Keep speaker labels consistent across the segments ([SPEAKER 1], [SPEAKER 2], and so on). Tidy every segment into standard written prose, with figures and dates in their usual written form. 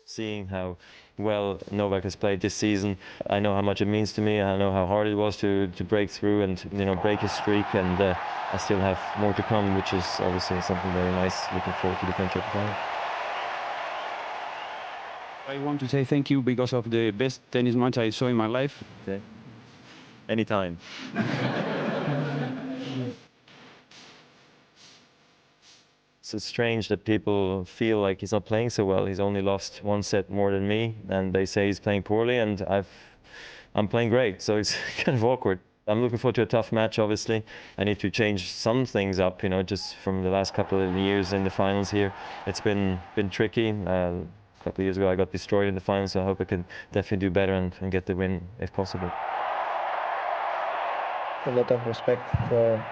[SPEAKER 1] seeing how well Novak has played this season. I know how much it means to me. I know how hard it was to break through and break his streak, and I still have more to come, which is obviously something very nice. Looking forward to the French Open final.
[SPEAKER 2] I want to say thank you because of the best tennis match I saw in my life.
[SPEAKER 1] Okay. Anytime. So it's strange that people feel like he's not playing so well. He's only lost one set more than me, and they say he's playing poorly, and I'm playing great, so it's kind of awkward. I'm looking forward to a tough match, obviously. I need to change some things up, just from the last couple of years in the finals here. It's been tricky. A couple of years ago I got destroyed in the finals, so I hope I can definitely do better and get the win if possible.
[SPEAKER 3] A lot of respect for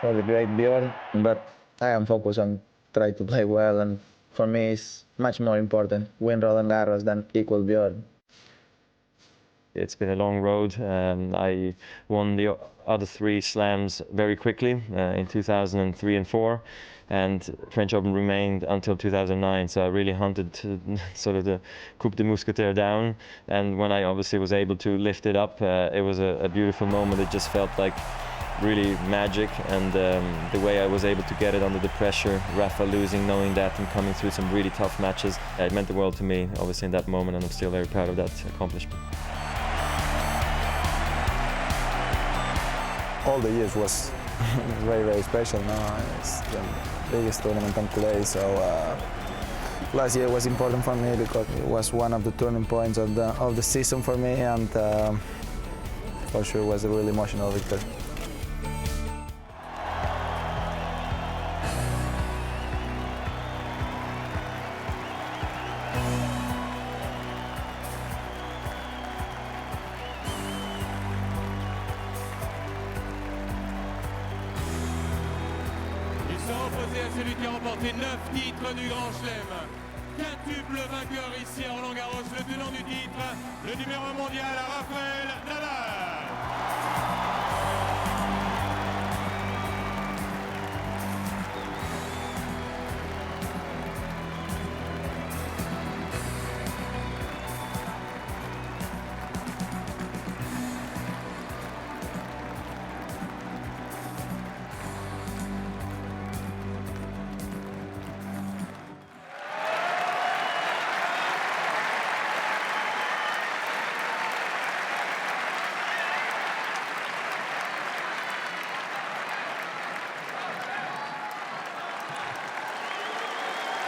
[SPEAKER 3] the great Bjorn, but I am focused on trying to play well, and for me it's much more important win Roland-Garros than equal Bjorn.
[SPEAKER 1] It's been a long road. I won the other 3 slams very quickly in 2003 and 4, and French Open remained until 2009. So I really hunted sort of the Coupe de Mousquetaire down, and when I obviously was able to lift it up, it was a beautiful moment. It just felt like really magic, and the way I was able to get it under the pressure, Rafael losing, knowing that, and coming through some really tough matches, it meant the world to me, obviously, in that moment, and I'm still very proud of that accomplishment.
[SPEAKER 4] All the years was very, very special. No? It's the biggest tournament I'm play, so last year was important for me because it was one of the turning points of the season for me, and for sure it was a really emotional victory.
[SPEAKER 5] Opposé à celui qui a remporté 9 titres du Grand Chelem. Quintuple vainqueur ici à Roland-Garros, le tenant du titre, le numéro 1 mondial, Rafael Nadal.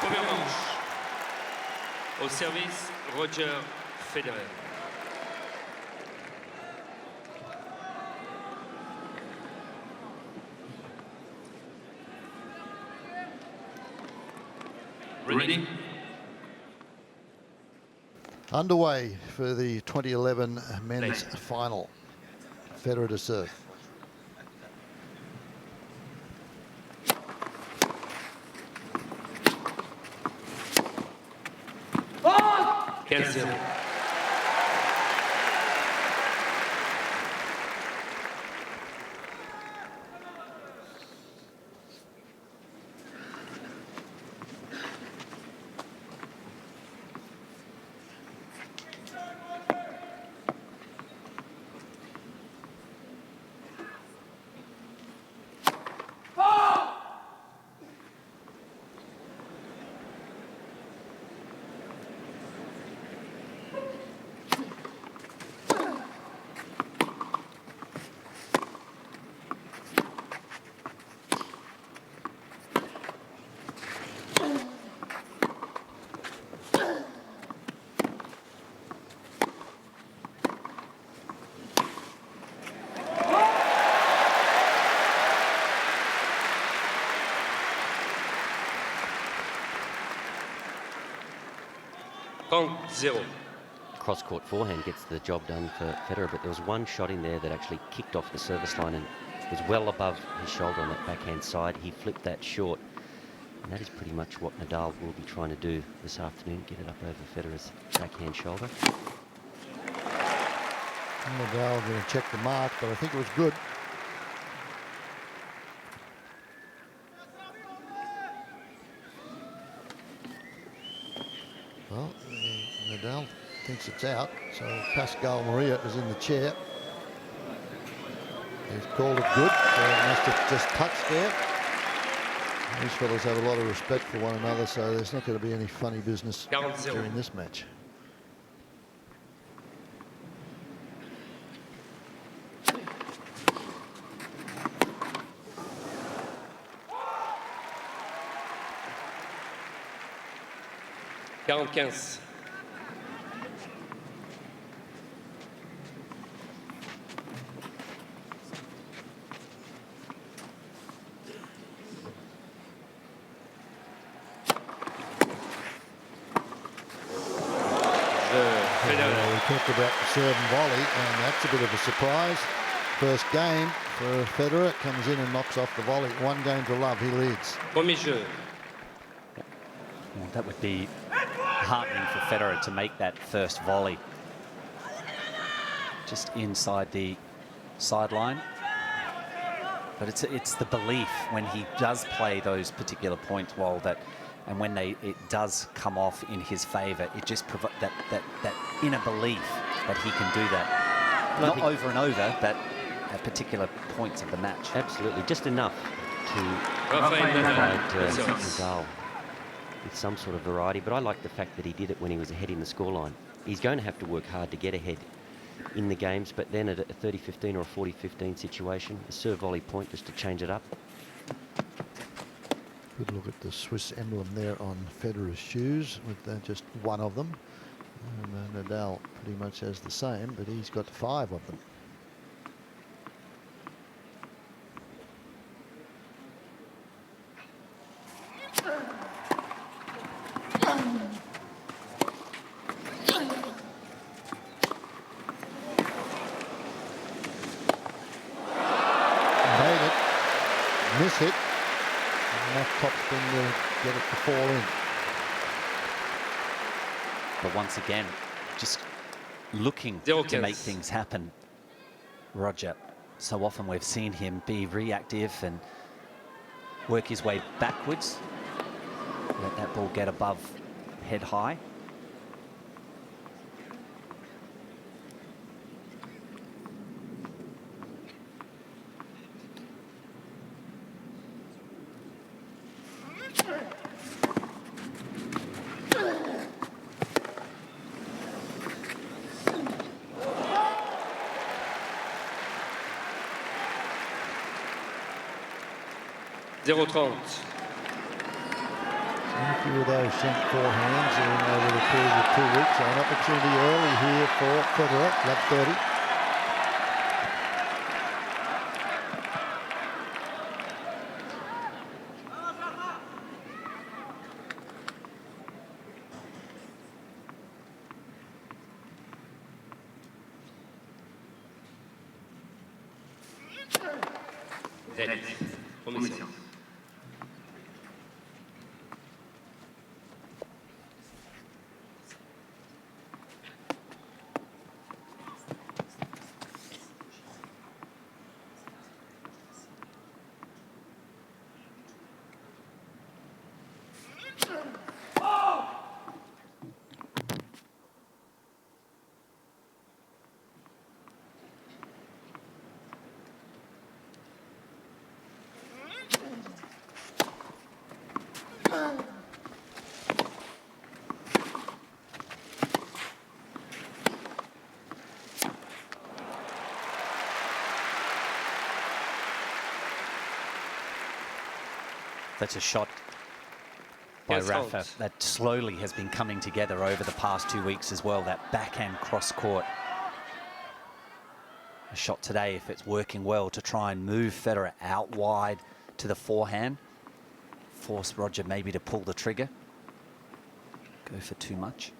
[SPEAKER 6] Première manche. Au service, Roger Federer. Ready?
[SPEAKER 7] Underway for the 2011 men's final. Federer to serve.
[SPEAKER 6] Cancel. Zero.
[SPEAKER 8] Cross-court forehand gets the job done for Federer, but there was one shot in there that actually kicked off the service line and was well above his shoulder on that backhand side. He flipped that short, and that is pretty much what Nadal will be trying to do this afternoon, get it up over Federer's backhand shoulder.
[SPEAKER 7] Nadal going to check the mark, but I think it was good. Well, Nadal thinks it's out, so Pascal Maria is in the chair. He's called it good, so it must have just touched there. These fellas have a lot of respect for one another, so there's not going to be any funny business
[SPEAKER 6] 40.
[SPEAKER 7] during this match. We talked about the serve and volley, and that's a bit of a surprise. First game for Federer, comes in and knocks off the volley. 1 game to love, he leads.
[SPEAKER 6] Premier jeu.
[SPEAKER 9] Well, that would be heartening for Federer to make that first volley just inside the sideline. But it's the belief when he does play those particular points well that, and when it does come off in his favour, it just provides that inner belief that he can do that. Not over and over, but at particular points of the match.
[SPEAKER 8] Absolutely, just enough to
[SPEAKER 6] Rafael
[SPEAKER 8] provide
[SPEAKER 6] Nadal.
[SPEAKER 8] Nadal with some sort of variety. But I like the fact that he did it when he was ahead in the scoreline. He's going to have to work hard to get ahead in the games, but then at a 30-15 or a 40-15 situation, a serve volley point just to change it up.
[SPEAKER 7] Good look at the Swiss emblem there on Federer's shoes, with just one of them. And Nadal pretty much has the same, but he's got 5 of them. Made it, miss it. Enough topspin to get it to fall in.
[SPEAKER 9] But once again, just looking to make things happen. Roger, so often we've seen him be reactive and work his way backwards. Let that ball get above head high.
[SPEAKER 7] A few of those sent forehands over the period of 2 weeks. So an opportunity early here for Federer, lap 30.
[SPEAKER 9] That's a shot by Rafa that slowly has been coming together over the past 2 weeks as well, that backhand cross court. A shot today, if it's working well, to try and move Federer out wide to the forehand. Force Roger maybe to pull the trigger. Go for too much.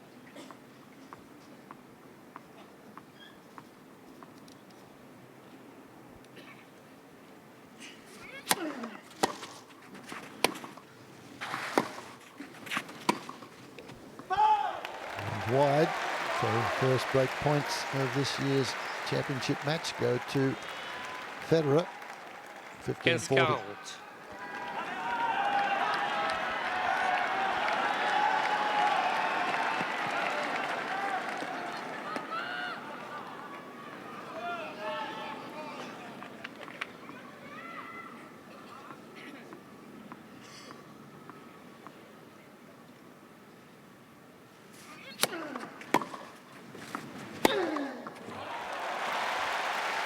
[SPEAKER 7] Wide, so first break points of this year's championship match go to Federer, 15-40.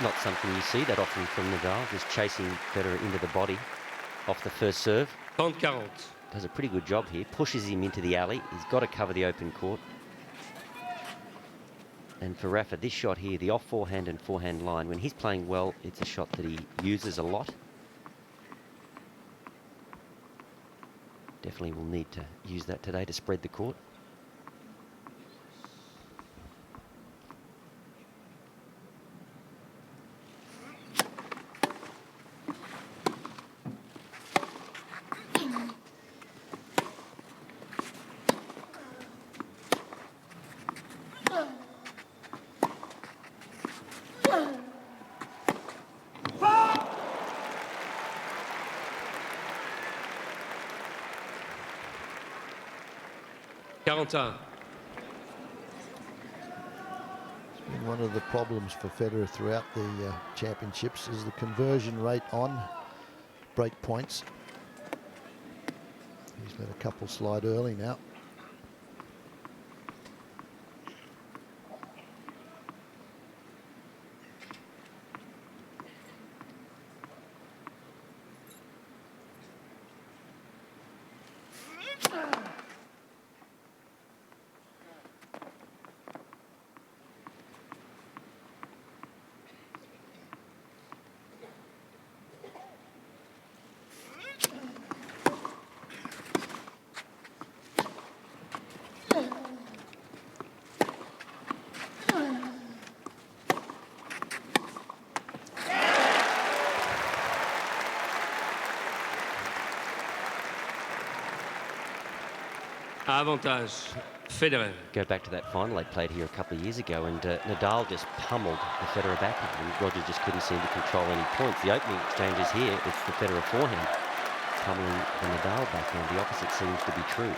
[SPEAKER 8] Not something you see that often from Nadal, just chasing Federer into the body off the first serve.
[SPEAKER 6] 30-40.
[SPEAKER 8] Does a pretty good job here, pushes him into the alley. He's got to cover the open court. And for Rafa, this shot here, the off forehand and forehand line, when he's playing well, it's a shot that he uses a lot. Definitely will need to use that today to spread the court.
[SPEAKER 7] One of the problems for Federer throughout the championships is the conversion rate on break points. He's let a couple slide early now.
[SPEAKER 6] Avantage, Federer.
[SPEAKER 8] Go back to that final they played here a couple of years ago, and Nadal just pummeled the Federer backhand, and Roger just couldn't seem to control any points. The opening exchanges here, it's the Federer forehand pummeling the Nadal backhand. The opposite seems to be true.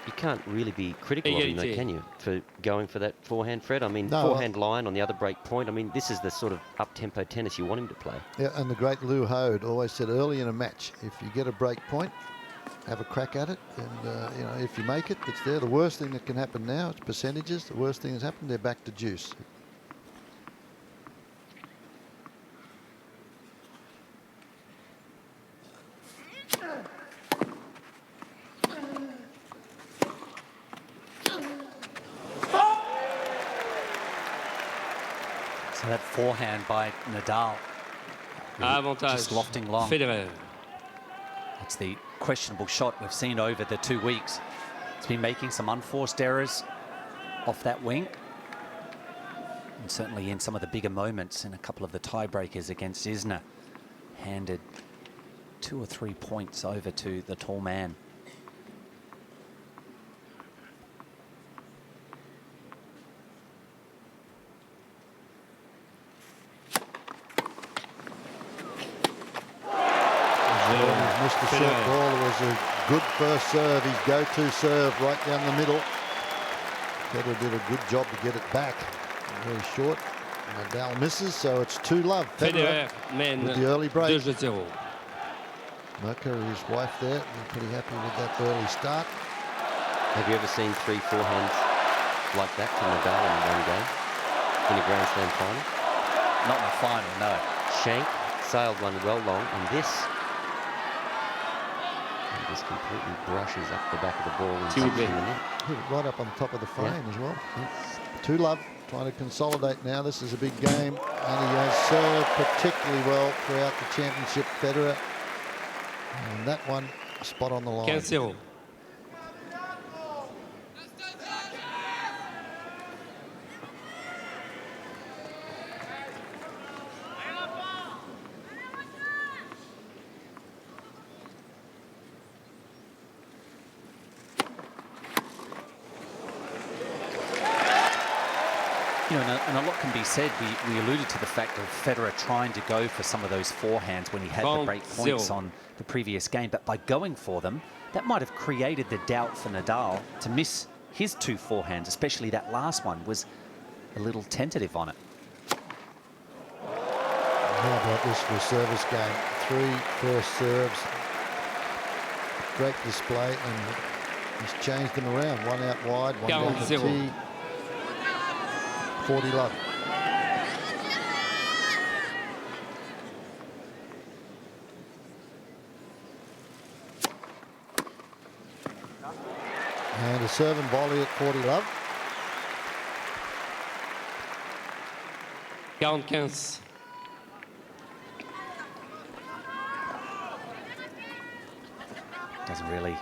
[SPEAKER 8] You can't really be critical of him, though, can you, for going for that forehand, Fred? I mean,
[SPEAKER 7] No,
[SPEAKER 8] forehand line on the other break point. I mean, this is the sort of up-tempo tennis you want him to play.
[SPEAKER 7] Yeah, and the great Lou Hode always said early in a match, if you get a break point, have a crack at it, and you know, if you make it, it's there. The worst thing that can happen now, it's percentages. The worst thing that's happened, they're back to juice.
[SPEAKER 9] So that forehand by Nadal.
[SPEAKER 6] Avantage,
[SPEAKER 9] just lofting long.
[SPEAKER 6] Federer.
[SPEAKER 9] It's the questionable shot we've seen over the 2 weeks. It's been making some unforced errors off that wing. And certainly in some of the bigger moments in a couple of the tiebreakers against Isner. Handed 2 or 3 points over to the tall man.
[SPEAKER 7] Missed the short ball. It was a good first serve. His go-to serve right down the middle. Federer did a good job to get it back. Very short. Nadal misses, so it's 2-love. Federer
[SPEAKER 6] mène
[SPEAKER 7] with the early break.
[SPEAKER 6] 2-0.
[SPEAKER 7] Mocha, his wife there, they're pretty happy with that early start.
[SPEAKER 8] Have you ever seen 3 forehands like that from Nadal in one game in a Grand Slam final?
[SPEAKER 9] Not in the final, no.
[SPEAKER 8] Shank sailed one well long, and this just completely brushes up the back of the ball and
[SPEAKER 6] Two
[SPEAKER 8] dumps
[SPEAKER 6] big.
[SPEAKER 8] in the net.
[SPEAKER 7] Hit it right up on top of the frame as well. 2-love, trying to consolidate now. This is a big game, and he has served particularly well throughout the championship, Federer. And that one, spot on the line.
[SPEAKER 6] 15-0.
[SPEAKER 9] You know, and a lot can be said. We alluded to the fact of Federer trying to go for some of those forehands when he had the break points on the previous game. But by going for them, that might have created the doubt for Nadal to miss his 2 forehands, especially that last one was a little tentative on it.
[SPEAKER 7] How about this for a service game? 3 first serves. Great display, and he's changed them around. One out wide, one down the tee. 40 love. And a serve and volley at 40 love.
[SPEAKER 6] 45.
[SPEAKER 9] Doesn't really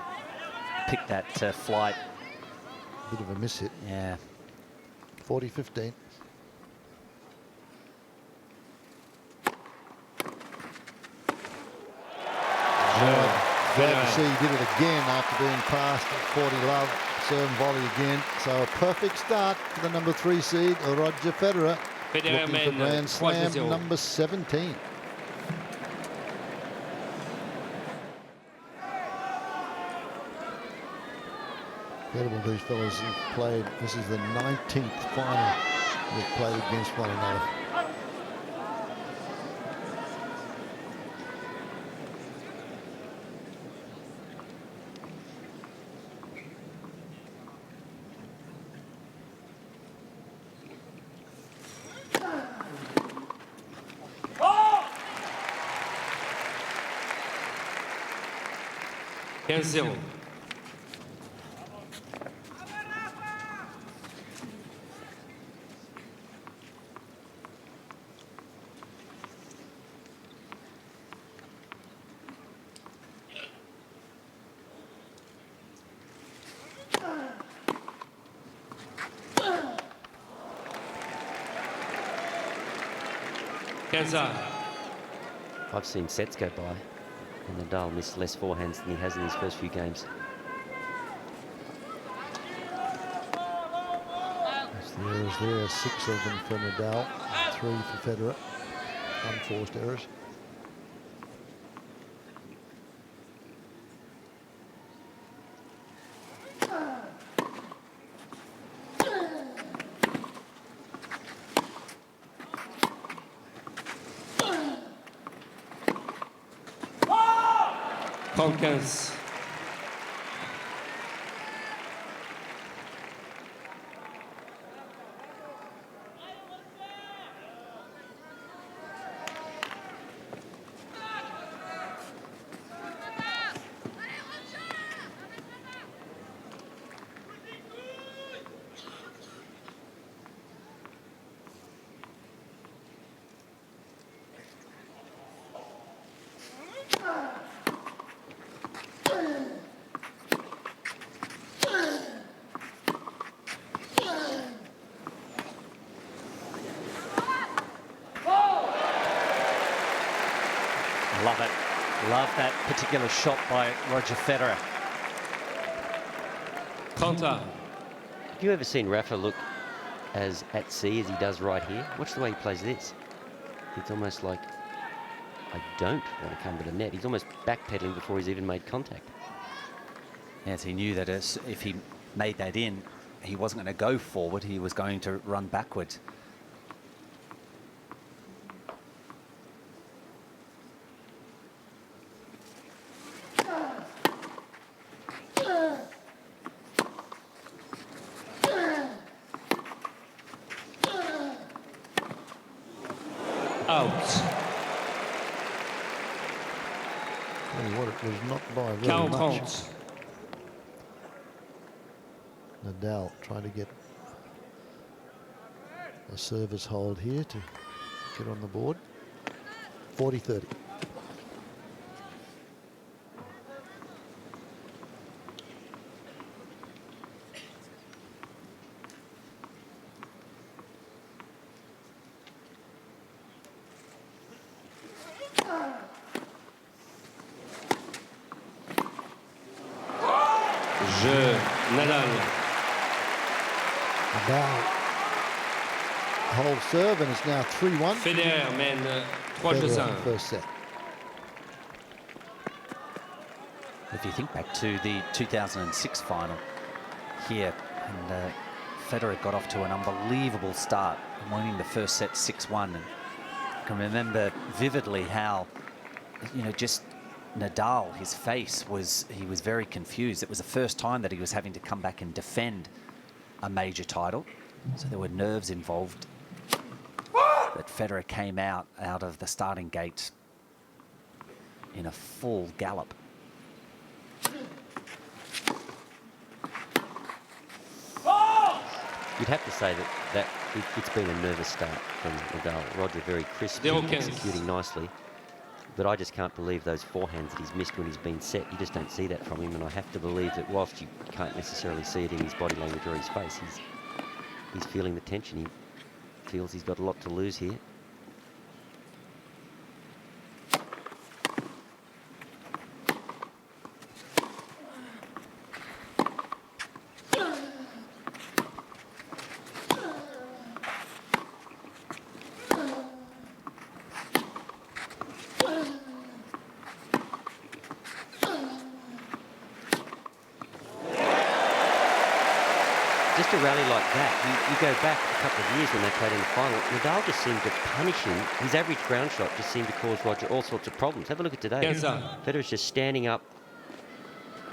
[SPEAKER 9] pick that flight.
[SPEAKER 7] Bit of a miss hit.
[SPEAKER 9] Yeah.
[SPEAKER 7] 40-15. Glad to see he did it again after being passed at 40 love. Serve and volley again. So a perfect start for the number 3 seed, Roger Federer. Looking for Grand Slam number 17. Incredible, these fellas have played. This is the 19th final they've played against one another.
[SPEAKER 6] Zero.
[SPEAKER 8] I've seen sets go by, and Nadal missed less forehands than he has in his first few games.
[SPEAKER 7] That's the errors there, 6 of them for Nadal, 3 for Federer. Unforced errors.
[SPEAKER 9] Love it. Love that particular shot by Roger Federer.
[SPEAKER 6] Counter.
[SPEAKER 8] Have you ever seen Rafa look as at sea as he does right here? Watch the way he plays this. It's almost like, I don't want to come to the net. He's almost backpedaling before he's even made contact.
[SPEAKER 9] Yes, he knew that if he made that in, he wasn't going to go forward. He was going to run backwards.
[SPEAKER 6] Out.
[SPEAKER 7] Tell you what, it was not by very
[SPEAKER 6] 40.
[SPEAKER 7] much. Nadal trying to get a service hold here to get on the board. 40-30.
[SPEAKER 6] Nadal.
[SPEAKER 7] Nadal hold serve, and it's now 3-1.
[SPEAKER 6] Federer mène 3-5.
[SPEAKER 7] First set.
[SPEAKER 9] If you think back to the 2006 final here, and Federer got off to an unbelievable start, winning the first set 6-1. And I can remember vividly how, you know, just Nadal, his face was, he was very confused. It was the first time that he was having to come back and defend a major title. So there were nerves involved. But Federer came out of the starting gate in a full gallop.
[SPEAKER 8] You'd have to say that it's been a nervous start from Nadal. Roger very crisp, executing nicely. But I just can't believe those forehands that he's missed when he's been set. You just don't see that from him, and I have to believe that whilst you can't necessarily see it in his body language or his face, he's feeling the tension. He feels he's got a lot to lose here. Just a rally like that, you go back a couple of years when they played in the final, Nadal just seemed to punish him. His average ground shot just seemed to cause Roger all sorts of problems. Have a look at today. Federer's just standing up,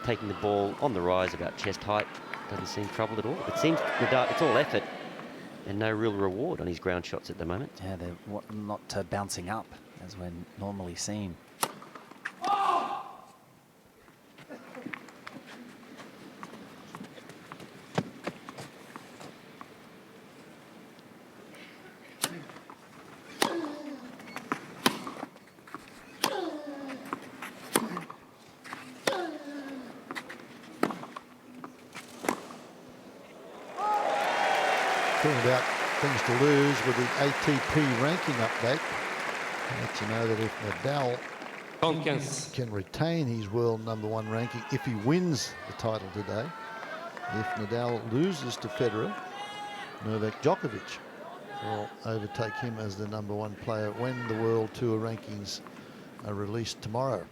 [SPEAKER 8] taking the ball on the rise about chest height. Doesn't seem troubled at all. It seems Nadal, it's all effort and no real reward on his ground shots at the moment.
[SPEAKER 9] Yeah, they're not bouncing up as we're normally seeing.
[SPEAKER 7] Talking about things to lose with the ATP ranking update. I'll let you know that if Nadal can retain his world #1 ranking, if he wins the title today, if Nadal loses to Federer, Novak Djokovic will overtake him as the #1 player when the World Tour rankings are released tomorrow.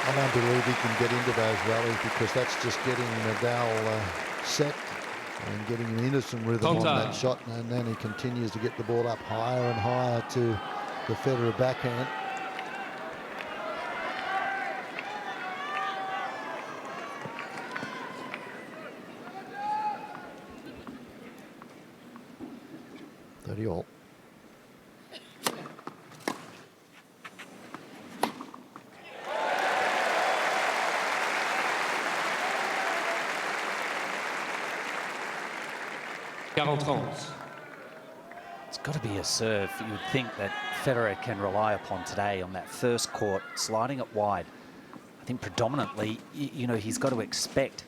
[SPEAKER 7] I don't believe he can get into those rallies because that's just getting Nadal set and getting him into some rhythm on that shot, and then he continues to get the ball up higher and higher to the Federer backhand. All.
[SPEAKER 9] It's got to be a serve you would think that Federer can rely upon today on that first court, sliding it wide. I think predominantly, you know, he's got to expect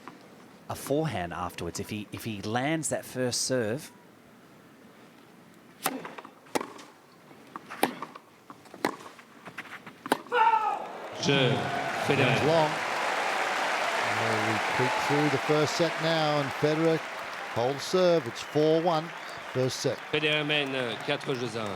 [SPEAKER 9] a forehand afterwards. If he lands that first serve.
[SPEAKER 6] Federer.
[SPEAKER 7] Long. We creep through the first set now, and Federer holds serve. It's 4-1, first set.
[SPEAKER 6] Federer mène 4-1.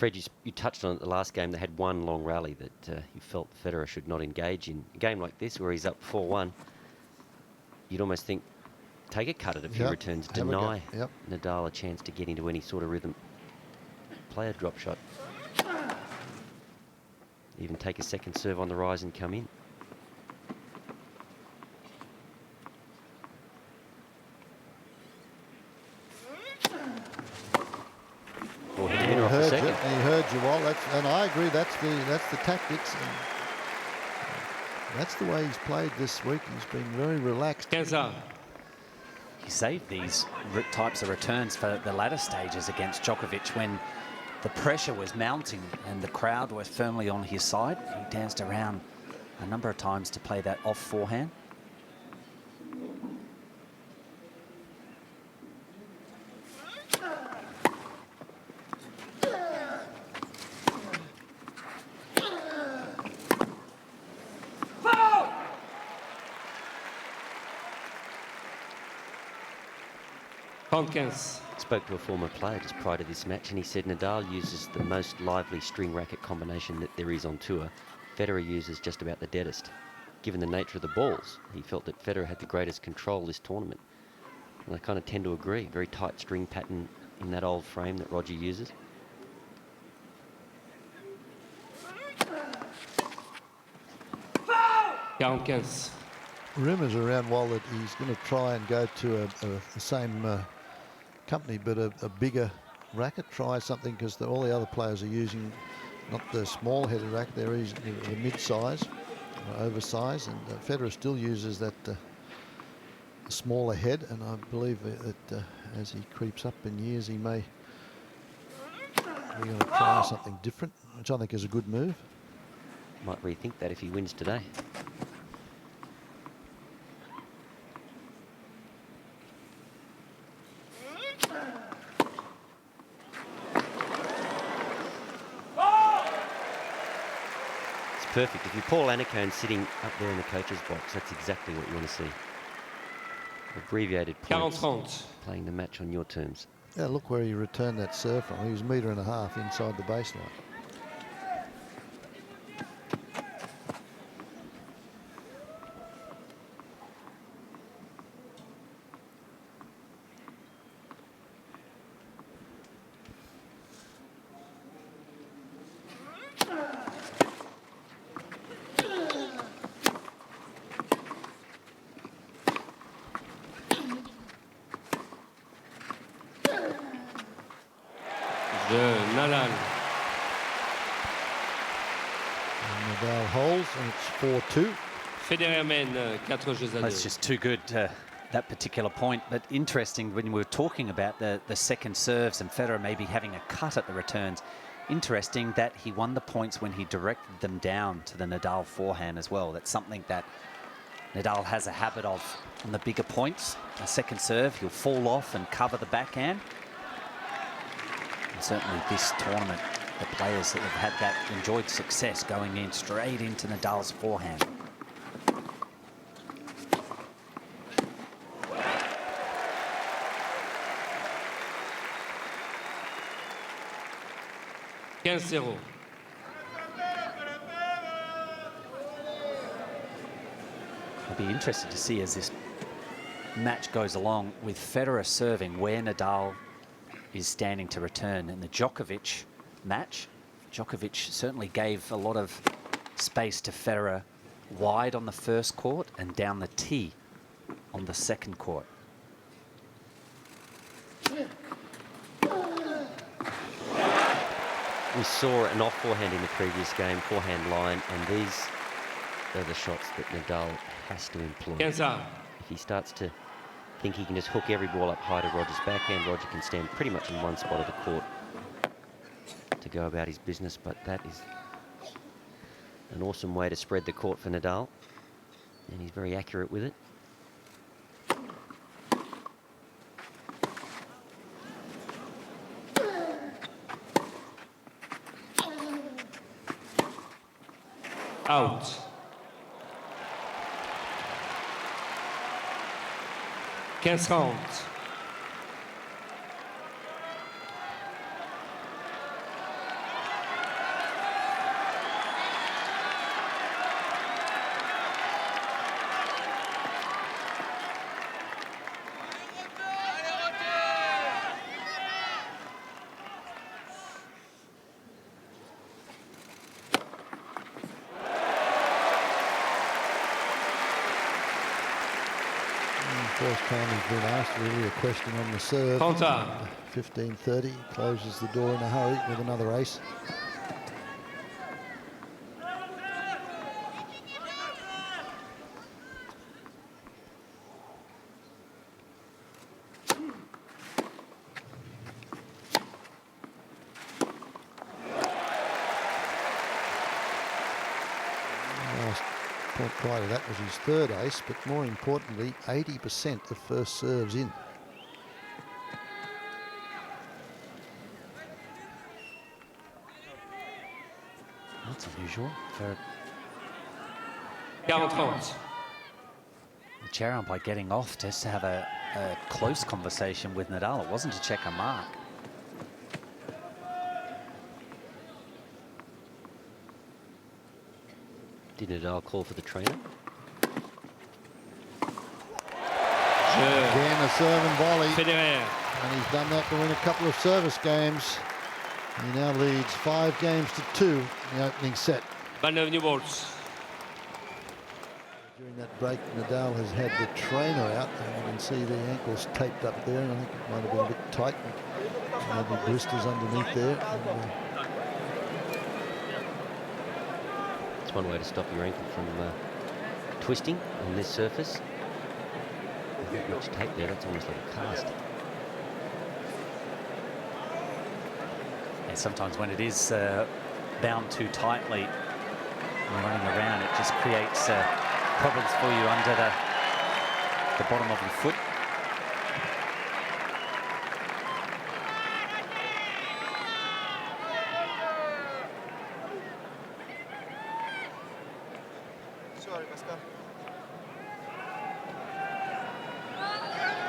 [SPEAKER 8] Fred, you touched on it the last game. They had one long rally that you felt Federer should not engage in. A game like this where he's up 4-1, you'd almost think, take a cut at a few returns, deny Nadal a chance to get into any sort of rhythm. Play a drop shot. Even take a second serve on the rise and come in.
[SPEAKER 7] He heard you well, and I agree. That's the tactics. And that's the way he's played this week. He's been very relaxed.
[SPEAKER 9] He saved these types of returns for the latter stages against Djokovic when the pressure was mounting and the crowd was firmly on his side. He danced around a number of times to play that off forehand.
[SPEAKER 8] Spoke to a former player just prior to this match, and he said Nadal uses the most lively string racket combination that there is on tour. Federer uses just about the deadest. Given the nature of the balls, he felt that Federer had the greatest control this tournament. And I kind of tend to agree. Very tight string pattern in that old frame that Roger uses.
[SPEAKER 7] Rumours around while that he's going to try and go to the same company, but a bigger racket. Try something, because all the other players are using not the small-headed racket, they're using the mid-size, oversized, and Federer still uses that smaller head, and I believe that as he creeps up in years, he may be going to try something different, which I think is a good move.
[SPEAKER 8] Might rethink that if he wins today. Perfect. If you're Paul Annacone sitting up there in the coach's box, that's exactly what you want to see. Abbreviated points, playing the match on your terms.
[SPEAKER 7] Yeah, look where he returned that serve from. He was 1.5 meters inside the baseline.
[SPEAKER 6] Nadal.
[SPEAKER 7] Nadal holds, and it's 4-2.
[SPEAKER 6] Federer mène 4 jeux à 2.
[SPEAKER 9] That's just too good, that particular point. But interesting, when we were talking about the second serves and Federer maybe having a cut at the returns, interesting that he won the points when he directed them down to the Nadal forehand as well. That's something that Nadal has a habit of on the bigger points. A second serve, he'll fall off and cover the backhand. And certainly this tournament, the players that have had that enjoyed success going in straight into Nadal's forehand. I'll be interested to see as this match goes along with Federer serving where Nadal is standing to return. In the Djokovic match, Djokovic certainly gave a lot of space to Federer wide on the first court and down the tee on the second court.
[SPEAKER 8] We saw an off forehand in the previous game, forehand line, and these are the shots that Nadal has to employ. If he starts to think he can just hook every ball up high to Roger's backhand, Roger can stand pretty much in one spot of the court to go about his business, but that is an awesome way to spread the court for Nadal, and he's very accurate with it.
[SPEAKER 6] Out. rounds.
[SPEAKER 7] First time he's been asked really a question on the serve. 15:30, closes the door in a hurry with another ace. Point prior to that was his third ace, but more importantly, 80% of first serves in.
[SPEAKER 9] That's unusual for
[SPEAKER 6] 40-30.
[SPEAKER 9] the chair umpire getting off just to have a close conversation with Nadal. It wasn't to check a mark.
[SPEAKER 8] Did Nadal call for the trainer?
[SPEAKER 7] Again, a serve and volley.
[SPEAKER 6] Federer.
[SPEAKER 7] And he's done that to win a couple of service games. He now leads 5 games to 2 in the opening set.
[SPEAKER 6] 29 new balls.
[SPEAKER 7] During that break, Nadal has had the trainer out, and you can see the ankles taped up there, and I think it might have been a bit tight. Maybe blisters underneath there. And,
[SPEAKER 8] It's one way to stop your ankle from twisting on this surface. Not much tape there, that's almost like a cast.
[SPEAKER 9] And sometimes when it is bound too tightly and running around, it just creates problems for you under the bottom of your foot.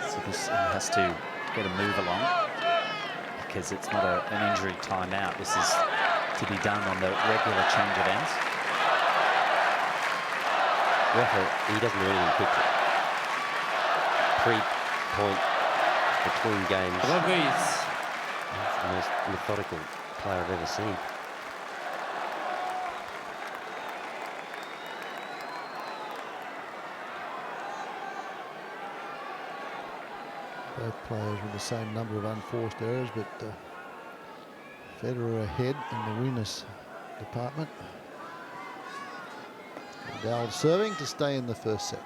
[SPEAKER 9] So this has to get a move along, because it's not an injury timeout. This is to be done on the regular change of ends.
[SPEAKER 8] Rafael, he doesn't do anything quickly. Pre-point between games.
[SPEAKER 6] Reprise.
[SPEAKER 8] He's the most methodical player I've ever seen.
[SPEAKER 7] both players with the same number of unforced errors, but Federer ahead in the winners department. Nadal serving to stay in the first set.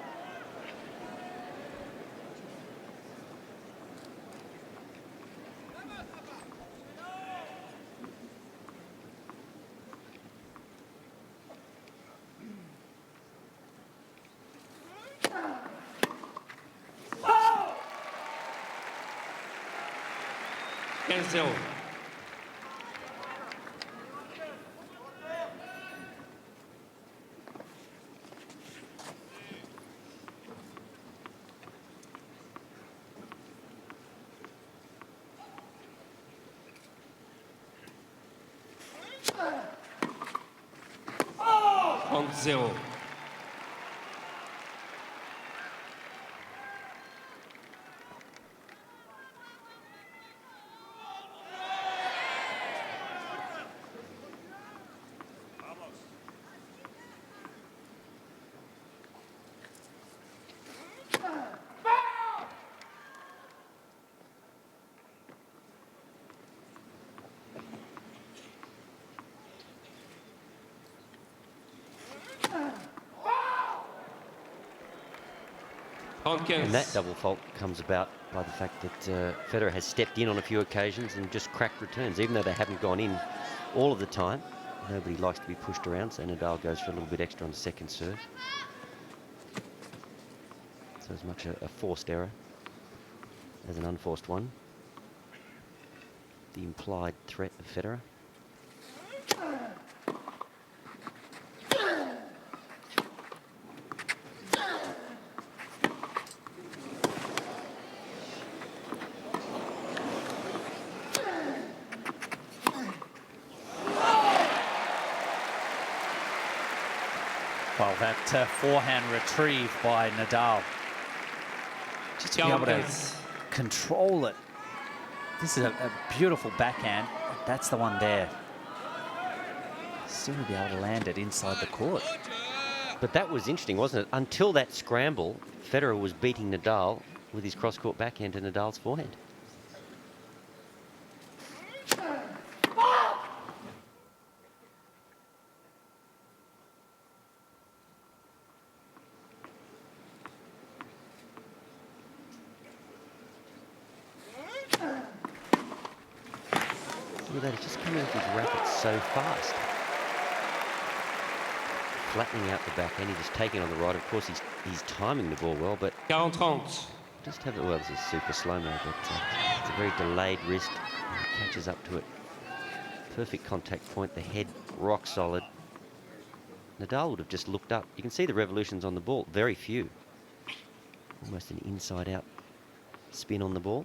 [SPEAKER 6] Cancel. Compte 0.
[SPEAKER 8] And that double fault comes about by the fact that Federer has stepped in on a few occasions and just cracked returns, even though they haven't gone in all of the time. Nobody likes to be pushed around, so Nadal goes for a little bit extra on the second serve. So as much a forced error as an unforced one. The implied threat of Federer.
[SPEAKER 9] Well, that forehand retrieve by Nadal. Just to be able to control it. This is a beautiful backhand. That's the one there. Still to be able to land it inside the court.
[SPEAKER 8] But that was interesting, wasn't it? Until that scramble, Federer was beating Nadal with his cross-court backhand to Nadal's forehand. Look at that, he's just coming off his racket so fast. Flattening out the backhand, he's just taking on the right. Of course, he's timing the ball well, but
[SPEAKER 6] 40-30.
[SPEAKER 8] just have it. Well, this is super slow-mo, but it's a very delayed wrist. He catches up to it. Perfect contact point, the head rock solid. Nadal would have just looked up. You can see the revolutions on the ball, very few. Almost an inside-out spin on the ball.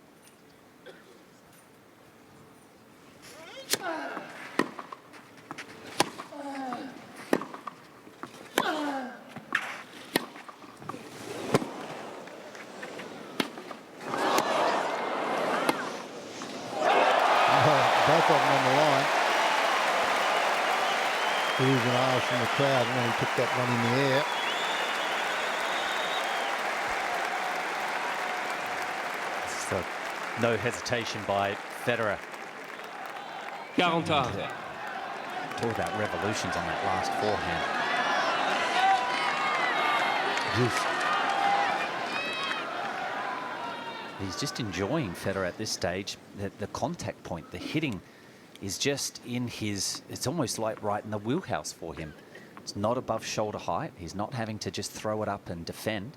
[SPEAKER 7] Both of them on the line. There was an aisle from the crowd when he took that one in the air.
[SPEAKER 9] So no hesitation by Federer.
[SPEAKER 6] 40.
[SPEAKER 9] Talk about revolutions on that last forehand. He's just enjoying Federer at this stage. The contact point, the hitting is just in his, it's almost like right in the wheelhouse for him. It's not above shoulder height. He's not having to just throw it up and defend.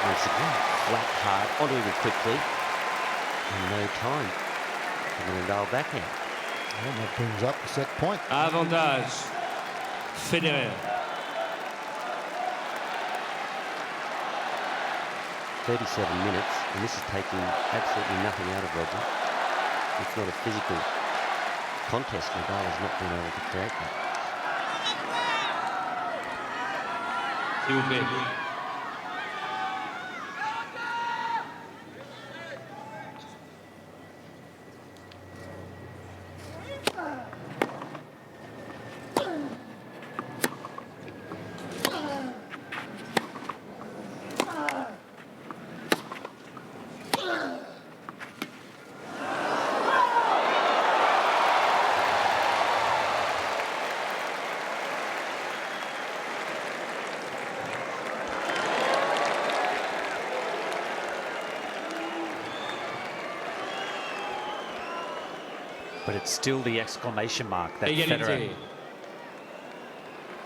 [SPEAKER 8] Once again, flat, hard, onto him quickly. And no time for the Nadal backhand.
[SPEAKER 7] And that brings up the set point.
[SPEAKER 6] Avantage. Federer.
[SPEAKER 8] 37 minutes, and this is taking absolutely nothing out of Roger. It's not a physical contest. Nadal has not been able to create that.
[SPEAKER 6] S'il vous plaît.
[SPEAKER 9] But it's still the exclamation mark that Federer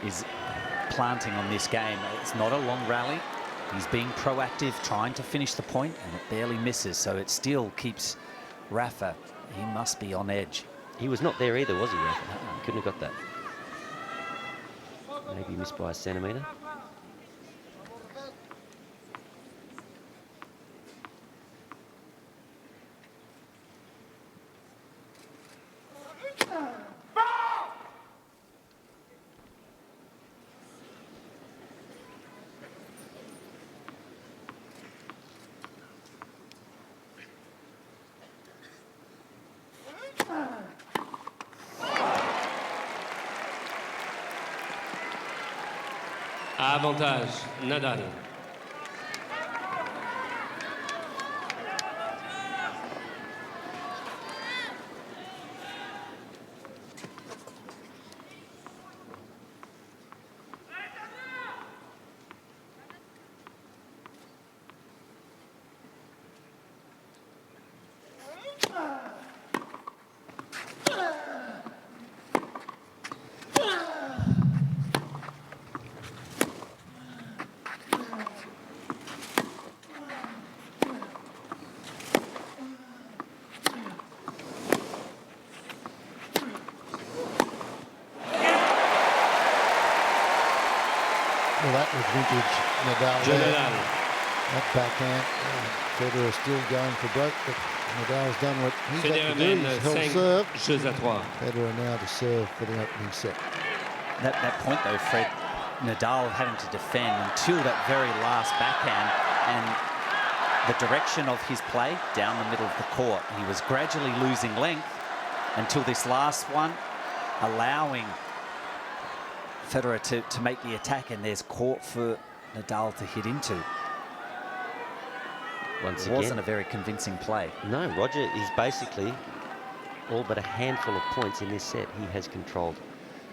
[SPEAKER 9] is planting on this game. It's not a long rally. He's being proactive, trying to finish the point, and it barely misses. So it still keeps Rafa. He must be on edge.
[SPEAKER 8] He was not there either, was he, Rafa? He couldn't have got that. Maybe missed by a centimetre.
[SPEAKER 6] Avantage. Nadal.
[SPEAKER 7] Well, that was vintage Nadal there. That backhand. Federer still going for broke, but Nadal's done what he's got to do. He's held serve. Federer now to serve for the opening set.
[SPEAKER 9] That point, though, Fred, Nadal having to defend until that very last backhand, and the direction of his play down the middle of the court. He was gradually losing length until this last one, allowing Federer to make the attack, and there's court for Nadal to hit into.
[SPEAKER 8] Once
[SPEAKER 9] It
[SPEAKER 8] again,
[SPEAKER 9] wasn't a very convincing play.
[SPEAKER 8] No, Roger is basically all but a handful of points in this set. He has controlled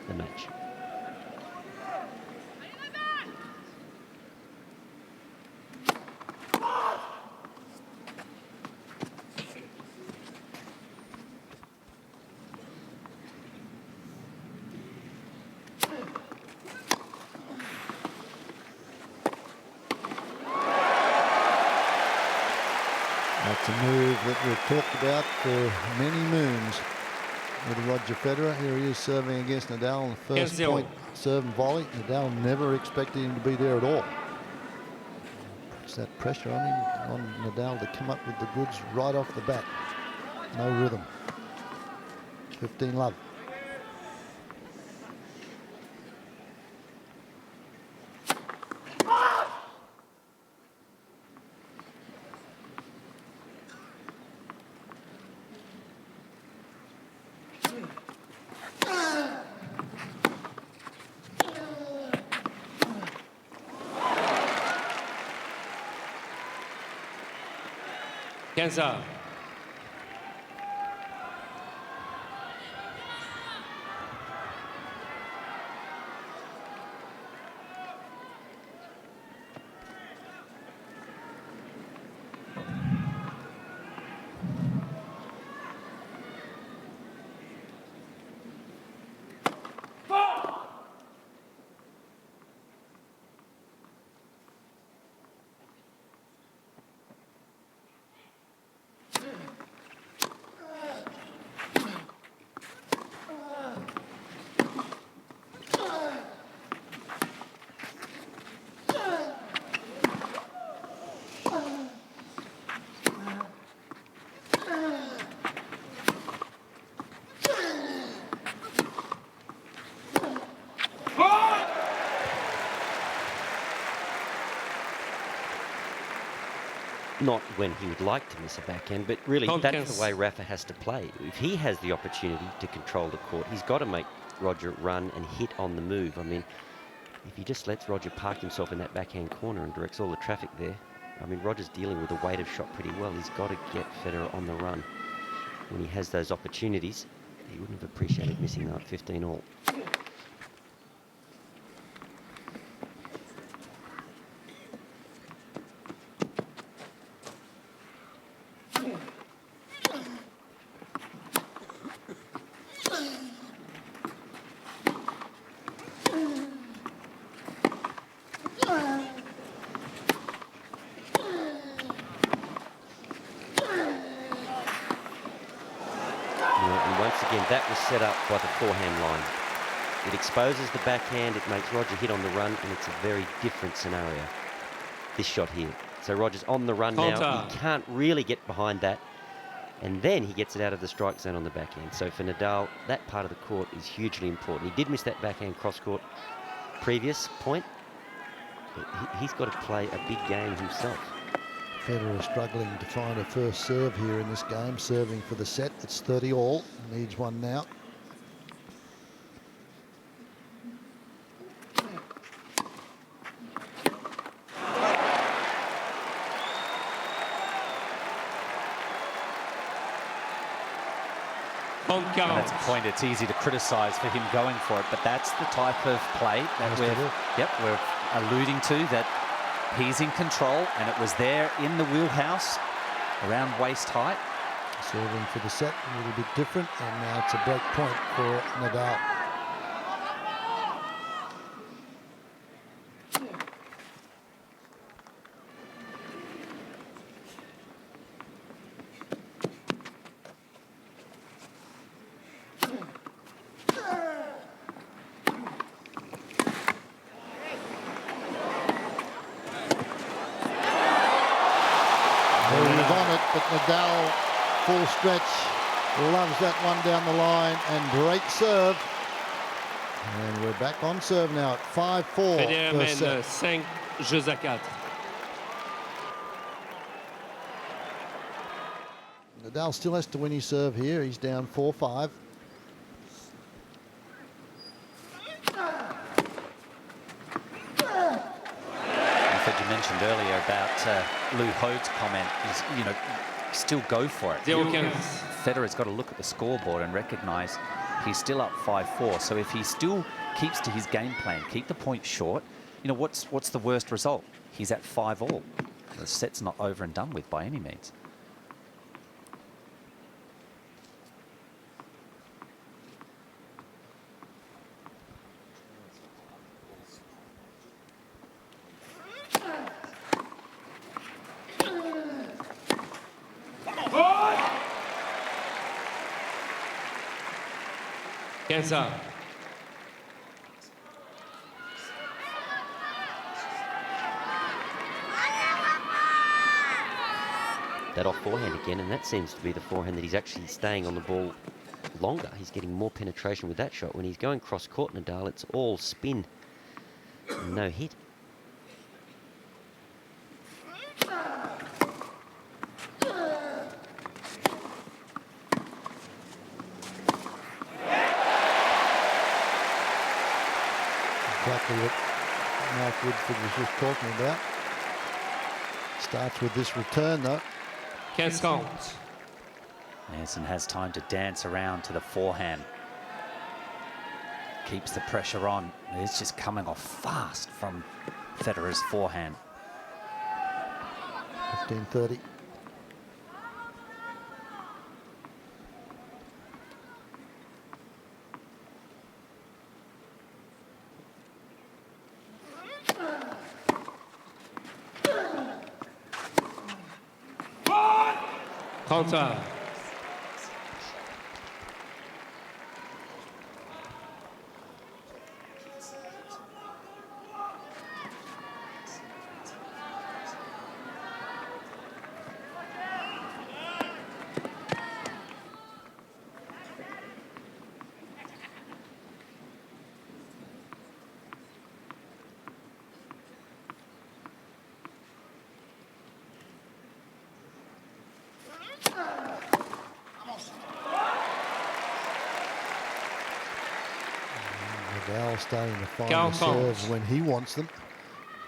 [SPEAKER 8] the match.
[SPEAKER 7] That's a move that we've talked about for many moons with Roger Federer. Here he is serving against Nadal on the first point serve and volley. Nadal never expected him to be there at all. Puts that pressure on him, on Nadal to come up with the goods right off the bat. No rhythm. 15-love.
[SPEAKER 6] Quinze.
[SPEAKER 8] Not when he would like to miss a backhand, but really that's the way Rafa has to play. If he has the opportunity to control the court, he's got to make Roger run and hit on the move. I mean, if he just lets Roger park himself in that backhand corner and directs all the traffic there, I mean, Roger's dealing with the weight of shot pretty well. He's got to get Federer on the run. When he has those opportunities, he wouldn't have appreciated missing that 15-all. Again, that was set up by the forehand line. It exposes the backhand, it makes Roger hit on the run, and it's a very different scenario, this shot here. So Roger's on the run now, he can't really get behind that, and then he gets it out of the strike zone on the backhand. So for Nadal, that part of the court is hugely important. He did miss that backhand cross-court previous point, but he's got to play a big game himself.
[SPEAKER 7] Federer struggling to find a first serve here in this game, serving for the set. It's 30-all, needs one now.
[SPEAKER 9] And that's a point it's easy to criticise for him going for it, but that's the type of play that we're alluding to, that he's in control, and it was there in the wheelhouse around waist height.
[SPEAKER 7] Serving for the set, a little bit different, and now it's a break point for Nadal. But Nadal, full stretch, loves that one down the line, and great serve. And we're back on serve now at 5-4.
[SPEAKER 6] Federer
[SPEAKER 7] first
[SPEAKER 6] mène
[SPEAKER 7] set.
[SPEAKER 6] 5 jeux à 4.
[SPEAKER 7] Nadal still has to win his serve here. He's down 4-5.
[SPEAKER 9] You mentioned earlier about Lou Hode's comment is, you know, still go for it. Federer's got to look at the scoreboard and recognise he's still up 5-4. So if he still keeps to his game plan, keep the point short, you know, what's the worst result? He's at 5-all. The set's not over and done with by any means.
[SPEAKER 8] That off forehand again, and that seems to be the forehand that he's actually staying on the ball longer. He's getting more penetration with that shot. When he's going cross-court, Nadal, it's all spin, no hit.
[SPEAKER 7] Exactly what Mark Woodford was just talking about. Starts with this return though.
[SPEAKER 6] 15 rounds.
[SPEAKER 9] Anderson has time to dance around to the forehand. Keeps the pressure on. It's just coming off fast from Federer's forehand.
[SPEAKER 7] 15-30.
[SPEAKER 6] Counter.
[SPEAKER 7] Nadal starting to find the serves when he wants them.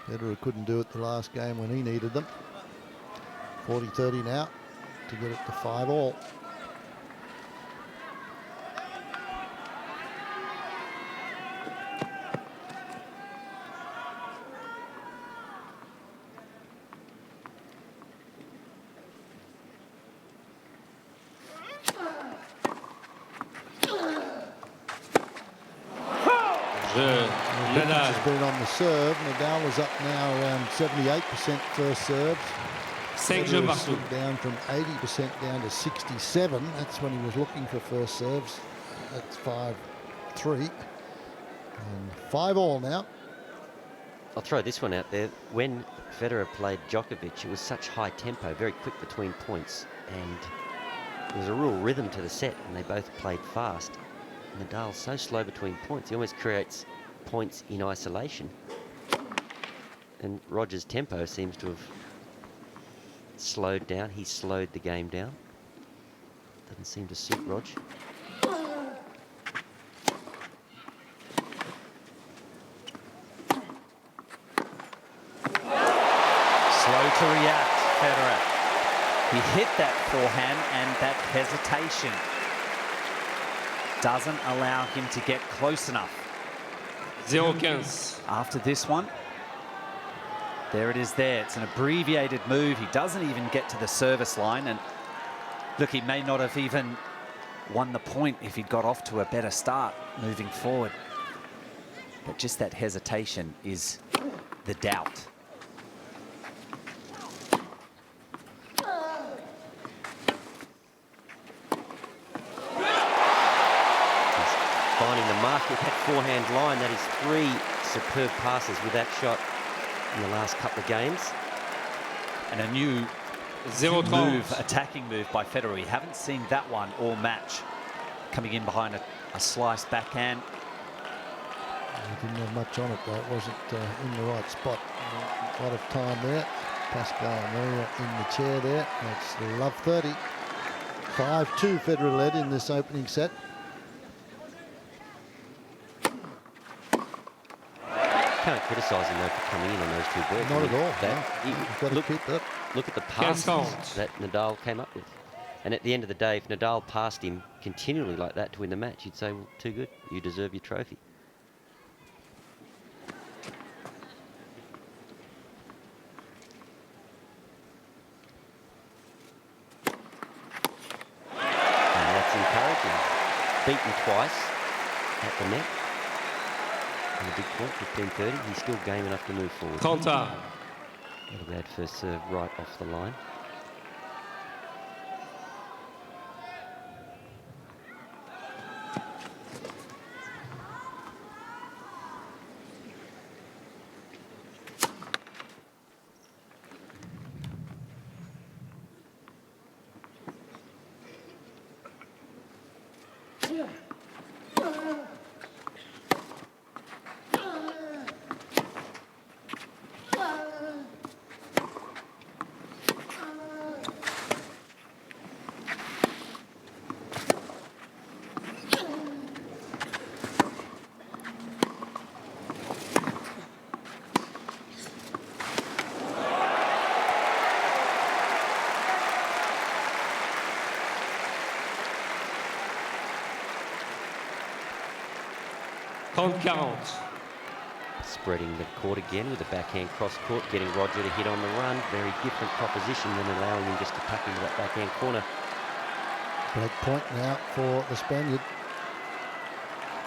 [SPEAKER 7] Federer couldn't do it the last game when he needed them. 40-30 now to get it to 5-all.
[SPEAKER 6] Nadal
[SPEAKER 7] has been on the serve. Nadal is up now around 78% first serves.
[SPEAKER 6] 5 jeux partout.
[SPEAKER 7] Down from 80% down to 67. That's when he was looking for first serves. That's 5-3. And 5-all now.
[SPEAKER 8] I'll throw this one out there. When Federer played Djokovic, it was such high tempo, very quick between points, and there was a real rhythm to the set, and they both played fast. Nadal's so slow between points, he almost creates points in isolation. And Roger's tempo seems to have slowed down. He's slowed the game down. Doesn't seem to suit Rog.
[SPEAKER 9] Slow to react, Federer. He hit that forehand, and that hesitation doesn't allow him to get close enough.
[SPEAKER 6] 0-15.
[SPEAKER 9] After this one, there it is there. It's an abbreviated move. He doesn't even get to the service line. And look, he may not have even won the point if he'd got off to a better start moving forward. But just that hesitation is the doubt.
[SPEAKER 8] Finding the mark with that forehand line. That is 3 superb passes with that shot in the last couple of games.
[SPEAKER 9] And a new move, attacking move by Federer. We haven't seen that one all match. Coming in behind a slice backhand.
[SPEAKER 7] He didn't have much on it though. It wasn't in the right spot. A lot of time there. Pascal Maria in the chair there. That's love 30. 5-2 Federer led in this opening set.
[SPEAKER 8] Can't criticise him though for coming in on those two breaks.
[SPEAKER 7] Not at all.
[SPEAKER 8] That,
[SPEAKER 7] No. You've got to keep that.
[SPEAKER 8] Look at the passes that Nadal came up with. And at the end of the day, if Nadal passed him continually like that to win the match, you'd say, well, too good. You deserve your trophy. And that's encouraging. Beaten twice at the net. And a big point, 15-30. He's still game enough to move forward.
[SPEAKER 6] Conta.
[SPEAKER 8] Not a bad first serve right off the line. Spreading the court again with a backhand cross court, getting Roger to hit on the run. Very different proposition than allowing him just to tuck into that backhand corner.
[SPEAKER 7] Break point now for the Spaniard.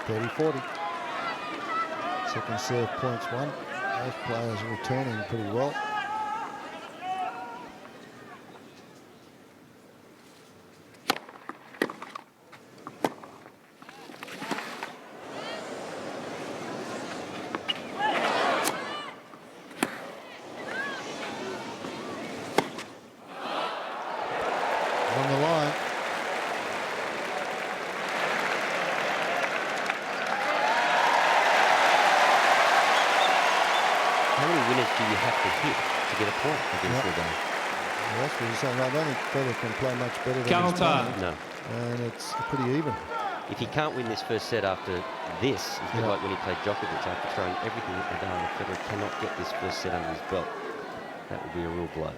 [SPEAKER 7] 30-40. Second serve points won. Both players returning pretty well. On the line.
[SPEAKER 8] How many winners do you have to hit to get a point against Nadal?
[SPEAKER 7] That's what he's saying. I don't think Federer can play much better than his opponent.
[SPEAKER 8] No.
[SPEAKER 7] And it's pretty even.
[SPEAKER 8] If he can't win this first set after this, it's a bit like when he played Djokovic after throwing everything at Nadal, and Federer cannot get this first set under his belt. That would be a real blow.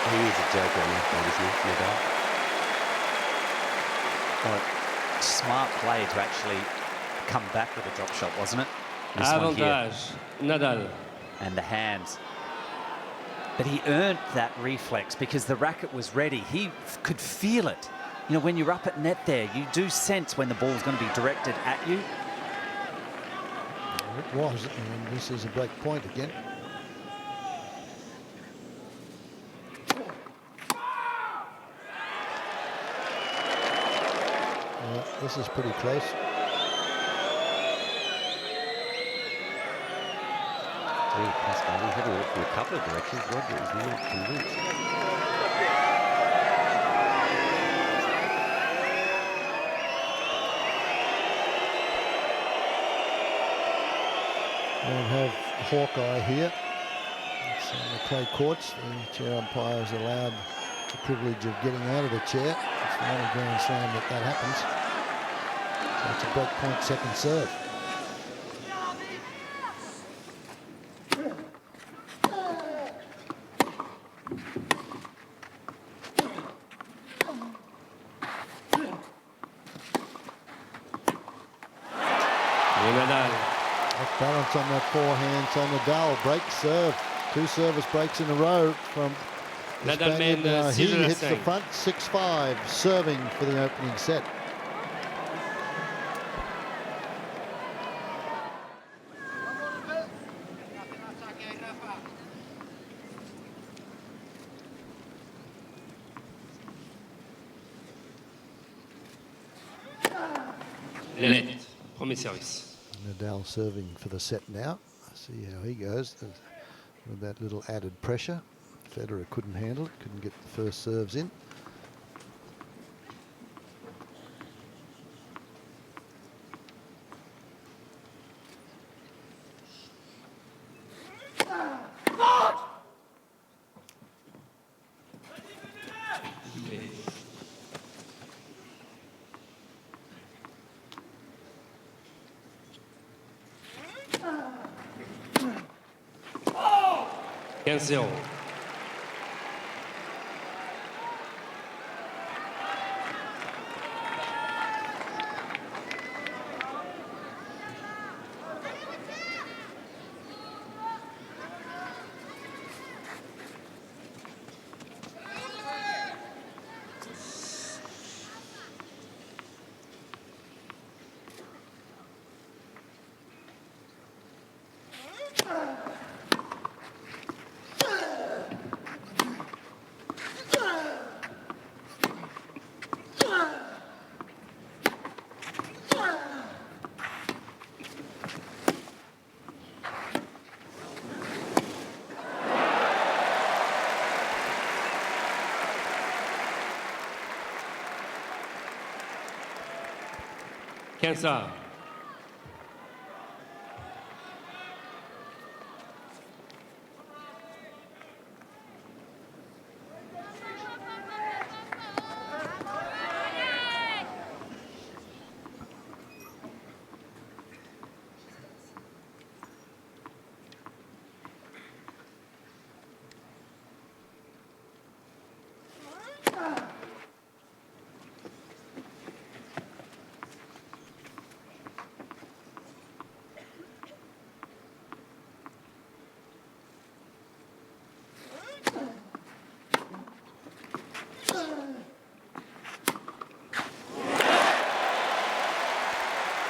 [SPEAKER 8] He is a joker on that one, isn't he, Nadal?
[SPEAKER 9] Well, smart play to actually come back with a drop shot, wasn't it? This one here.
[SPEAKER 6] Avantage. Nadal.
[SPEAKER 9] And the hands. But he earned that reflex because the racket was ready. He could feel it. You know, when you're up at net there, you do sense when the ball's going to be directed at you.
[SPEAKER 7] It was, and this is a break point again. This is pretty close.
[SPEAKER 8] Pascal, he's having a look from a couple of directions. Roger is not convinced.
[SPEAKER 7] And have Hawkeye here. It's on the clay courts. The chair umpire is allowed the privilege of getting out of the chair. It's the only Grand Slam that happens. So it's a break point, second serve.
[SPEAKER 6] Nadal.
[SPEAKER 7] Off balance on that forehand, so Nadal breaks serve. Two service breaks in a row from the Spaniard. He hits the front 6-5, serving for the opening set.
[SPEAKER 6] Les lettres. Premier service.
[SPEAKER 7] Nadal serving for the set now. See how he goes with that little added pressure. Federer couldn't handle it, couldn't get the first serves in.
[SPEAKER 6] Zéro. Ça.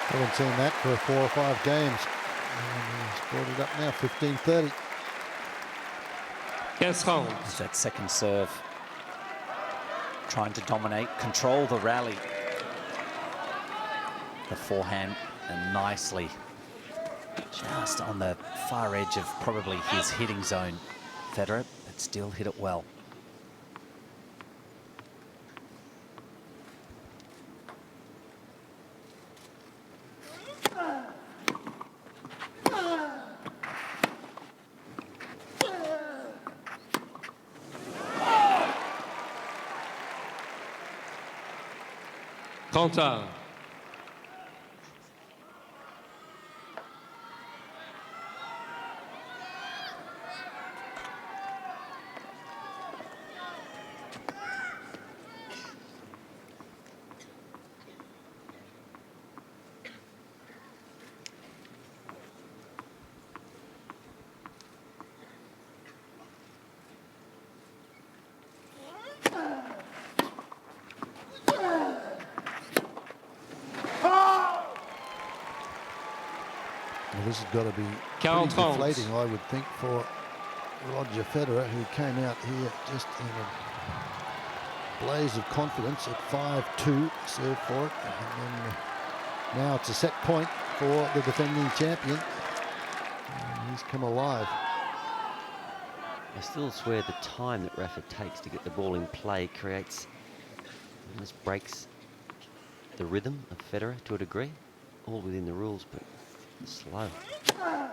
[SPEAKER 7] Haven't seen that for 4 or 5 games. And he's brought it up now, 15-30.
[SPEAKER 6] 15 rounds.
[SPEAKER 9] It's that second serve. Trying to dominate, control the rally. The forehand, and nicely. Just on the far edge of probably his hitting zone, Federer, but still hit it well.
[SPEAKER 6] Trente.
[SPEAKER 7] This has got to be pretty deflating, I would think, for Roger Federer, who came out here just in a blaze of confidence at 5-2, served for it, and then now it's a set point for the defending champion. And he's come alive.
[SPEAKER 8] I still swear the time that Rafa takes to get the ball in play creates, almost breaks the rhythm of Federer to a degree, all within the rules, but slow.
[SPEAKER 7] There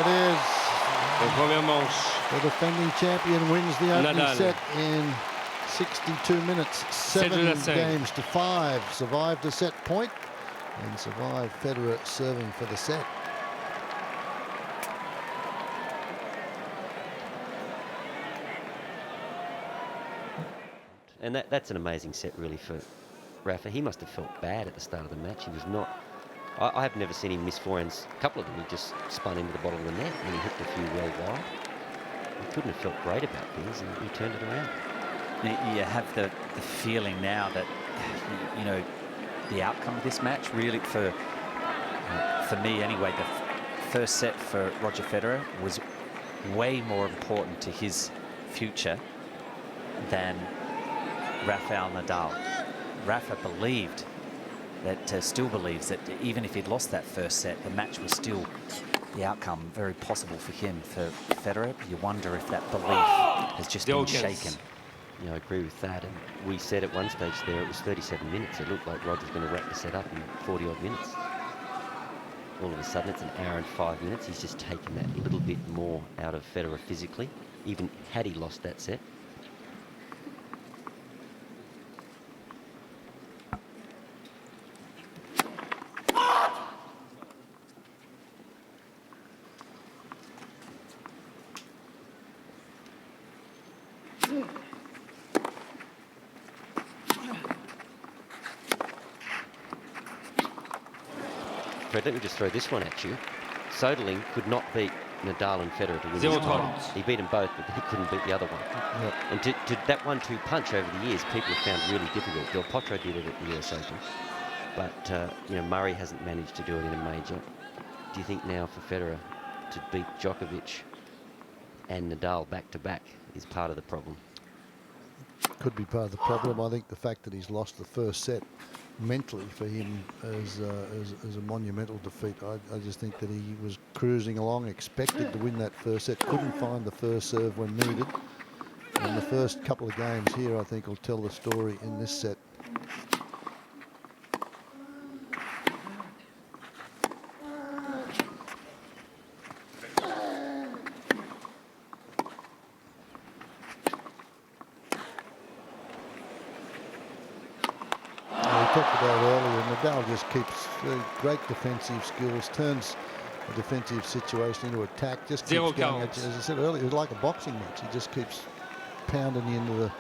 [SPEAKER 7] it is. The defending champion wins the opening
[SPEAKER 6] Nadal.
[SPEAKER 7] set in 62 minutes, 7 games to 5. Survived a set point and survived Federer serving for the set.
[SPEAKER 8] And that's an amazing set, really, for Rafa. He must have felt bad at the start of the match. He was not... I have never seen him miss forehands. A couple of them, he just spun into the bottom of the net and he hit a few well wide. He couldn't have felt great about things, and he turned it around.
[SPEAKER 9] You have the feeling now that, you know, the outcome of this match, really, for me anyway, the first set for Roger Federer was way more important to his future than Rafael Nadal. Rafa believed that, still believes that even if he'd lost that first set, the match was still the outcome very possible for him. For Federer, you wonder if that belief has just been shaken.
[SPEAKER 8] Yeah, I agree with that. And we said at one stage there it was 37 minutes. It looked like Roger's going to wrap the set up in 40-odd minutes. All of a sudden, it's an hour and 5 minutes. He's just taken that little bit more out of Federer physically, even had he lost that set. Fred, let me just throw this one at you. Soderling could not beat Nadal and Federer to win this title. He beat them both, but he couldn't beat the other one.
[SPEAKER 7] Yep.
[SPEAKER 8] And to that 1-2 punch over the years, people have found really difficult. Del Potro did it at the US Open, but you know, Murray hasn't managed to do it in a major. Do you think now for Federer to beat Djokovic and Nadal back to back is part of the problem?
[SPEAKER 7] Could be part of the problem. I think the fact that he's lost the first set mentally for him is a monumental defeat. I just think that he was cruising along, expected to win that first set, couldn't find the first serve when needed. And the first couple of games here, I think, will tell the story in this set. Nadal just keeps great defensive skills, turns a defensive situation into attack, just keeps going. As I said earlier, it's like a boxing match. He just keeps pounding into the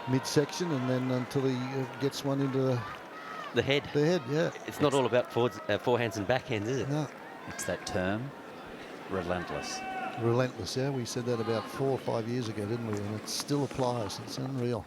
[SPEAKER 7] midsection, and then until he gets one into
[SPEAKER 8] the head.
[SPEAKER 7] The head, yeah.
[SPEAKER 8] It's not all about forehands and backhands, is it?
[SPEAKER 7] No.
[SPEAKER 9] It's that term, relentless.
[SPEAKER 7] Relentless, yeah. We said that about 4 or 5 years ago, didn't we? And it still applies. It's unreal.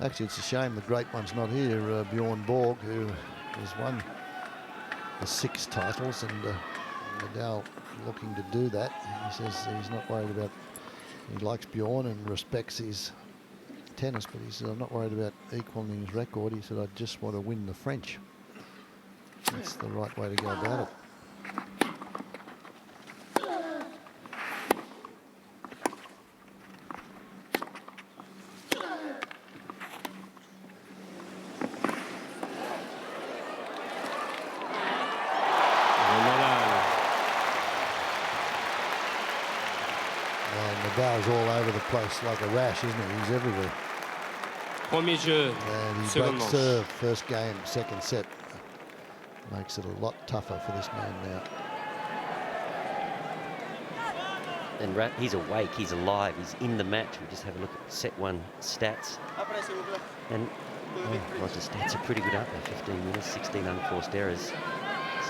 [SPEAKER 7] Actually, it's a shame the great one's not here, Bjorn Borg, who has won the 6 titles, and Nadal looking to do that. He says he's not worried about, he likes Bjorn and respects his tennis, but he said, I'm not worried about equaling his record. He said, I just want to win the French. That's the right way to go about it. Nadal's all over the place like a rash, isn't he? He's everywhere.
[SPEAKER 6] Premier jeu,
[SPEAKER 7] and he breaks serve first game, second set. Makes it a lot tougher for this man now.
[SPEAKER 8] And he's awake, he's alive, he's in the match. We just have a look at set 1 stats. And Roger's stats are pretty good, aren't they? 15 minutes, 16 unforced errors.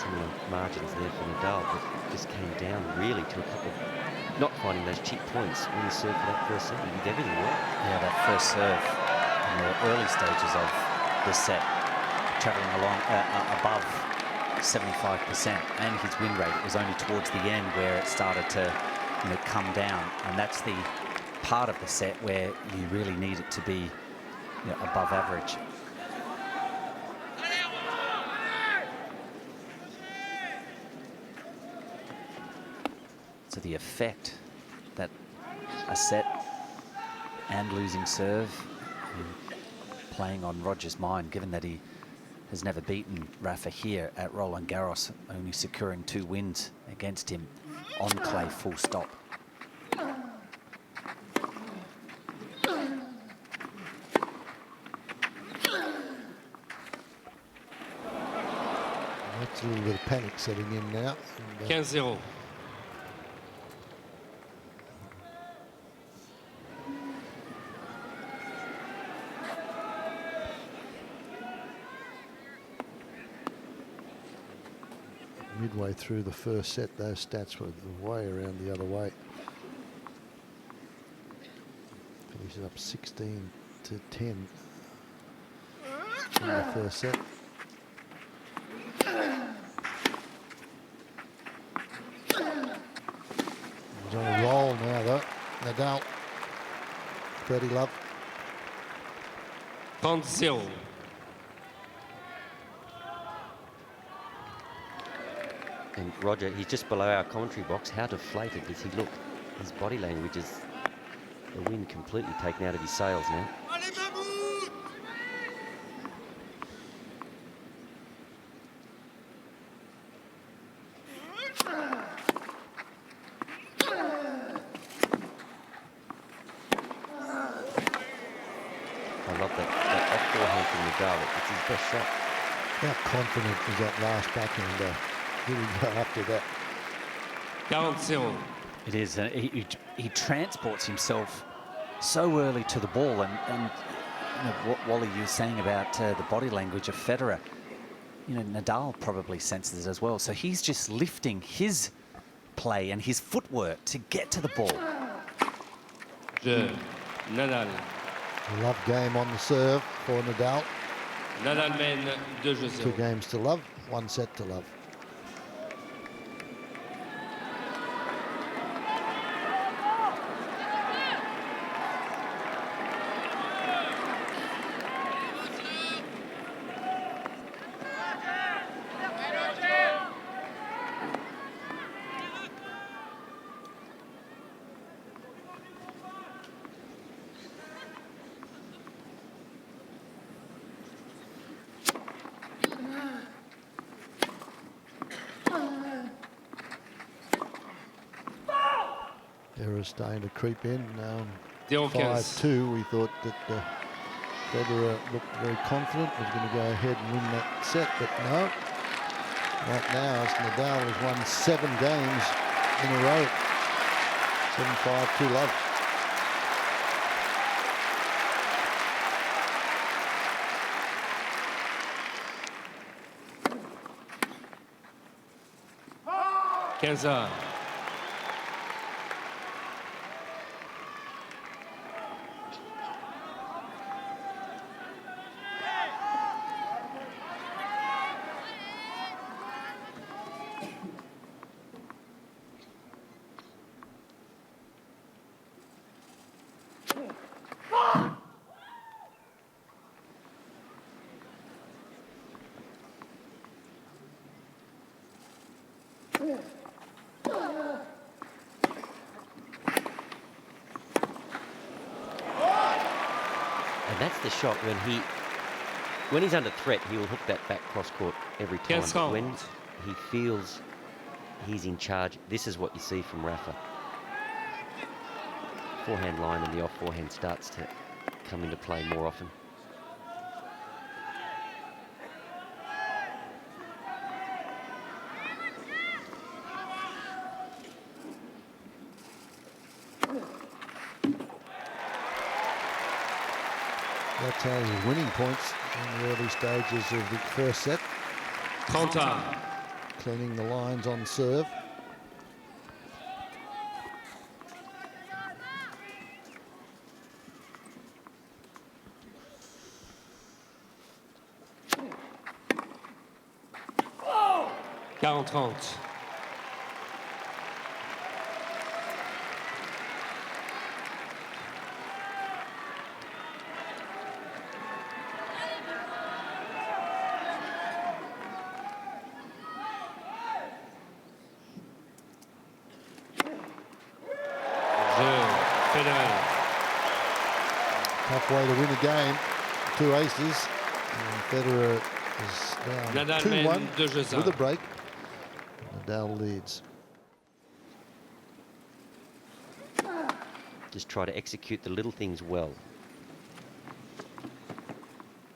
[SPEAKER 8] Similar margins there for Nadal, but it just came down really to a couple of not finding those cheap points when he served for that first set. He did everything well.
[SPEAKER 9] Yeah, that first serve in the early stages of this set, travelling along above 75%, and his win rate was only towards the end where it started to, you know, come down. And that's the part of the set where you really need it to be, you know, above average. So the effect that a set and losing serve playing on Roger's mind, given that he has never beaten Rafa here at Roland-Garros, only securing 2 wins against him on clay, full stop.
[SPEAKER 7] It's a little bit of panic setting in now. And,
[SPEAKER 6] 15-0.
[SPEAKER 7] midway through the first set, those stats were way around the other way. Finishes up 16-10 in the first set. He's on a roll now, though. Nadal, 30 love.
[SPEAKER 6] 30-0.
[SPEAKER 8] And Roger, he's just below our commentary box. How deflated does he look? His body language is the wind completely taken out of his sails now. I love that off forehand from Nadal. It's his best shot.
[SPEAKER 7] How confident was that last backhand? Here we go after that.
[SPEAKER 6] 40-0.
[SPEAKER 9] It is. He transports himself so early to the ball, and you know, what Wally, you were saying about the body language of Federer. You know, Nadal probably senses it as well. So he's just lifting his play and his footwork to get to the ball.
[SPEAKER 6] Nadal.
[SPEAKER 7] A love game on the serve for Nadal.
[SPEAKER 6] Nadal mène 2-0.
[SPEAKER 7] 2 games to love, 1 set to love. Error starting to creep in. 5-2. We thought that Federer looked very confident, was going to go ahead and win that set, but no. Right now, as Nadal has won 7 games in a row. 7-5, 2 love.
[SPEAKER 6] Quinze.
[SPEAKER 8] And that's the shot when he's under threat, he will hook that back cross court every time. But when he feels he's in charge, this is what you see from Rafa. Forehand line and the off forehand starts to come into play more often.
[SPEAKER 7] That's how he's winning points in the early stages of the first set.
[SPEAKER 6] 30.
[SPEAKER 7] Cleaning the lines on serve.
[SPEAKER 6] Oh! 40-30.
[SPEAKER 7] Tough way to win a game. 2 aces. And Federer is down 2-1 with a break. Nadal leads.
[SPEAKER 8] Just try to execute the little things well.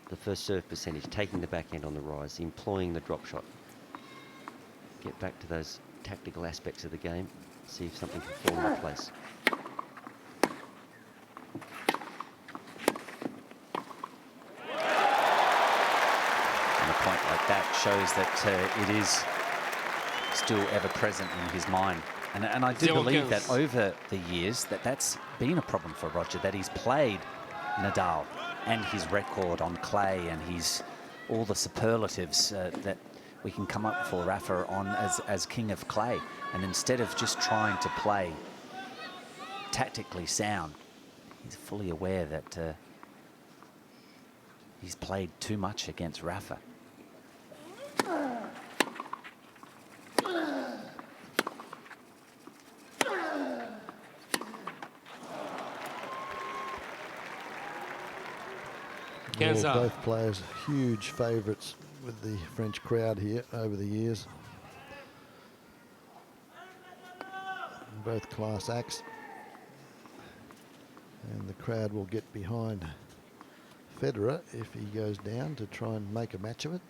[SPEAKER 8] The first serve percentage, taking the backhand on the rise, employing the drop shot. get back to those tactical aspects of the game, see if something can fall into place.
[SPEAKER 9] And a point like that shows that it is still ever present in his mind. And I do believe that over the years that's been a problem for Roger, that he's played Nadal and his record on clay and his all the superlatives that we can come up for Rafa on as king of clay. And instead of just trying to play tactically sound, he's fully aware that he's played too much against Rafa.
[SPEAKER 7] Well, both players huge favourites with the French crowd here over the years. Both class acts. And the crowd will get behind Federer if he goes down to try and make a match of it.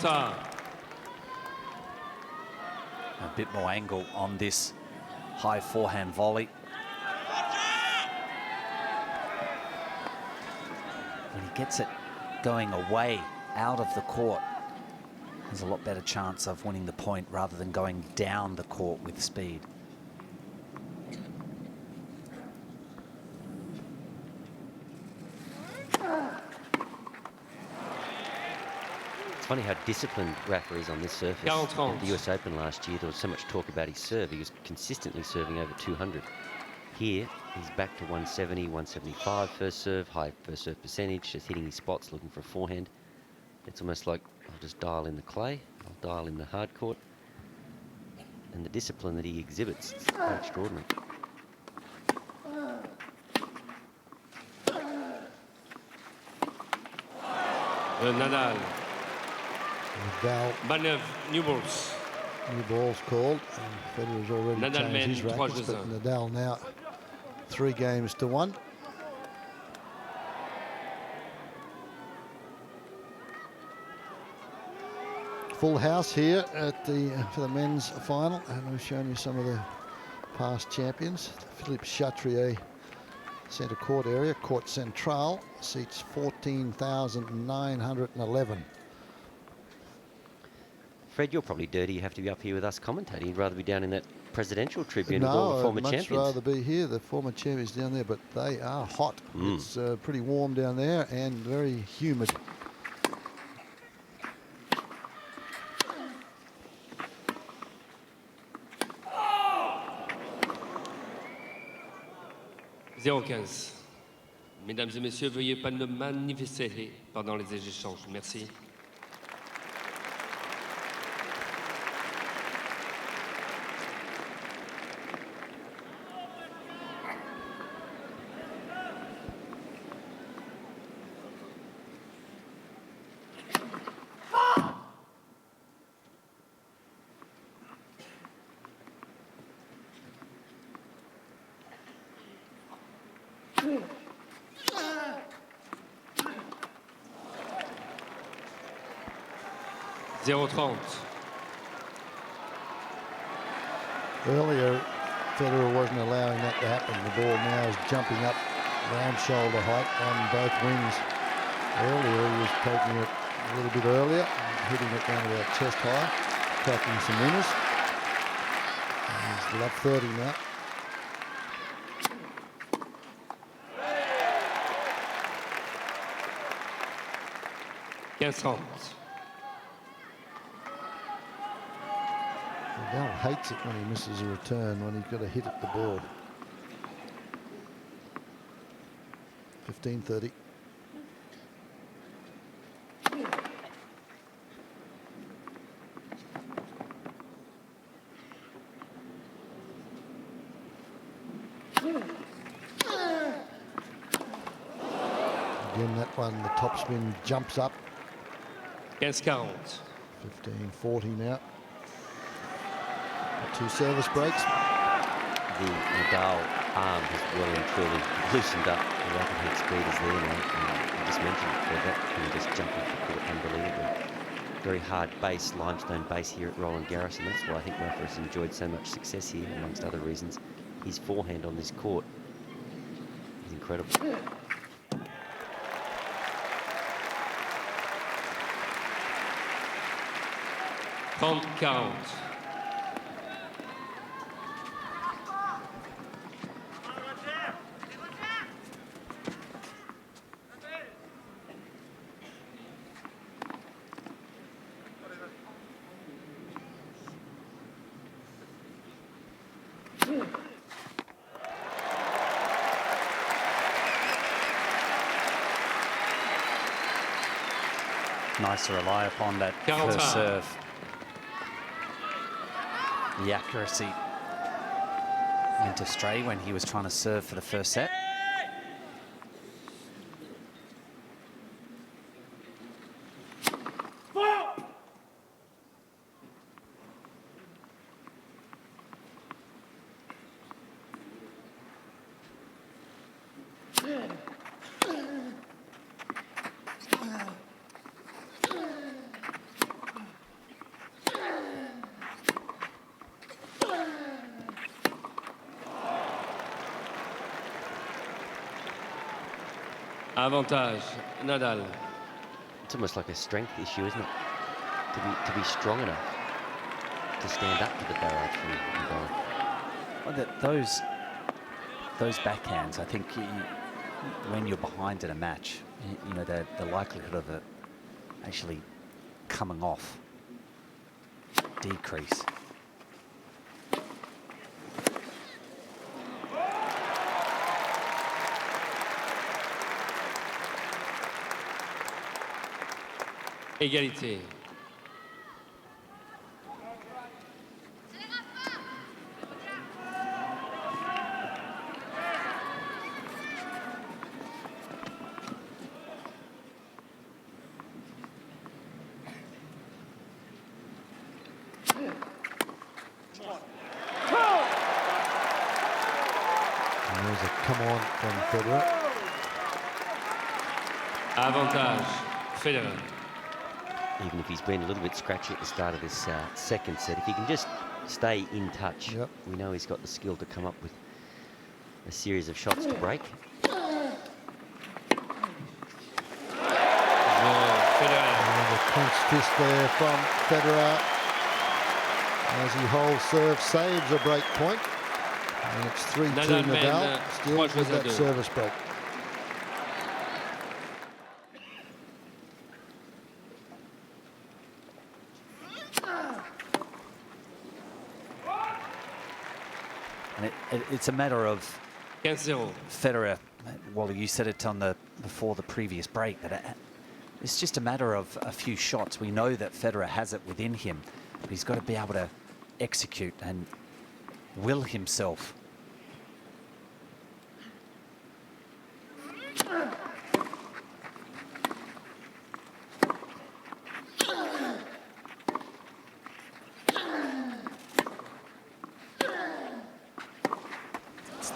[SPEAKER 6] A
[SPEAKER 9] bit more angle on this high forehand volley. When he gets it going away out of the court, there's a lot better chance of winning the point rather than going down the court with speed.
[SPEAKER 8] It's funny how disciplined Rafa is on this surface. At the US Open last year, there was so much talk about his serve. He was consistently serving over 200. Here, he's back to 170, 175 first serve, high first serve percentage, just hitting his spots, looking for a forehand. It's almost like I'll just dial in the clay, I'll dial in the hard court. And the discipline that he exhibits is quite extraordinary.
[SPEAKER 6] Nadal.
[SPEAKER 7] Nadal.
[SPEAKER 6] Manœuvre, new balls.
[SPEAKER 7] New ball's called, and Federer's already
[SPEAKER 6] Nadal
[SPEAKER 7] changed his rackets, but Nadal now 3-1. Full house here at for the men's final, and we've shown you some of the past champions. Philippe Chatrier centre court area, Court Central, seats 14,911.
[SPEAKER 8] Fred, you're probably dirty. You have to be up here with us commentating. You'd rather be down in that presidential tribune with all the former champions.
[SPEAKER 7] No, I'd much rather be here. The former champions down there, but they are hot. It's pretty warm down there and very humid.
[SPEAKER 6] Mesdames et messieurs, veuillez pas me manifester pendant les échanges. Merci.
[SPEAKER 7] Earlier, Federer wasn't allowing that to happen. The ball now is jumping up round shoulder height on both wings. Earlier, he was taking it a little bit earlier, hitting it down about chest high, cracking some winners. He's love 30 now. Nadal hates it when he misses a return, when he's got to hit at the board. 15-30. Again, that one, the topspin jumps up.
[SPEAKER 6] 15-40.
[SPEAKER 7] 15-40 now. Two service breaks.
[SPEAKER 8] The Nadal arm has well and truly loosened up. The rapid head speed is there now. I just mentioned it for that. And just jumping for court unbelievably. Very hard base, limestone base here at Roland-Garros, and that's why I think Rafa has enjoyed so much success here, amongst other reasons. His forehand on this court is incredible.
[SPEAKER 6] 30-40.
[SPEAKER 9] Nice to rely upon that first serve. The accuracy went astray when he was trying to serve for the first set.
[SPEAKER 6] Avantage, Nadal.
[SPEAKER 8] It's almost like a strength issue, isn't it? To be strong enough to stand up to the barrage from Nadal.
[SPEAKER 9] Well, those backhands, I think, when you're behind in a match, you know, the likelihood of it actually coming off decrease.
[SPEAKER 6] Égalité.
[SPEAKER 7] And there's a come on from Federer.
[SPEAKER 6] Avantage, Federer.
[SPEAKER 8] Even if he's been a little bit scratchy at the start of this second set, if he can just stay in touch, we know he's got the skill to come up with a series of shots to break.
[SPEAKER 7] And the clenched fist there from Federer as he holds serve, saves a break point. And it's 3-2 Nadal, still with that service break.
[SPEAKER 9] And it's a matter of
[SPEAKER 6] 15-0.
[SPEAKER 9] Federer. Well, you said it on before the previous break that it's just a matter of a few shots. We know that Federer has it within him, but he's got to be able to execute and will himself.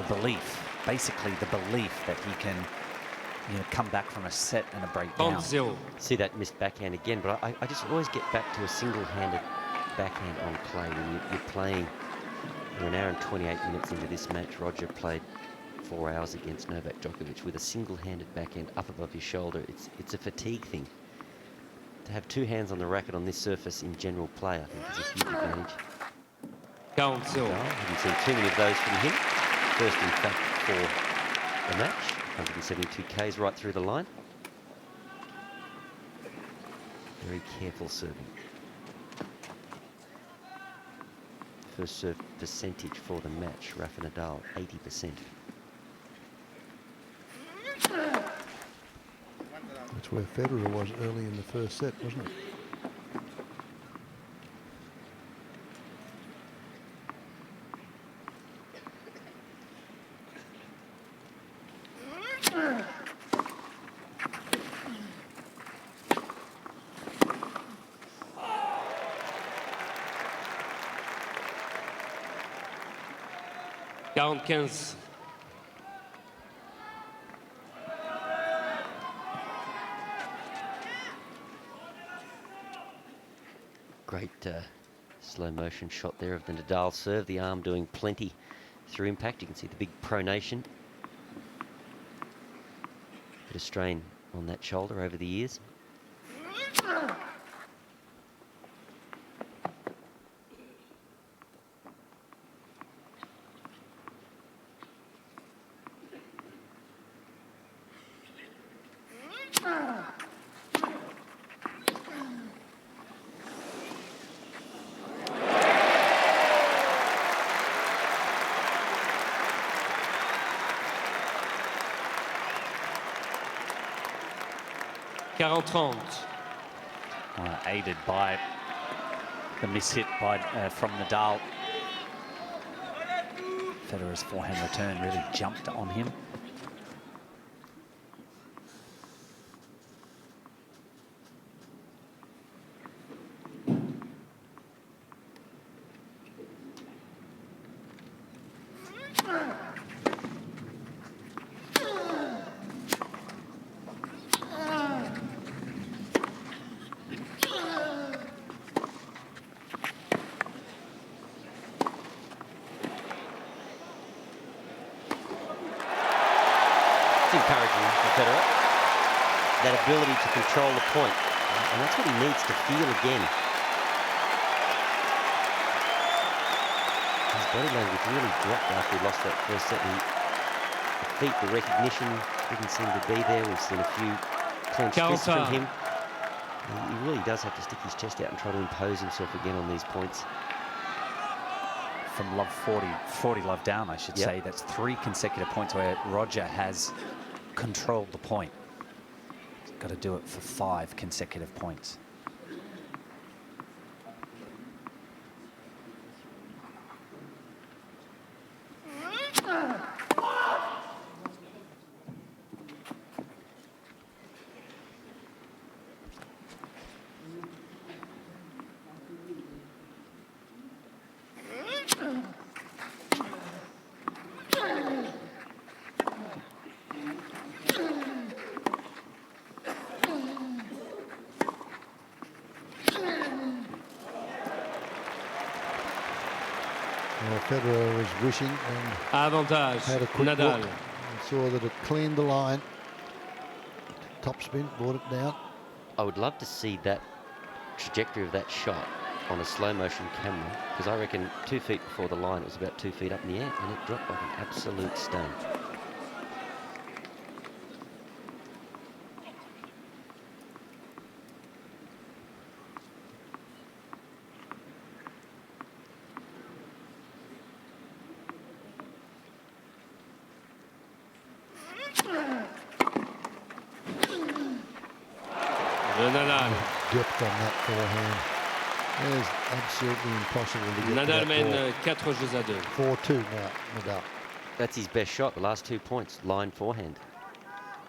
[SPEAKER 9] Belief, basically the belief that he can, you know, come back from a set and a breakdown.
[SPEAKER 8] See that missed backhand again, but I just always get back to a single-handed backhand on clay when you're playing. We're an hour and 28 minutes into this match. Roger played 4 hours against Novak Djokovic with a single-handed backhand up above his shoulder. It's a fatigue thing to have two hands on the racket on this surface in general play, I think, is a huge advantage.
[SPEAKER 6] 40-0.
[SPEAKER 8] I haven't seen too many of those from him. First, in fact, for the match. 172 Ks right through the line. Very careful serving. First serve percentage for the match, Rafa Nadal, 80%.
[SPEAKER 7] That's where Federer was early in the first set, wasn't it?
[SPEAKER 8] Great slow motion shot there of the Nadal serve. The arm doing plenty through impact. You can see the big pronation. Bit of strain on that shoulder over the years.
[SPEAKER 9] Aided by the miss hit by from Nadal. Federer's forehand return really jumped on him.
[SPEAKER 8] It's encouraging for Federer, that ability to control the point, and that's what he needs to feel again. His body language really dropped after he lost that first set. The feet, the recognition didn't seem to be there. We've seen a few clenched fists from him. He really does have to stick his chest out and try to impose himself again on these points.
[SPEAKER 9] From love 40 love down, I should say. That's 3 consecutive points where Roger has controlled the point. He's got to do it for 5 consecutive points.
[SPEAKER 7] Federer was wishing and
[SPEAKER 6] Avantage,
[SPEAKER 7] had a quick
[SPEAKER 6] Nadal.
[SPEAKER 7] look and saw that it cleaned the line. Topspin, brought it down.
[SPEAKER 8] I would love to see that trajectory of that shot on a slow motion camera, because I reckon 2 feet before the line it was about 2 feet up in the air and it dropped like an absolute stone.
[SPEAKER 6] Nadal.
[SPEAKER 7] Dipped on that forehand. It is absolutely impossible to get
[SPEAKER 6] Nadal
[SPEAKER 7] to
[SPEAKER 6] mène
[SPEAKER 7] that
[SPEAKER 6] 4 jeux à 2.
[SPEAKER 7] 4-2 now, Nadal.
[SPEAKER 8] That's his best shot, the last 2 points, line forehand.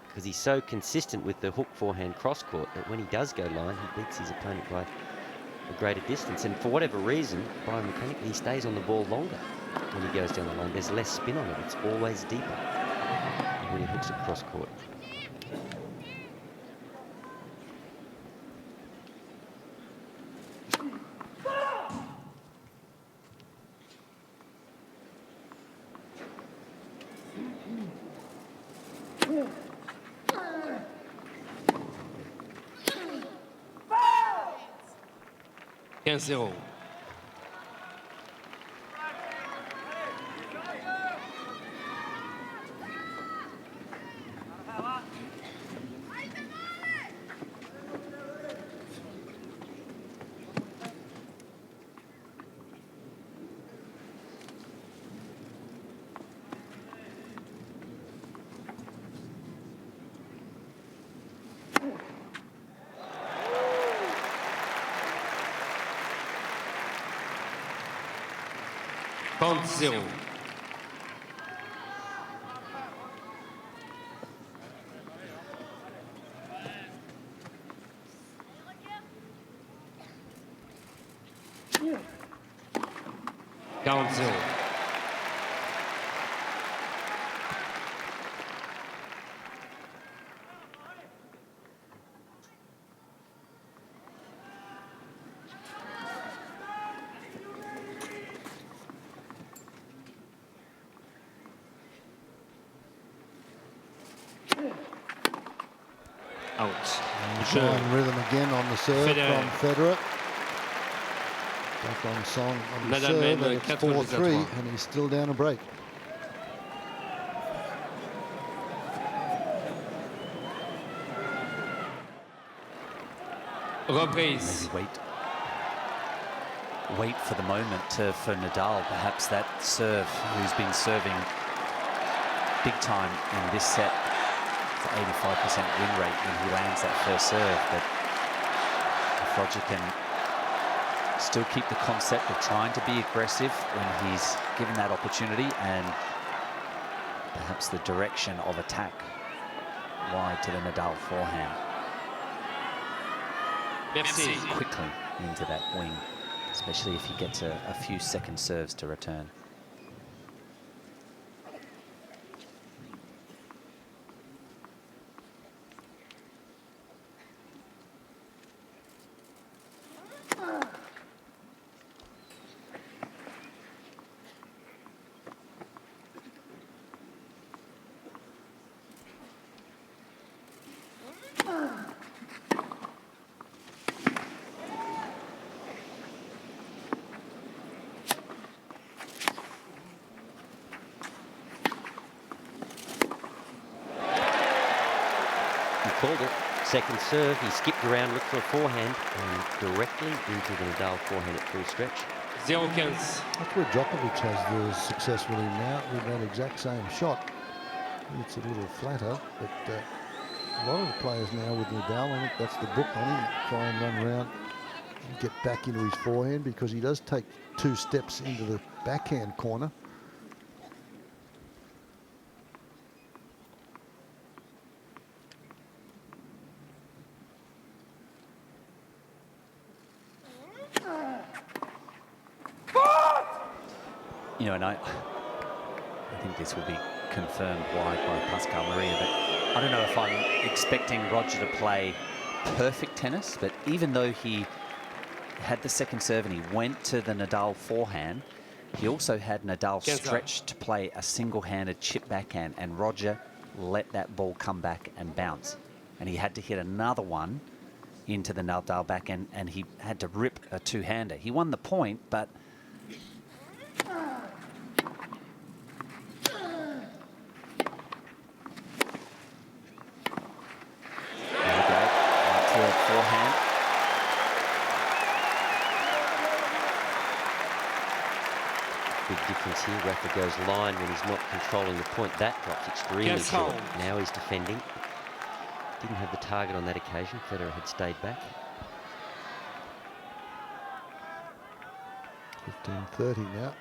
[SPEAKER 8] Because he's so consistent with the hook forehand cross court that when he does go line, he beats his opponent by a greater distance. And for whatever reason, biomechanically, he stays on the ball longer when he goes down the line. There's less spin on it. It's always deeper when he hooks it cross court.
[SPEAKER 6] 15-0. Zéro. Out.
[SPEAKER 7] Fine rhythm again on the serve
[SPEAKER 6] Federer.
[SPEAKER 7] from Federer. Back on song on the
[SPEAKER 6] Nadal
[SPEAKER 7] serve,
[SPEAKER 6] mène
[SPEAKER 7] and it's 4-3,
[SPEAKER 6] 4-3.
[SPEAKER 7] and he's still down a break.
[SPEAKER 6] Reprise.
[SPEAKER 9] Maybe wait for the moment for Nadal. Perhaps that serve, who's been serving big time in this set, it's an 85% win rate when he lands that first serve. But if Roger can still keep the concept of trying to be aggressive when he's given that opportunity, and perhaps the direction of attack wide to the Nadal forehand.
[SPEAKER 6] Merci.
[SPEAKER 9] Quickly into that wing, especially if he gets a few second serves to return.
[SPEAKER 8] Called it. Second serve, he skipped around, looked for a forehand, and directly into the Nadal forehand at full stretch.
[SPEAKER 6] 0-15.
[SPEAKER 7] That's where Djokovic has the success with him now, with that exact same shot. It's a little flatter, but a lot of the players now with Nadal, I think that's the book on him, try and run around and get back into his forehand, because he does take 2 steps into the backhand corner.
[SPEAKER 9] You know, and I think this will be confirmed wide by Pascal Maria, but I don't know if I'm expecting Roger to play perfect tennis, but even though he had the second serve and he went to the Nadal forehand, he also had Nadal stretched to play a single-handed chip backhand, and Roger let that ball come back and bounce. And he had to hit another one into the Nadal backhand, and he had to rip a two-hander. He won the point, but forehand.
[SPEAKER 8] Big difference here. Rafa goes line when he's not controlling the point. That drops extremely short. Now he's defending. Didn't have the target on that occasion. Federer had stayed back.
[SPEAKER 7] 15-30 now.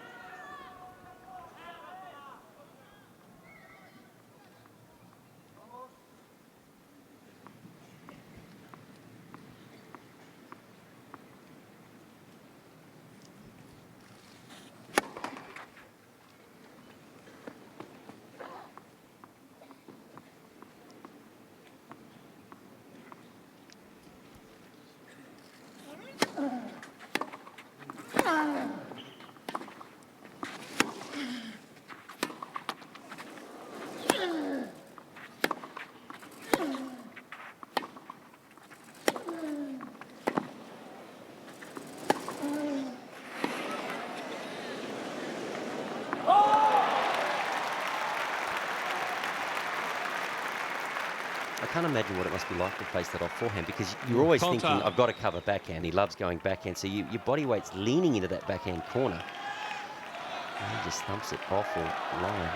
[SPEAKER 8] can't imagine what it must be like to face that off forehand, because you're always thinking, I've got to cover backhand. He loves going backhand, so your body weight's leaning into that backhand corner. And he just thumps it off or line.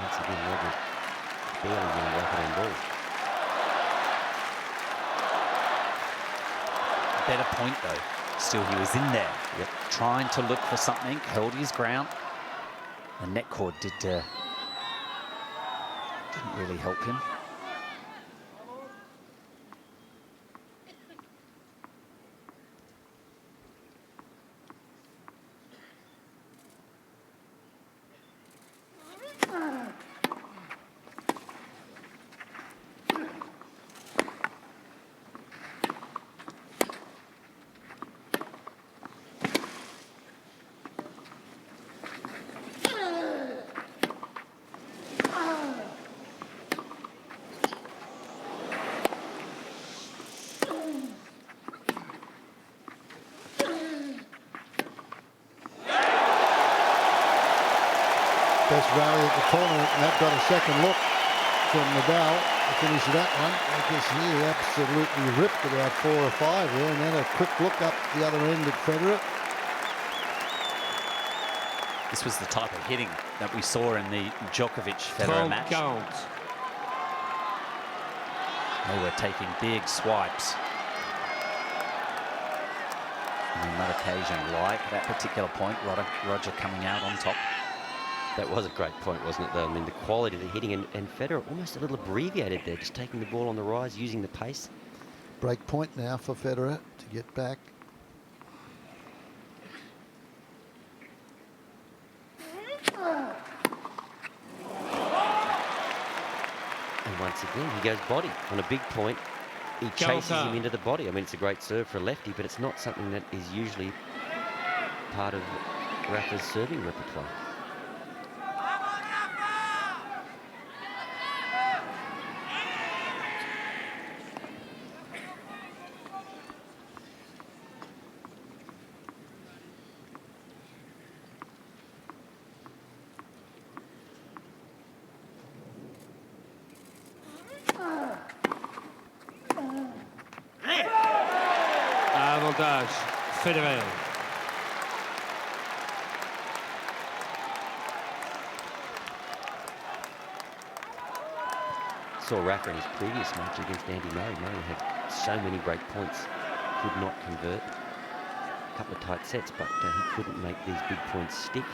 [SPEAKER 8] Once again, Roger barely getting racket on ball.
[SPEAKER 9] Better point though. Still, he was in there, trying to look for something, held his ground. The net cord didn't really help him.
[SPEAKER 7] Best rally at the tournament, and that got a second look from Nadal to finish that one, because he absolutely ripped about 4 or 5 there, and then a quick look up the other end at Federer.
[SPEAKER 9] This was the type of hitting that we saw in the Djokovic-Federer match. They were taking big swipes. And on that occasion, like that particular point, Roger coming out on top.
[SPEAKER 8] That was a great point, wasn't it, though? I mean, the quality of the hitting, and Federer almost a little abbreviated there, just taking the ball on the rise, using the pace.
[SPEAKER 7] Break point now for Federer to get back.
[SPEAKER 8] And once again, he goes body on a big point. He chases him into the body. I mean, it's a great serve for a lefty, but it's not something that is usually part of Rafa's serving repertoire.
[SPEAKER 6] Avantage, Federer.
[SPEAKER 8] Saw Rafa in his previous match against Andy Murray. Murray had so many break points, could not convert. A couple of tight sets, but he couldn't make these big points stick.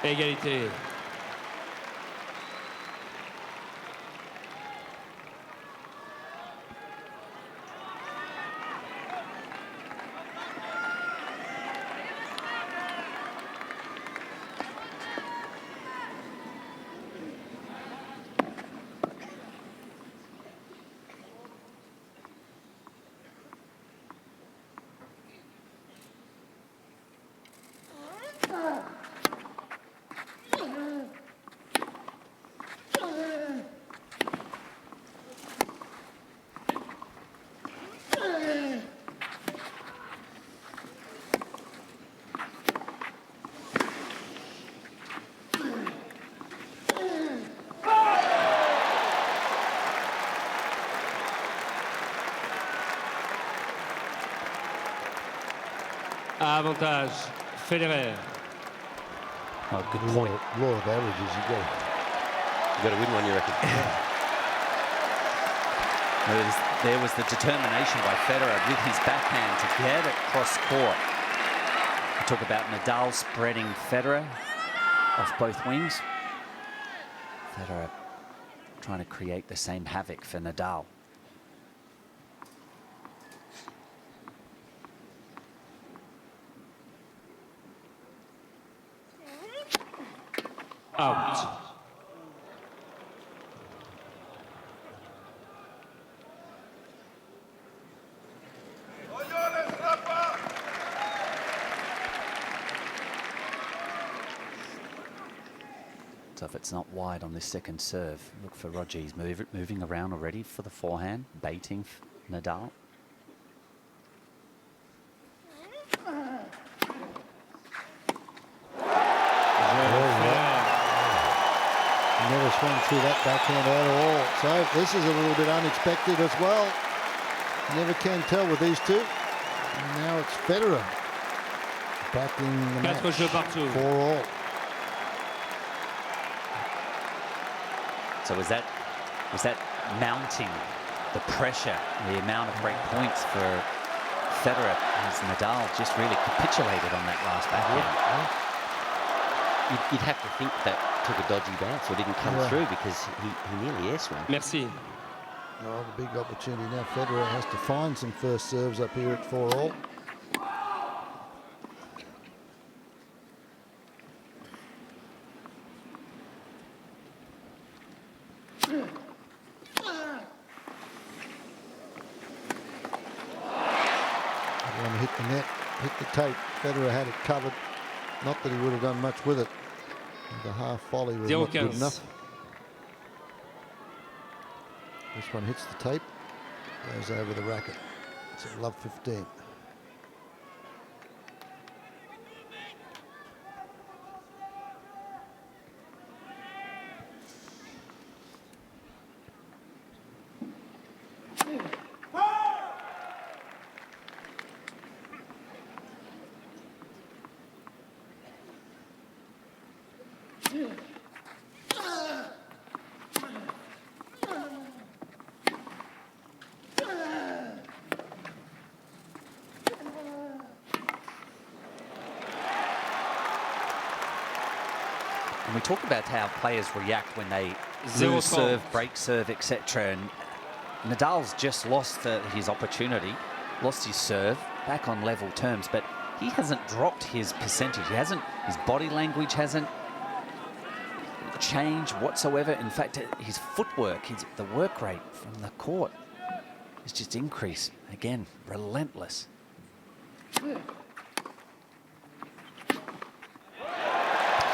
[SPEAKER 6] Égalité. Avantage, Federer.
[SPEAKER 9] Oh, good point.
[SPEAKER 7] Law of averages, you
[SPEAKER 8] got to win one, you reckon?
[SPEAKER 9] There was the determination by Federer with his backhand to get it cross court. We talk about Nadal spreading Federer off both wings. Federer trying to create the same havoc for Nadal.
[SPEAKER 6] Out.
[SPEAKER 9] So if it's not wide on this second serve, look for Roger. He's moving around already for the forehand, baiting Nadal.
[SPEAKER 7] Never swung through that backhand at all. So this is a little bit unexpected as well. You never can tell with these two. And now it's Federer backing the match 4-all.
[SPEAKER 9] So was that mounting the pressure, the amount of break points for Federer as Nadal just really capitulated on that last backhand?
[SPEAKER 8] You'd have to think that took a dodgy bounce or didn't come through because he nearly air swung.
[SPEAKER 6] Merci.
[SPEAKER 7] Well, the big opportunity now. Federer has to find some first serves up here at 4-all. One hit the net, hit the tape. Federer had it covered. Not that he would have done much with it. The half volley was not good enough. This one hits the tape, goes over the racket. It's a love 15.
[SPEAKER 9] And we talk about how players react when they lose serve, break serve, etc. And Nadal's just lost his opportunity, lost his serve, back on level terms, but he hasn't dropped his percentage. His body language hasn't changed whatsoever. In fact, his footwork, the work rate from the court has just increased. Again, relentless.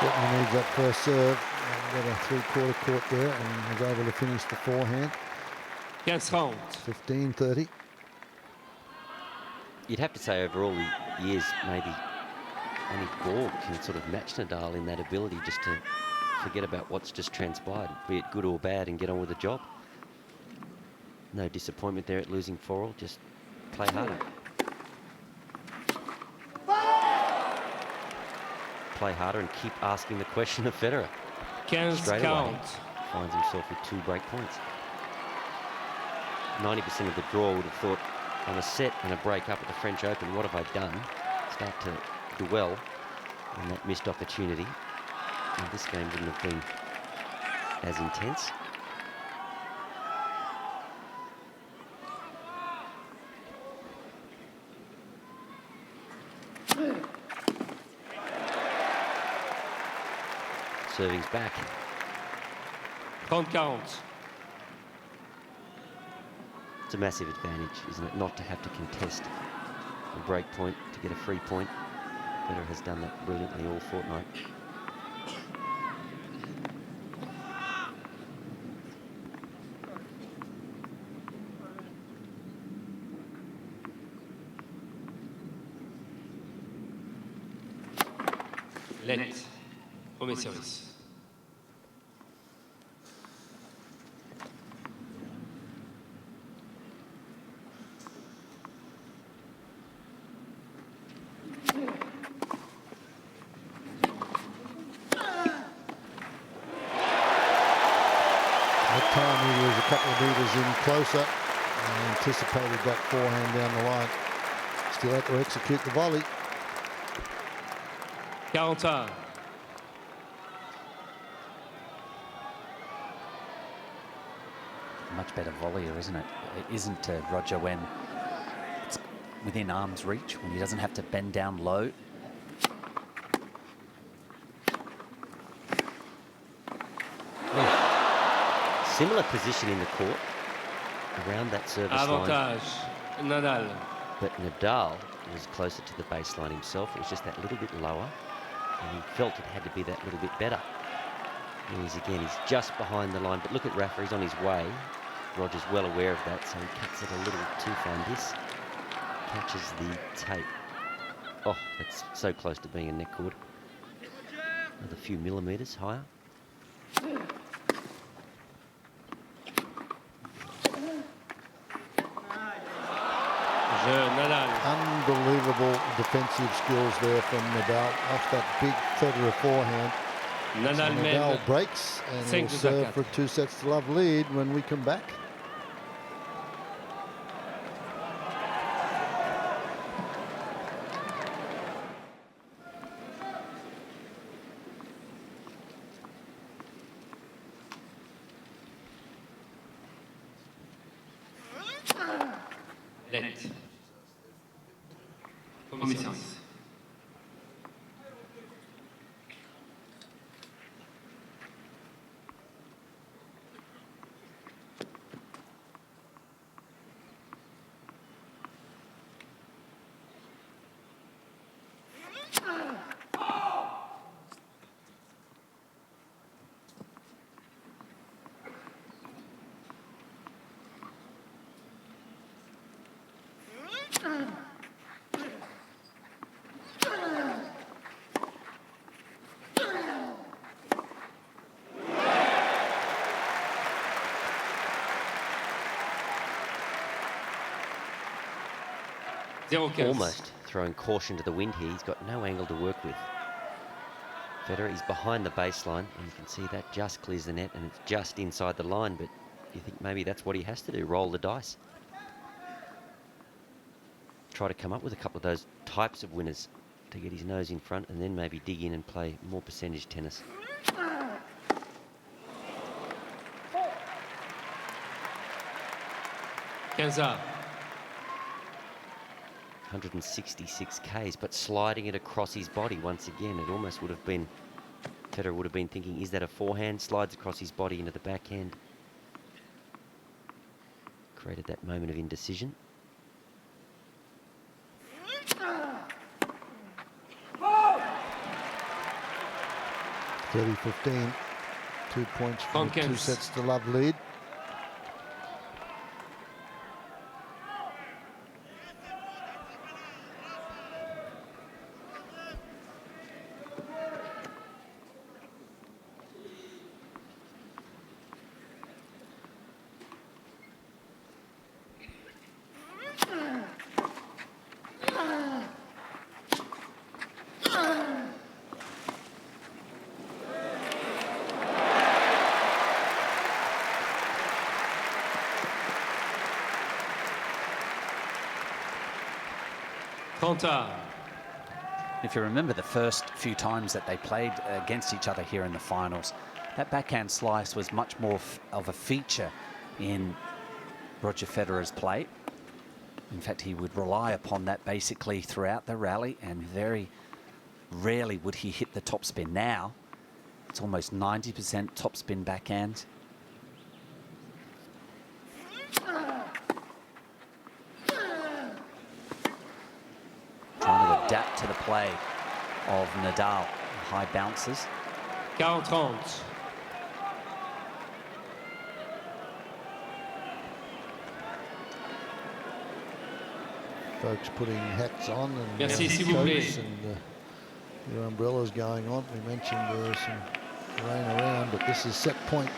[SPEAKER 7] Certainly needs that first serve. Got a three-quarter court there and was able to finish the forehand. 15-30.
[SPEAKER 8] You'd have to say over all the years, maybe only Borg can sort of match Nadal in that ability just to forget about what's just transpired, be it good or bad, and get on with the job. No disappointment there at losing 4-all, just play harder. Play harder and keep asking the question of Federer. Straight away, finds himself with 2 break points. 90% of the draw would have thought, on a set and a break up at the French Open, what have I done? Start to dwell on that missed opportunity. And this game wouldn't have been as intense. Serving's back.
[SPEAKER 6] 30-40.
[SPEAKER 8] It's a massive advantage, isn't it, not to have to contest a break point to get a free point. Federer has done that brilliantly all fortnight.
[SPEAKER 6] Let. Premier service.
[SPEAKER 7] That time he was a couple of meters in closer and anticipated that forehand down the line. Still had to execute the volley.
[SPEAKER 6] 41.
[SPEAKER 9] Much better volleyer, isn't it? It isn't Roger when it's within arm's reach, when he doesn't have to bend down low.
[SPEAKER 8] Similar position in the court, around that service
[SPEAKER 6] Avantage,
[SPEAKER 8] line.
[SPEAKER 6] Nadal.
[SPEAKER 8] But Nadal was closer to the baseline himself. It was just that little bit lower, and he felt it had to be that little bit better. He's just behind the line, but look at Rafa, he's on his way. Roger's well aware of that, so he cuts it a little too far. This catches the tape. Oh, that's so close to being a neck cord. Another few millimetres higher.
[SPEAKER 6] Nadal.
[SPEAKER 7] Unbelievable defensive skills there from Nadal off that big Federer forehand.
[SPEAKER 6] Nadal
[SPEAKER 7] Nadal breaks and he'll serve for a 2-0 lead when we come back.
[SPEAKER 6] Net. Premier service.
[SPEAKER 8] Almost throwing caution to the wind here. He's got no angle to work with. Federer, he's behind the baseline, and you can see that just clears the net, and it's just inside the line, but you think maybe that's what he has to do, roll the dice. Try to come up with a couple of those types of winners to get his nose in front, and then maybe dig in and play more percentage tennis.
[SPEAKER 6] Kenza.
[SPEAKER 8] 166 Ks, but sliding it across his body once again. It almost would have been, Federer would have been thinking, is that a forehand? Slides across his body into the backhand. Created that moment of indecision.
[SPEAKER 7] 30-15, 2 points from 2-0 lead.
[SPEAKER 9] If you remember the first few times that they played against each other here in the finals, that backhand slice was much more of a feature in Roger Federer's play. In fact, he would rely upon that basically throughout the rally, and very rarely would he hit the topspin. Now, it's almost 90% topspin backhand. Trying to adapt to the play of Nadal. High bounces.
[SPEAKER 6] 40-30.
[SPEAKER 7] Folks putting hats on and
[SPEAKER 6] Merci, s'il vous
[SPEAKER 7] coats
[SPEAKER 6] plaît.
[SPEAKER 7] and your umbrellas going on. We mentioned there was some rain around, but this is set point.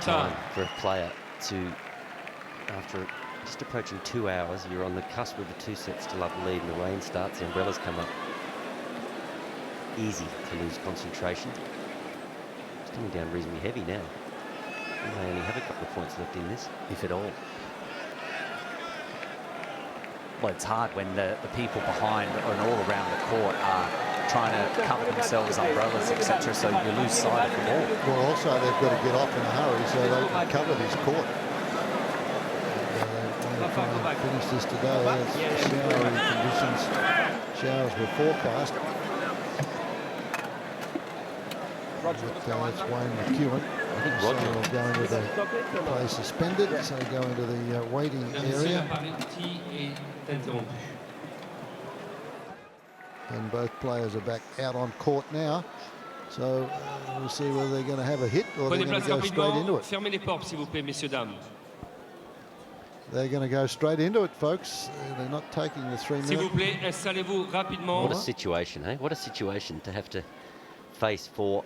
[SPEAKER 8] Time for a player to, after just approaching 2 hours, you're on the cusp of a 2-0 lead and the rain starts, the umbrellas come up. Easy to lose concentration. It's coming down reasonably heavy now. We may only have a couple of points left in this, if at all.
[SPEAKER 9] Well, it's hard when the people behind and all around the court are trying to cover themselves, umbrellas, etc., so you lose sight of the ball.
[SPEAKER 7] Well, also they've got to get off in a hurry so they can cover this court. They're trying to finish this today. It's showery conditions. Showers were forecast. That's Wayne McEwen.
[SPEAKER 8] I think
[SPEAKER 7] So
[SPEAKER 8] Roger.
[SPEAKER 7] we'll go into the play suspended, so go into the waiting area. And both players are back out on court now. So we'll see whether they're going to have a hit or they're
[SPEAKER 6] Prenez
[SPEAKER 7] going to
[SPEAKER 6] place
[SPEAKER 7] go straight into
[SPEAKER 6] rapidement.
[SPEAKER 7] it.
[SPEAKER 6] Fermez les portes, s'il vous plaît, messieurs, dames.
[SPEAKER 7] They're going to go straight into it, folks. They're not taking the 3
[SPEAKER 6] S'il vous
[SPEAKER 7] minutes.
[SPEAKER 6] plaît, installez-vous rapidement.
[SPEAKER 8] What a situation, eh? What a situation to have to face for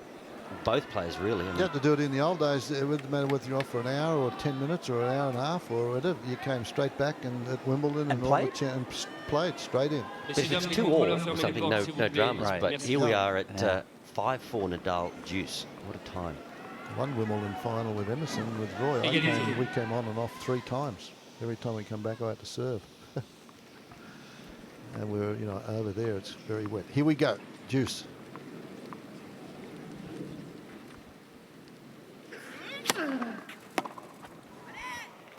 [SPEAKER 8] both players, really. I mean,
[SPEAKER 7] You had to do it in the old days. It wouldn't matter whether you're off for an hour or 10 minutes or an hour and a half or whatever. You came straight back and at Wimbledon and played straight in.
[SPEAKER 8] if it's 2-2 or something, no dramas.
[SPEAKER 9] Right.
[SPEAKER 8] But here we are at 5-4 Nadal deuce. What a time.
[SPEAKER 7] One Wimbledon final with Emerson, with Roy. We came on and off 3 times. Every time we come back, I had to serve. And we were, over there, it's very wet. Here we go, deuce.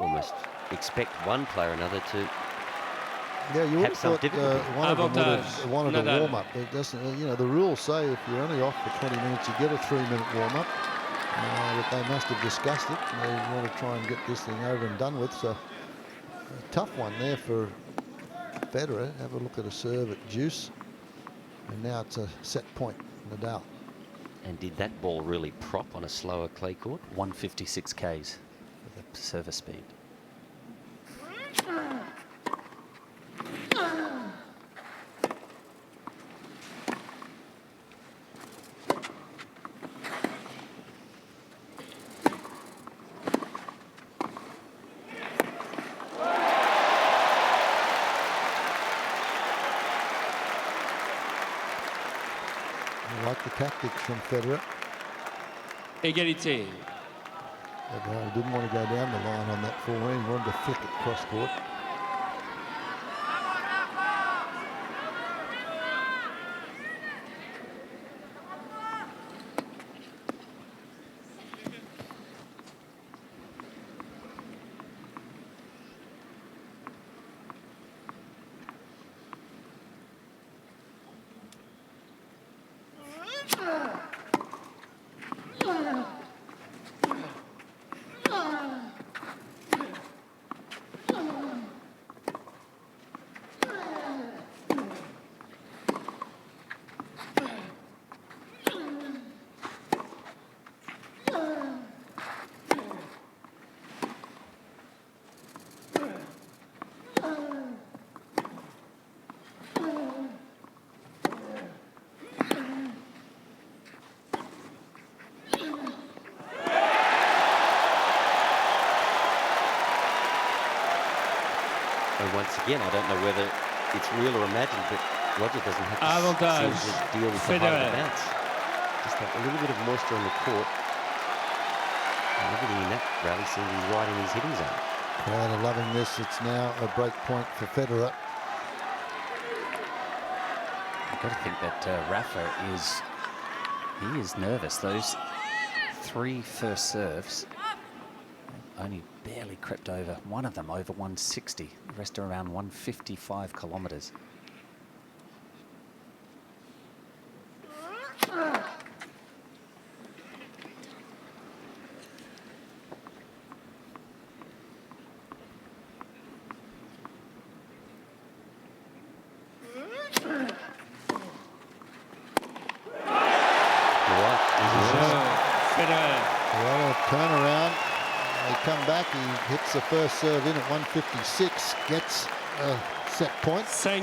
[SPEAKER 8] Almost expect one player or another to
[SPEAKER 7] Yeah, you would
[SPEAKER 8] have some
[SPEAKER 7] have thought
[SPEAKER 8] difficulty.
[SPEAKER 7] one of them would have wanted a
[SPEAKER 6] Nadal.
[SPEAKER 7] warm-up. It doesn't, the rules say if you're only off for 20 minutes, you get a 3-minute warm-up. But they must have discussed it. And they want to try and get this thing over and done with. So a tough one there for Federer. Have a look at a serve at deuce. And now it's a set point, Nadal.
[SPEAKER 8] And did that ball really prop on a slower clay court?
[SPEAKER 9] 156 Ks with the service speed.
[SPEAKER 7] I like the tactics from Federer.
[SPEAKER 6] Égalité.
[SPEAKER 7] Nadal didn't want to go down the line on that 14, wanted to flick it cross court.
[SPEAKER 8] And once again, I don't know whether it's real or imagined, but Roger doesn't have to
[SPEAKER 6] Avantage.
[SPEAKER 8] seem to deal with the height of the bounce. Just have a little bit of moisture on the court. And everything in that rally seems to be right in his hitting zone.
[SPEAKER 7] Crowd are loving this. It's now a break point for Federer.
[SPEAKER 9] I've got to think that Rafa is nervous. Those 3 first serves only barely crept over. One of them over 160. The rest are around 155 kilometers.
[SPEAKER 6] Federer.
[SPEAKER 7] Well, a turnaround. They come back. He hits the first serve in at 156. Gets a set point.
[SPEAKER 6] 5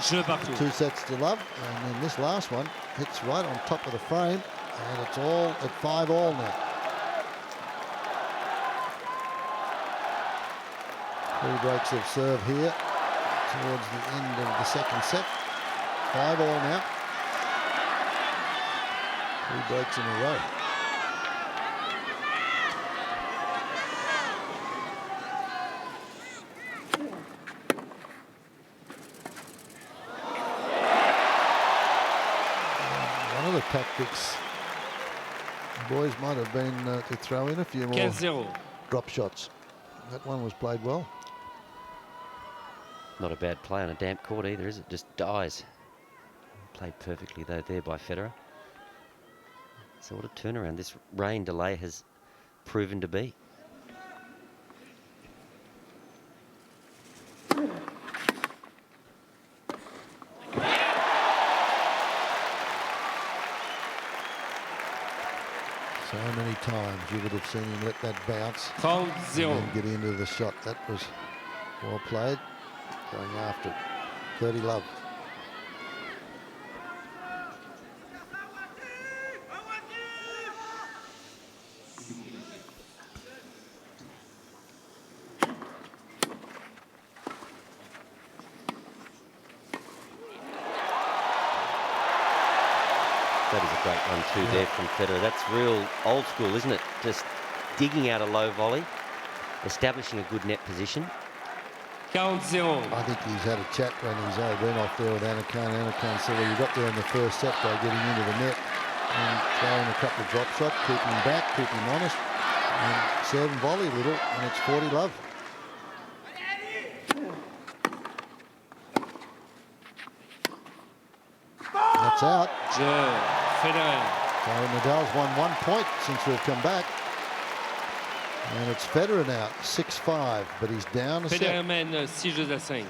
[SPEAKER 6] jeux partout.
[SPEAKER 7] 2 sets to love. And then this last one hits right on top of the frame. And it's all at 5-all now. 3 breaks of serve here towards the end of the second set. 5-all now. 3 breaks in a row. One of the tactics, the boys might have been to throw in a few more
[SPEAKER 6] 15-0.
[SPEAKER 7] drop shots. That one was played well.
[SPEAKER 8] Not a bad play on a damp court either, is it? Just dies. Played perfectly though there by Federer. So what a turnaround this rain delay has proven to be.
[SPEAKER 7] So many times you would have seen him let that bounce
[SPEAKER 6] 30-0.
[SPEAKER 7] and get into the shot. That was well played. Going after it. 30 love.
[SPEAKER 8] That is a great 1-2 there from Federer. That's real old school, isn't it? Just digging out a low volley, establishing a good net position.
[SPEAKER 6] 40-0.
[SPEAKER 7] I think he's had a chat when he's been off there with Anakan. Anakan said, well, you got there in the first set by getting into the net and throwing a couple of drop shots, keeping him back, keeping him honest, and serve and volley a little, and it's 40 love. That's out.
[SPEAKER 6] Federer.
[SPEAKER 7] So Nadal's won 1 point since we've come back. And it's Federer now, 6-5, but he's down a set.
[SPEAKER 6] Federer mène 6-5.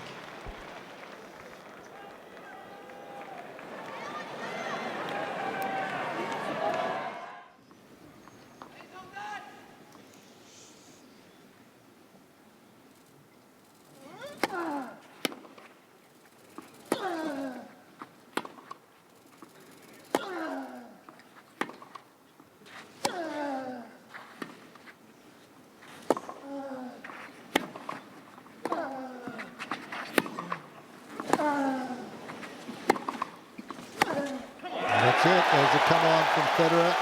[SPEAKER 7] That's it. There's a come on from Federer.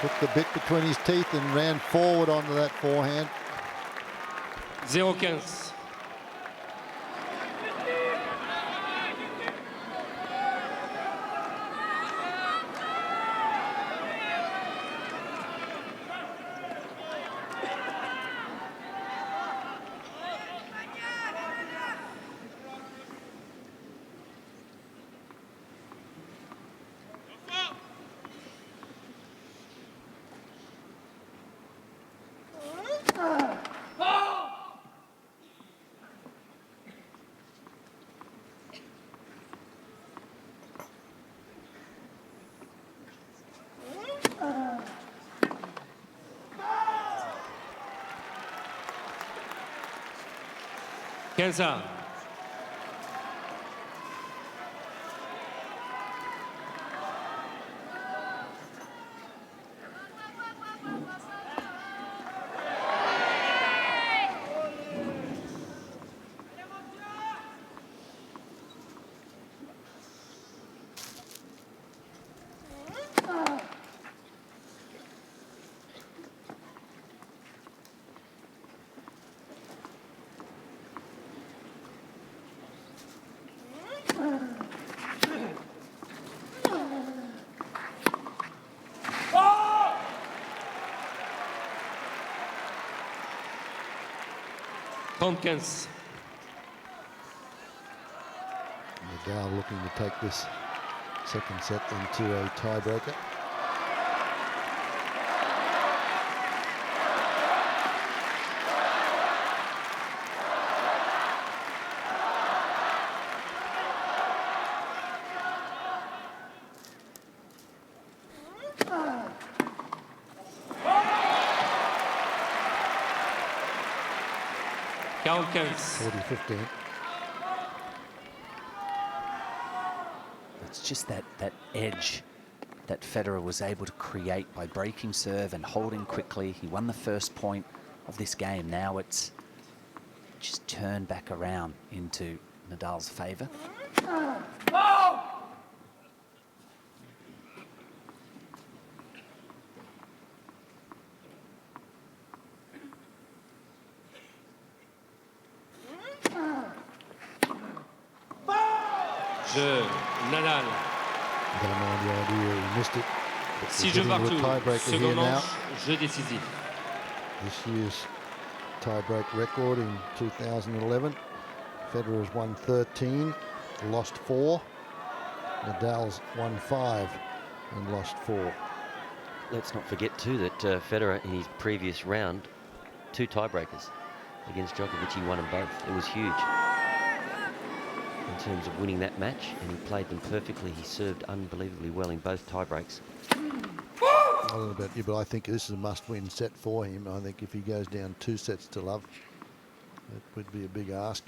[SPEAKER 7] Took the bit between his teeth and ran forward onto that forehand.
[SPEAKER 6] 0-15. Quinze.
[SPEAKER 7] Nadal looking to take this second set into a tiebreaker.
[SPEAKER 6] Quinze.
[SPEAKER 7] 40-15.
[SPEAKER 9] It's just that edge that Federer was able to create by breaking serve and holding quickly. He won the first point of this game. Now it's just turned back around into Nadal's favour.
[SPEAKER 6] Nadal.
[SPEAKER 7] Don't mind the idea he missed it. But
[SPEAKER 6] Si
[SPEAKER 7] we're
[SPEAKER 6] jeux
[SPEAKER 7] getting to a
[SPEAKER 6] partout.
[SPEAKER 7] tiebreaker here
[SPEAKER 6] Second
[SPEAKER 7] now.
[SPEAKER 6] manche, jeu décisif.
[SPEAKER 7] This year's tiebreak record in 2011. Federer's won 13, lost 4. Nadal's won 5 and lost 4.
[SPEAKER 8] Let's not forget too that Federer in his previous round, 2 tiebreakers against Djokovic, he won them both. It was huge in terms of winning that match, and he played them perfectly. He served unbelievably well in both tiebreaks.
[SPEAKER 7] I don't know about you, but I think this is a must-win set for him. I think if he goes down 2 sets to love, that would be a big ask.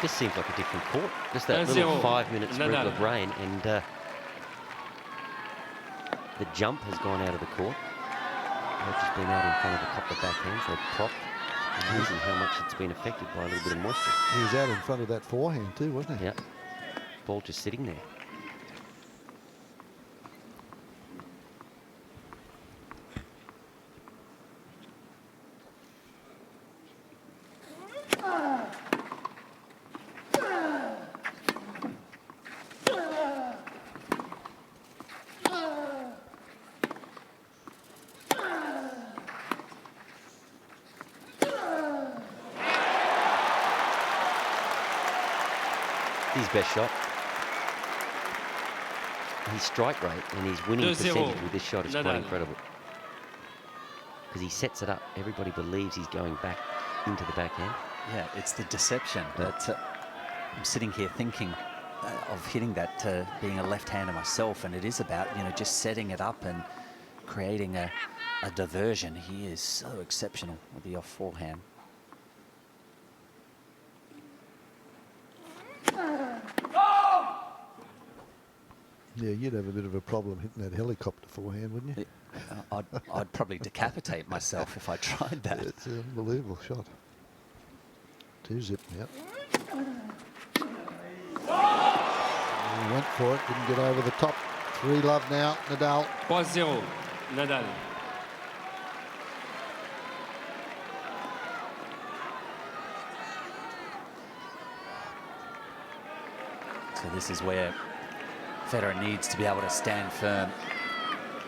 [SPEAKER 8] This seems like a different court. Just that little 5-minute sprinkle of rain, and the jump has gone out of the court. They've just been out in front of a couple of backhands. They've propped. Amazing how much it's been affected by a little bit of moisture.
[SPEAKER 7] He was out in front of that forehand too, wasn't he?
[SPEAKER 8] Yeah. Ball just sitting there. His best shot. His strike rate and his winning percentage with this shot is quite incredible. Because he sets it up. Everybody believes he's going back into the backhand.
[SPEAKER 9] Yeah, it's the deception that I'm sitting here thinking of hitting that being a left-hander myself, and it is about, you know, just setting it up and creating a diversion. He is so exceptional with the off forehand.
[SPEAKER 7] Yeah, you'd have a bit of a problem hitting that helicopter forehand, wouldn't you?
[SPEAKER 9] I'd probably decapitate myself if I tried that.
[SPEAKER 7] It's an unbelievable shot. 2-zip, yep. He went for it, didn't get over the top. 3-love now, Nadal.
[SPEAKER 6] 3-0, Nadal.
[SPEAKER 9] So this is where Federer needs to be able to stand firm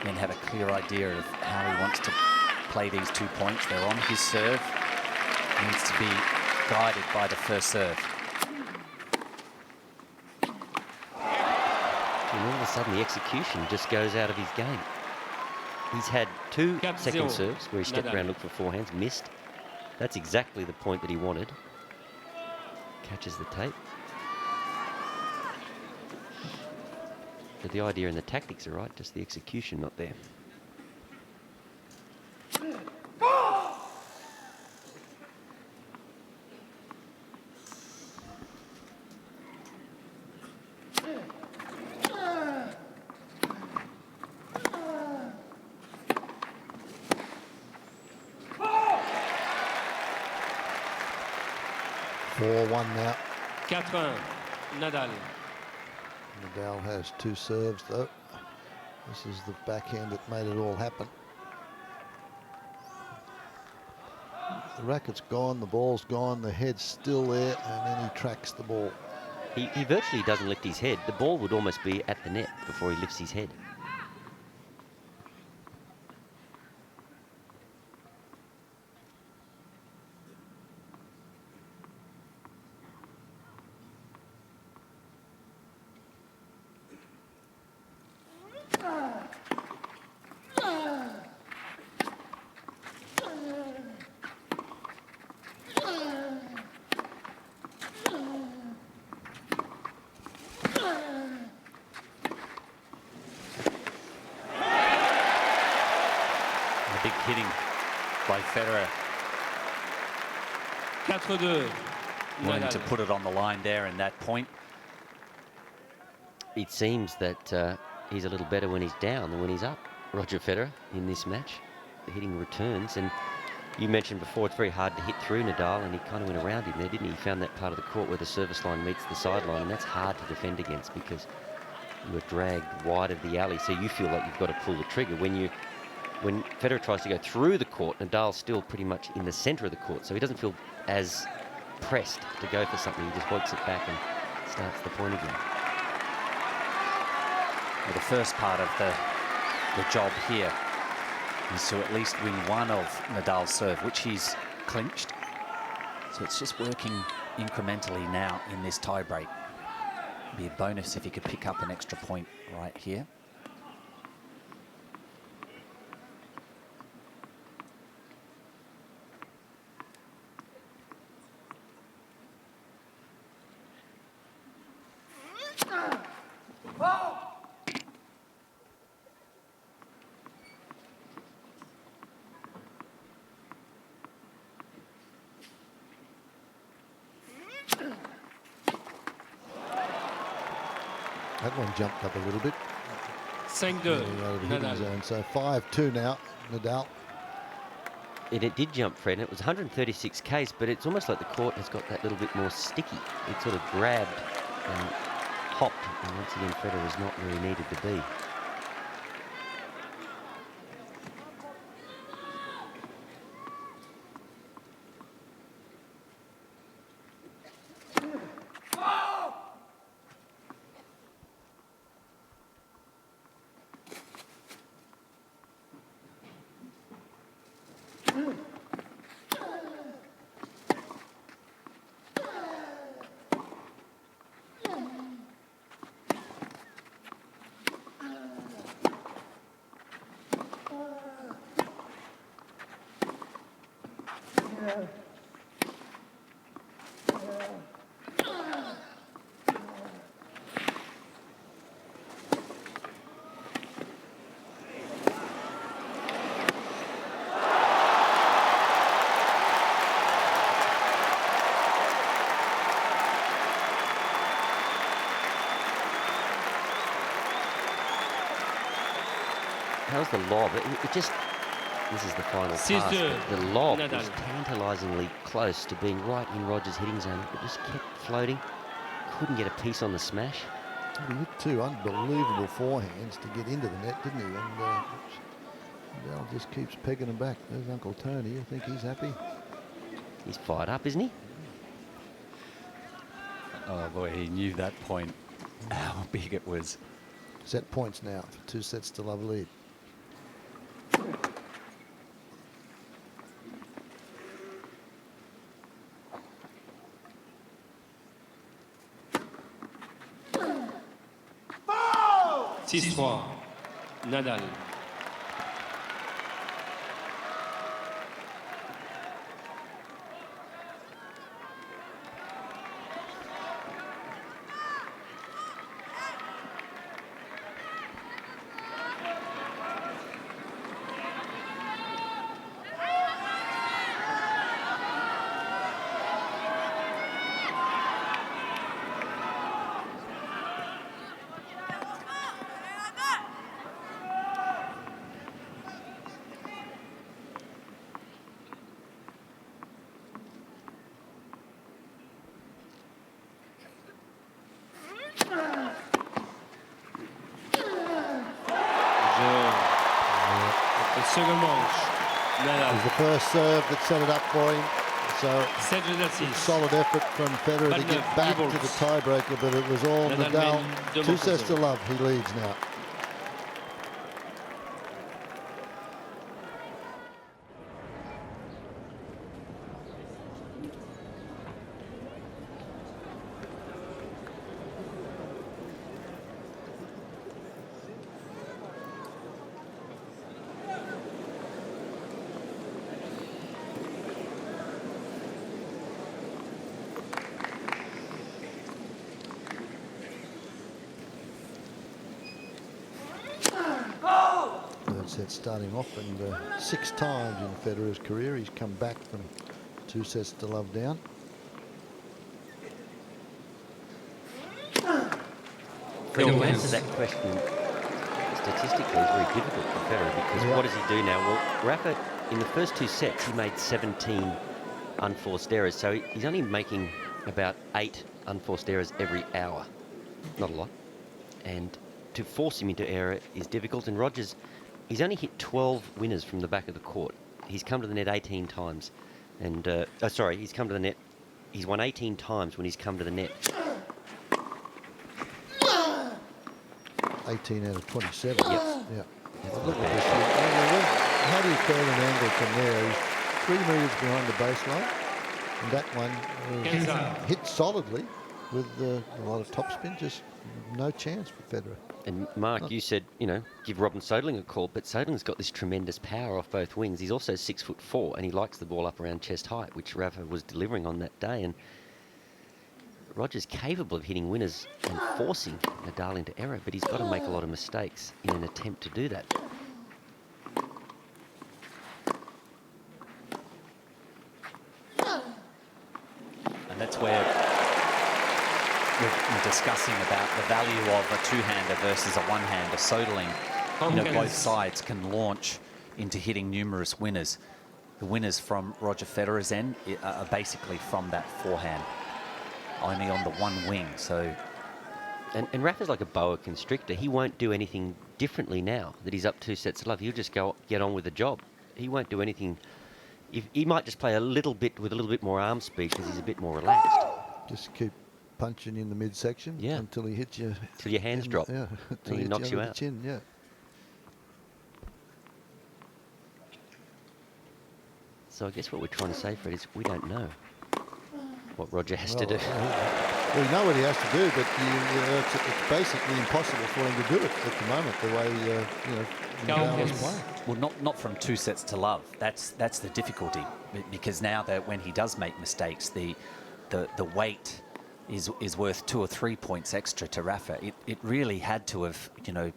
[SPEAKER 9] and have a clear idea of how he wants to play these 2 points. They're on his serve. He needs to be guided by the first serve.
[SPEAKER 8] And all of a sudden the execution just goes out of his game. He's had 2 second serves where he stepped around, looked for forehands, missed. That's exactly the point that he wanted. Catches the tape. But the idea and the tactics are right, just the execution not there.
[SPEAKER 7] Now.
[SPEAKER 6] 4-1, Nadal.
[SPEAKER 7] Nadal has 2 serves though. This is the backhand that made it all happen. The racket's gone, the ball's gone, the head's still there, and then he tracks the ball.
[SPEAKER 8] He virtually doesn't lift his head. The ball would almost be at the net before he lifts his head.
[SPEAKER 9] Big hitting by Federer.
[SPEAKER 6] 4-2.
[SPEAKER 9] Willing to put it on the line there in that point.
[SPEAKER 8] It seems that he's a little better when he's down than when he's up, Roger Federer, in this match. The hitting returns, and you mentioned before it's very hard to hit through Nadal, and he kind of went around him there, didn't he? He found that part of the court where the service line meets the sideline, and that's hard to defend against because you are dragged wide of the alley, so you feel like you've got to pull the trigger. When Federer tries to go through the court, Nadal's still pretty much in the centre of the court, so he doesn't feel as pressed to go for something. He just works it back and starts the point again.
[SPEAKER 9] Well, the first part of the job here is to at least win one of Nadal's serve, which he's clinched. So it's just working incrementally now in this tie-break. Be a bonus if he could pick up an extra point right here.
[SPEAKER 7] That one jumped up a little bit.
[SPEAKER 6] 5-2, Nadal.
[SPEAKER 7] Zone. So 5-2 now, Nadal.
[SPEAKER 8] And it did jump, Fred, and it was 136 Ks, but it's almost like the court has got that little bit more sticky. It sort of grabbed and hopped, and once again, Federer is not where he needed to be. How's the lob? It just, this is the final pass. The lob
[SPEAKER 6] Nadal.
[SPEAKER 8] was tantalisingly close to being right in Rogers' hitting zone. It just kept floating. Couldn't get a piece on the smash.
[SPEAKER 7] He hit two unbelievable forehands to get into the net, didn't he? And Nadal just keeps pegging him back. There's Uncle Tony. I think he's happy.
[SPEAKER 8] He's fired up, isn't he?
[SPEAKER 9] Oh boy, he knew that point, how big it was.
[SPEAKER 7] Set points now for 2 sets to love lead.
[SPEAKER 6] Six-3, Nadal. Second manche, Nadal.
[SPEAKER 7] It was the first serve that set it up for him. So solid effort from Federer to get back to the tiebreaker, but it was all Nadal. 2 sets to love. He leads now. Set starting off, and 6 times in Federer's career he's come back from 2 sets to love down.
[SPEAKER 8] Fred, to answer that question statistically is very difficult for Federer, because what does he do now? Well, Rafa, in the first 2 sets, he made 17 unforced errors, so he's only making about 8 unforced errors every hour. Not a lot. And to force him into error is difficult, and Rogers, he's only hit 12 winners from the back of the court. He's come to the net 18 times. And, he's come to the net. He's won 18 times when he's come to the net.
[SPEAKER 7] 18 out of 27.
[SPEAKER 8] Yep.
[SPEAKER 7] Yeah.
[SPEAKER 8] That's
[SPEAKER 7] Look
[SPEAKER 8] not
[SPEAKER 7] at
[SPEAKER 8] bad.
[SPEAKER 7] how do you curl an angle from there? He's 3 metres behind the baseline, and that one hit solidly with a lot of topspin. Just no chance for Federer.
[SPEAKER 8] And Mark, you said, you know, give Robin Soderling a call, but Soderling's got this tremendous power off both wings. He's also 6'4", and he likes the ball up around chest height, which Rafa was delivering on that day. And Roger's capable of hitting winners and forcing Nadal into error, but he's got to make a lot of mistakes in an attempt to do that.
[SPEAKER 9] And that's where we're discussing about the value of a two-hander versus a one-hander. Soderling, you know, both sides can launch into hitting numerous winners. The winners from Roger Federer's end are basically from that forehand, only on the one wing. So,
[SPEAKER 8] and Rafa's like a boa constrictor. He won't do anything differently now that he's up 2 sets to love. He'll just get on with the job. He won't do anything. He might just play a little bit with a little bit more arm speed because he's a bit more relaxed.
[SPEAKER 7] Just keep punching in the midsection until he hits you.
[SPEAKER 8] Till your hands drop.
[SPEAKER 7] Yeah,
[SPEAKER 8] until he knocks you out.
[SPEAKER 7] The chin, yeah.
[SPEAKER 8] So I guess what we're trying to say, Fred, is we don't know what Roger has to do.
[SPEAKER 7] We know what he has to do, but it's basically impossible for him to do it at the moment, the way Nadal is playing.
[SPEAKER 9] well, not from 2 sets to love. That's the difficulty, because now that when he does make mistakes, the weight is worth 2 or 3 points extra to Rafa. It really had to have, you know,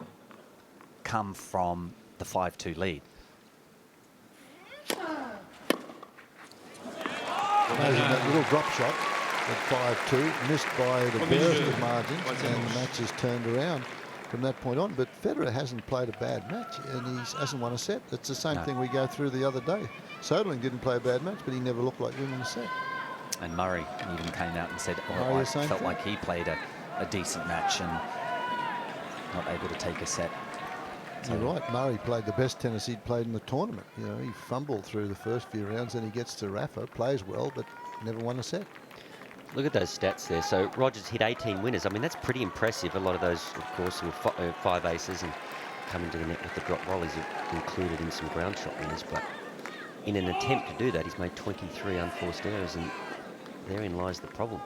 [SPEAKER 9] come from the 5-2 lead.
[SPEAKER 7] Imagine that little drop shot at 5-2, missed by the barest of margins, and the match is turned around from that point on. But Federer hasn't played a bad match, and he hasn't won a set. It's the same thing we go through the other day. Soderling didn't play a bad match, but he never looked like winning a set.
[SPEAKER 9] And Murray even came out and said, oh, I felt like he played a decent match and not able to take a set.
[SPEAKER 7] So you're right, Murray played the best tennis he'd played in the tournament. You know, he fumbled through the first few rounds, then he gets to Rafa, plays well, but never won a set.
[SPEAKER 8] Look at those stats there. So Rogers hit 18 winners. I mean, that's pretty impressive. A lot of those, of course, were 5 aces and coming to the net with the drop volleys included in some ground shot winners. But in an attempt to do that, he's made 23 unforced errors, and therein lies the problem.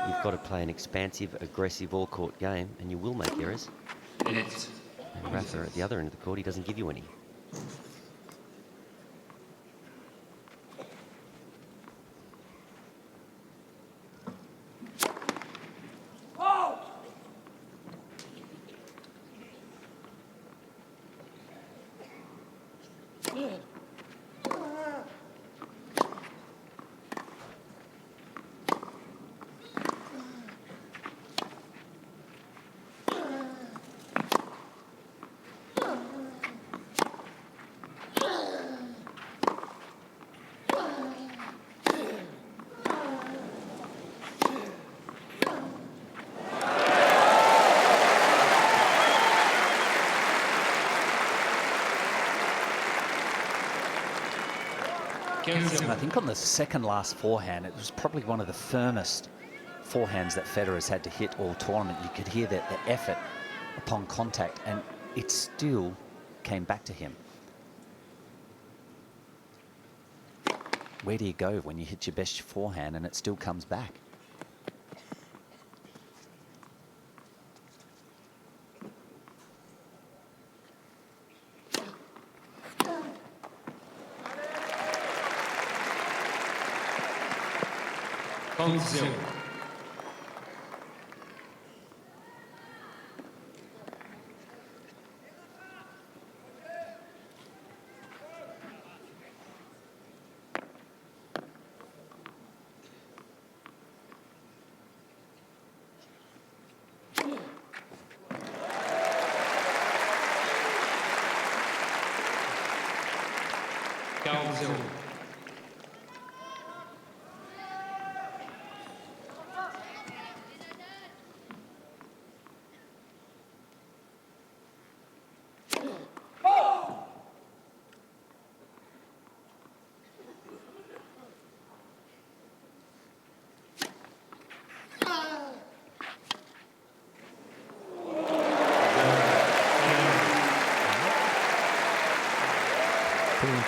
[SPEAKER 8] You've got to play an expansive, aggressive, all-court game, and you will make errors. And Rafa at the other end of the court, he doesn't give you any.
[SPEAKER 9] And I think on the second last forehand, it was probably one of the firmest forehands that Federer's had to hit all tournament. You could hear the effort upon contact, and it still came back to him. Where do you go when you hit your best forehand and it still comes back?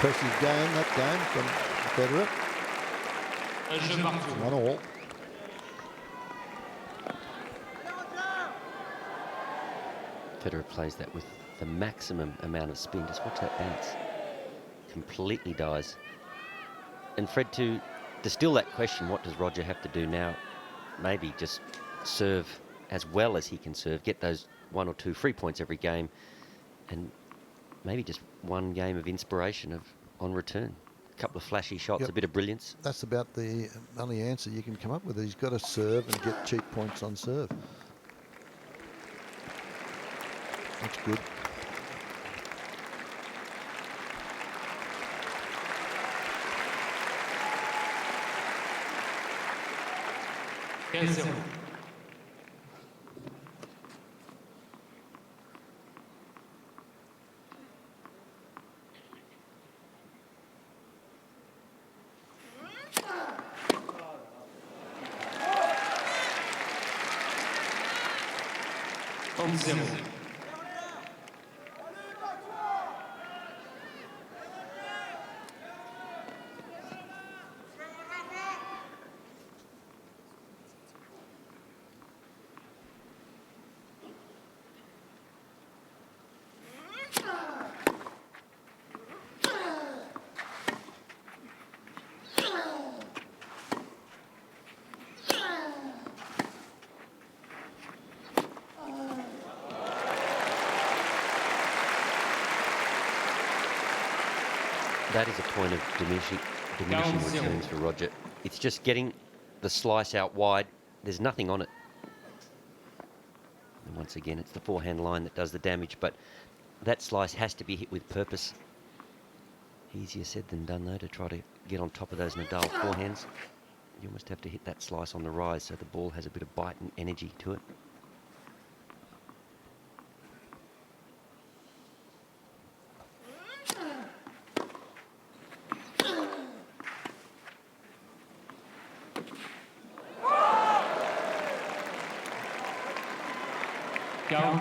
[SPEAKER 7] impressive game, that game from Federer.
[SPEAKER 6] Un jeu partout.
[SPEAKER 7] 1-1.
[SPEAKER 8] Federer plays that with the maximum amount of spin. Just watch that bounce. Completely dies. And Fred, to distill that question, what does Roger have to do now? Maybe just serve as well as he can serve, get those 1 or 2 free points every game, and maybe just one game of inspiration on return. A couple of flashy shots, a bit of brilliance.
[SPEAKER 7] That's about the only answer you can come up with. He's got to serve and get cheap points on serve. That's good.
[SPEAKER 6] Quinze-zéro. Onze-zéro.
[SPEAKER 8] That is a point of diminishing returns for Roger. It's just getting the slice out wide. There's nothing on it. And once again, it's the forehand line that does the damage, but that slice has to be hit with purpose. Easier said than done, though, to try to get on top of those Nadal forehands. You almost have to hit that slice on the rise so the ball has a bit of bite and energy to it.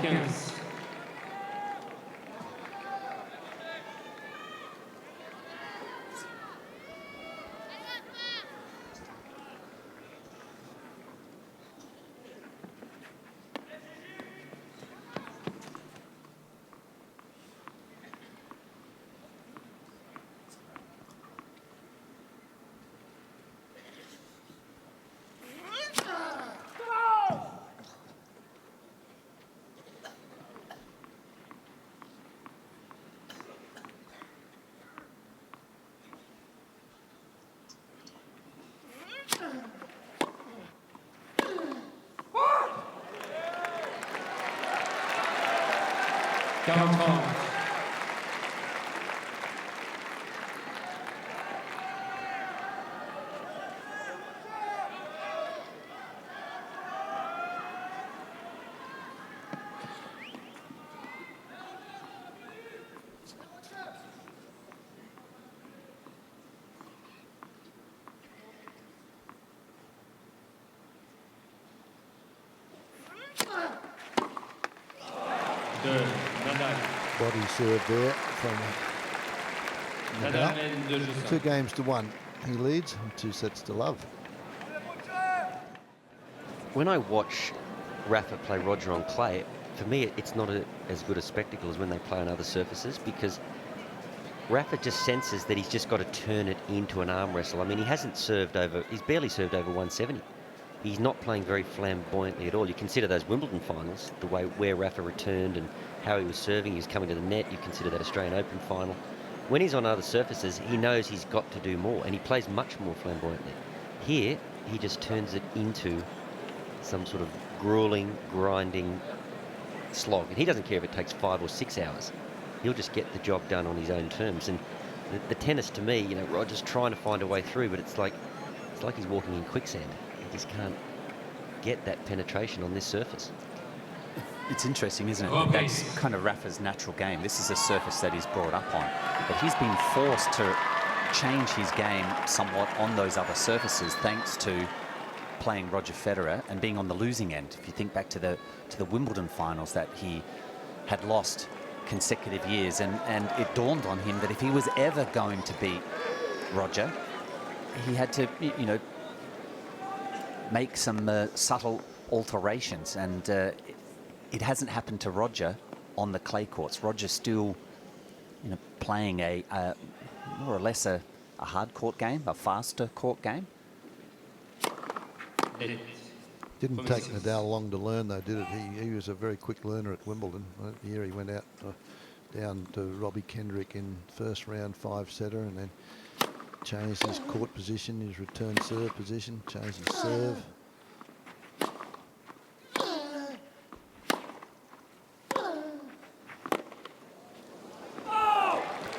[SPEAKER 6] Quinze. Nadal.
[SPEAKER 7] Body serve there from Nadal. 2 games to 1. He leads, 2 sets to love.
[SPEAKER 8] When I watch Rafa play Roger on clay, for me it's not as good a spectacle as when they play on other surfaces, because Rafa just senses that he's just got to turn it into an arm wrestle. I mean, he's barely served over 170. He's not playing very flamboyantly at all. You consider those Wimbledon finals, the way where Rafa returned and how he was serving, he was coming to the net. You consider that Australian Open final. When he's on other surfaces, he knows he's got to do more, and he plays much more flamboyantly. Here, he just turns it into some sort of grueling, grinding slog. And he doesn't care if it takes 5 or 6 hours. He'll just get the job done on his own terms. And the tennis, to me, you know, Roger's trying to find a way through, but it's like he's walking in quicksand. He just can't get that penetration on this surface.
[SPEAKER 9] It's interesting, isn't it? That's kind of Rafa's natural game. This is a surface that he's brought up on. But he's been forced to change his game somewhat on those other surfaces thanks to playing Roger Federer and being on the losing end. If you think back to the Wimbledon finals that he had lost consecutive years, and it dawned on him that if he was ever going to beat Roger, he had to, you know, make some subtle alterations, and it hasn't happened to Roger on the clay courts. Roger's still, you know, playing a more or less a hard court game, a faster court game.
[SPEAKER 7] Didn't take Nadal long to learn, though, did it? He was a very quick learner at Wimbledon. Here he went out down to Robbie Kendrick in first round 5-setter, and then changed his court position, his return serve position, changed his serve.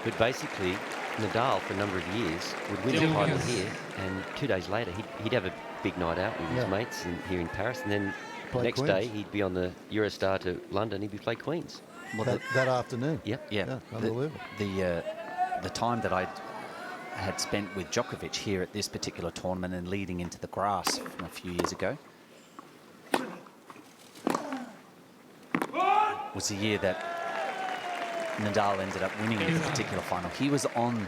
[SPEAKER 8] But basically, Nadal, for a number of years, would win the title here, and 2 days later, he'd have a big night out with his mates here in Paris, and then
[SPEAKER 7] Play
[SPEAKER 8] next
[SPEAKER 7] Queens.
[SPEAKER 8] day he'd be on the Eurostar to London. He'd be play Queens.
[SPEAKER 9] Well,
[SPEAKER 7] that afternoon.
[SPEAKER 8] Yep.
[SPEAKER 9] Yeah,
[SPEAKER 7] unbelievable.
[SPEAKER 9] The time that I had spent with Djokovic here at this particular tournament and leading into the grass from a few years ago was the year that Nadal ended up winning the particular final. He was on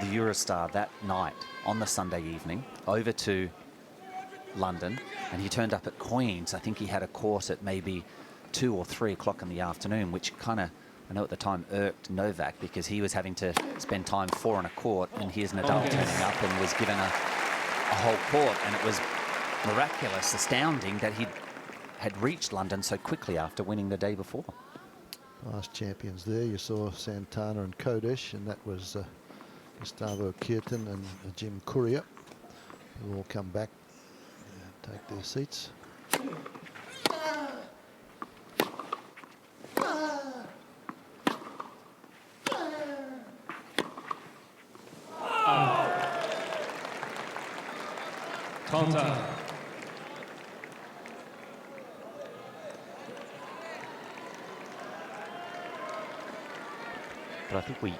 [SPEAKER 9] the Eurostar that night, on the Sunday evening, over to London, and he turned up at Queens. I think he had a court at maybe 2 or 3 o'clock in the afternoon, which kind of, I know at the time, irked Novak, because he was having to spend time 4 on a court, and here's Nadal turning up and was given a whole court, and it was miraculous, astounding that he had reached London so quickly after winning the day before.
[SPEAKER 7] Last champions there, you saw Santana and Kodesh, and that was Gustavo Kirten and Jim Courier, who all come back and take their seats.
[SPEAKER 8] But I think we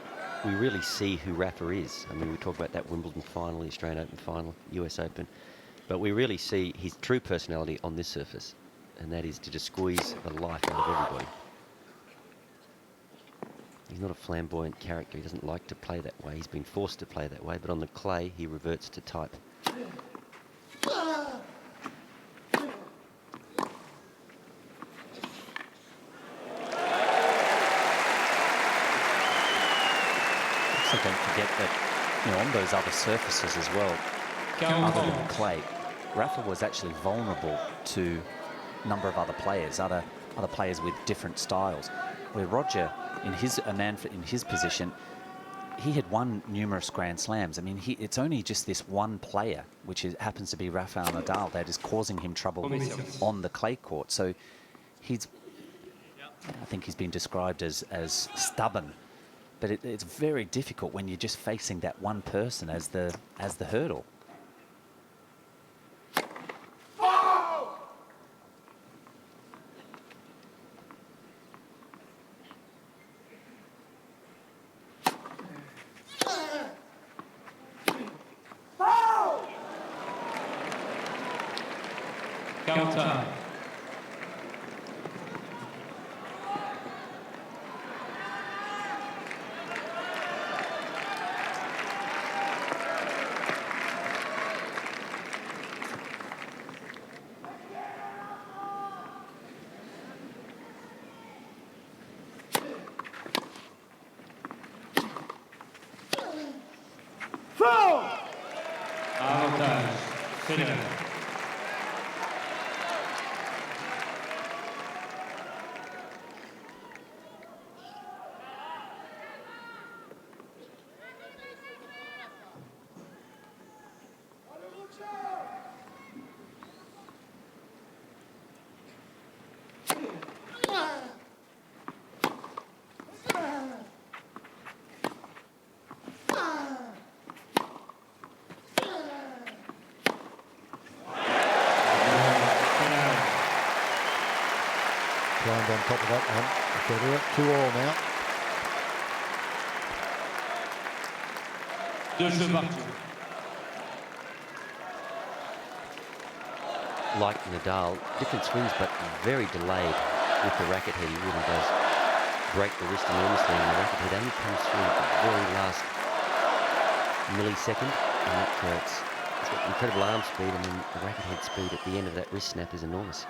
[SPEAKER 8] really see who Rafa is. I mean, we talk about that Wimbledon final, the Australian Open final, US Open, but we really see his true personality on this surface, and that is to just squeeze the life out of everybody. He's not a flamboyant character. He doesn't like to play that way. He's been forced to play that way, but on the clay, he reverts to type.
[SPEAKER 9] So don't forget that, you know, on those other surfaces as well, other than clay, Rafa was actually vulnerable to a number of other players with different styles. Where Roger, in his position, he had won numerous Grand Slams. I mean, it's only just this one player, which happens to be Rafael Nadal, that is causing him trouble on the clay court. So I think he's been described as stubborn. But it's very difficult when you're just facing that one person as the hurdle.
[SPEAKER 5] Counter. Avantage, Federer.
[SPEAKER 7] Climbed on top of that one. Federer, 2-all now.
[SPEAKER 8] Like Nadal, different swings, but very delayed with the racket head. He really does break the wrist enormously, and the racket head only comes through at the very last millisecond, and that creates it's got incredible arm speed, and then the racket head speed at the end of that wrist snap is enormous.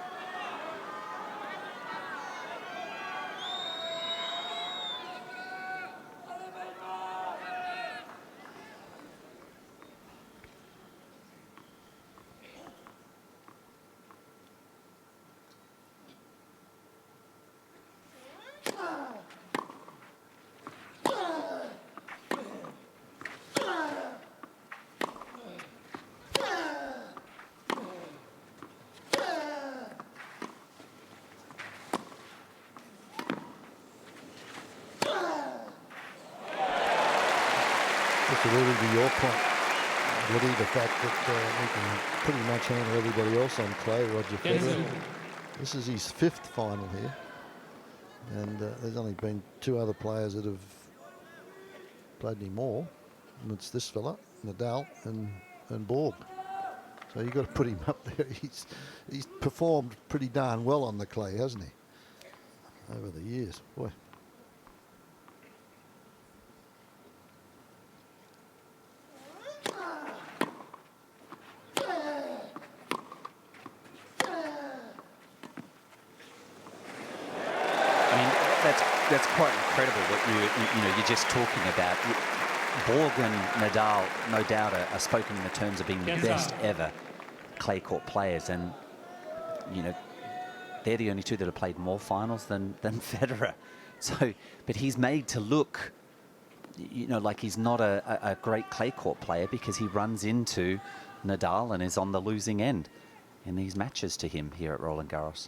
[SPEAKER 7] Just alluding to your point, Woody, the fact that he can pretty much handle everybody else on clay, Roger Federer. This is his 5th final here, and there's only been 2 other players that have played any more, and it's this fella, Nadal, and Borg. So you've got to put him up there. He's performed pretty darn well on the clay, hasn't he, over the years? Boy.
[SPEAKER 9] That's quite incredible what you're just talking about. Borg and Nadal, no doubt, are spoken in the terms of being the best ever clay court players, and they're the only 2 that have played more finals than Federer. So, but he's made to look, like he's not a great clay court player because he runs into Nadal and is on the losing end in these matches to him here at Roland-Garros.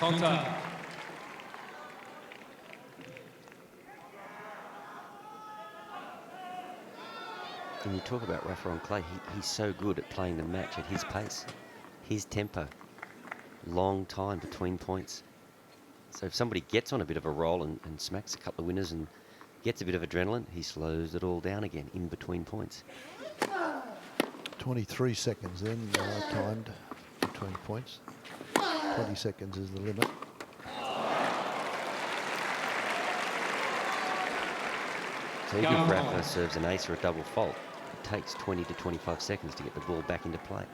[SPEAKER 5] Contact.
[SPEAKER 8] When you talk about Rafa on clay, he's so good at playing the match at his pace, his tempo, long time between points. So if somebody gets on a bit of a roll and smacks a couple of winners and gets a bit of adrenaline, he slows it all down again in between points.
[SPEAKER 7] 23 seconds then timed between points. 20 seconds is the limit.
[SPEAKER 8] So even if Rafa serves an ace or a double fault, it takes 20 to 25 seconds to get the ball back into play.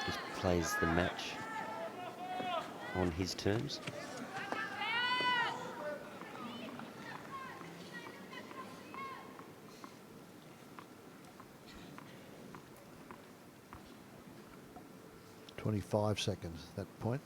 [SPEAKER 8] Just plays the match on his terms.
[SPEAKER 7] .25 seconds at that point.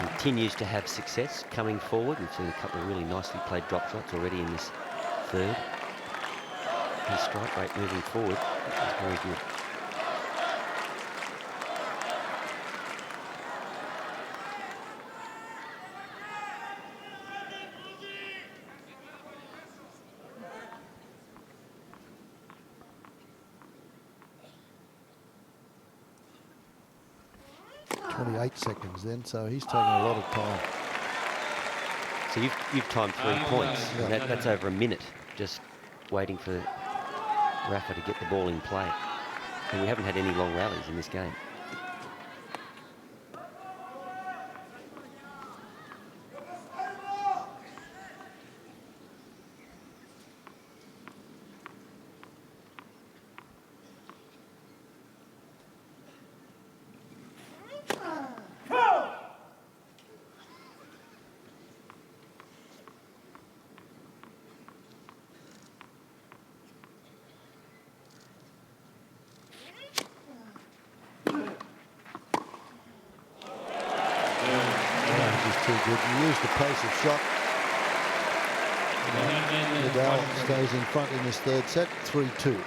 [SPEAKER 8] Continues to have success coming forward. We've seen a couple of really nicely played drop shots already in this third. His strike rate moving forward is very good.
[SPEAKER 7] Seconds then, so he's taking a lot of time.
[SPEAKER 8] So you've timed 3 points, and that's over a minute, just waiting for Rafa to get the ball in play. And we haven't had any long rallies in this game.
[SPEAKER 7] good. He used the pace of shot. Nadal stays in front in this third set, 3-2.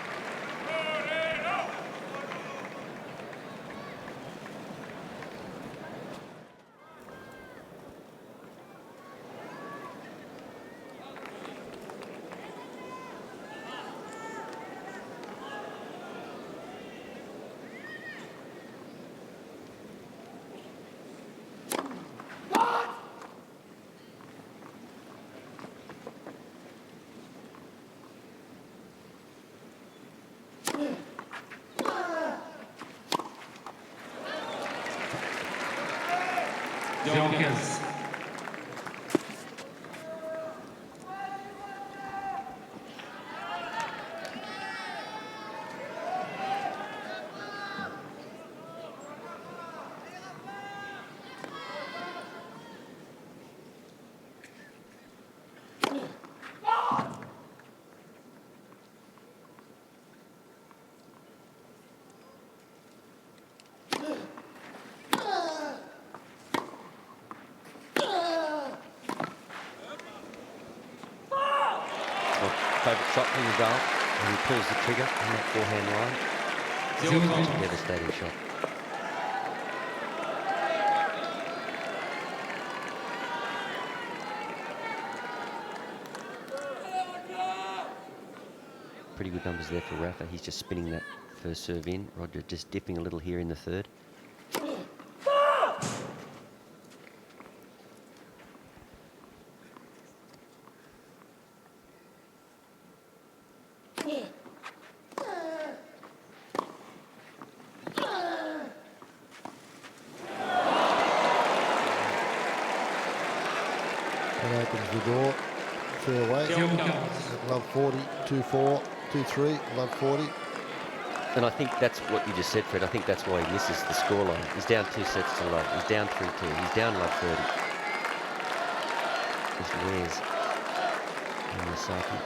[SPEAKER 8] Favourite shot from Nadal, and he pulls the trigger on that forehand line. It's a devastating shot. Pretty good numbers there for Rafa. He's just spinning that first serve in. Roger just dipping a little here in the third.
[SPEAKER 7] That opens the door. Fairway. Love 40, 2-4, 2-3, love 40.
[SPEAKER 8] And I think that's what you just said, Fred. I think that's why he misses the scoreline. He's down 2 sets to love. He's down 3-2. He's down love 30. Just wears in the psyche.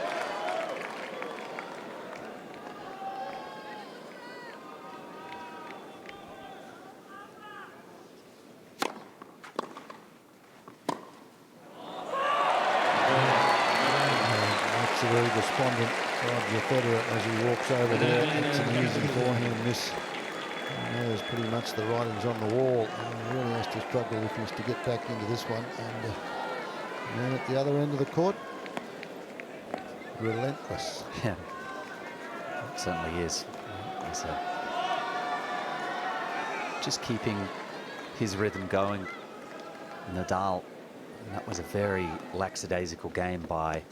[SPEAKER 7] Very despondent Roger Federer as he walks over there. It's an easy forehand miss. And there's pretty much the writings on the wall. And he really has to struggle if he's to get back into this one. And man at the other end of the court, relentless.
[SPEAKER 9] Yeah, it certainly is. He's just keeping his rhythm going. Nadal, and that was a very lackadaisical game by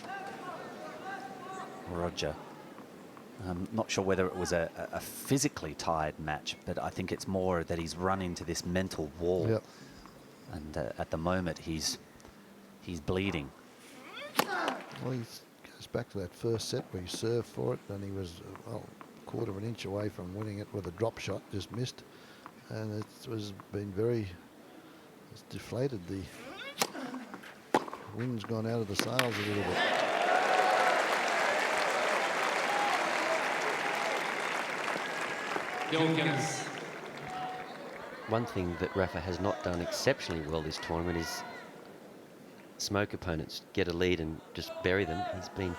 [SPEAKER 9] Roger. I'm not sure whether it was a physically tired match, but I think it's more that he's run into this mental wall.
[SPEAKER 7] Yep.
[SPEAKER 9] And at the moment he's bleeding.
[SPEAKER 7] Well, he goes back to that first set where he served for it, and he was well, a quarter of an inch away from winning it with a drop shot, just missed, and it was been very, it's deflated. The wind's gone out of the sails a little bit.
[SPEAKER 8] One thing that Rafa has not done exceptionally well this tournament is smoke opponents, get a lead and just bury them. He's been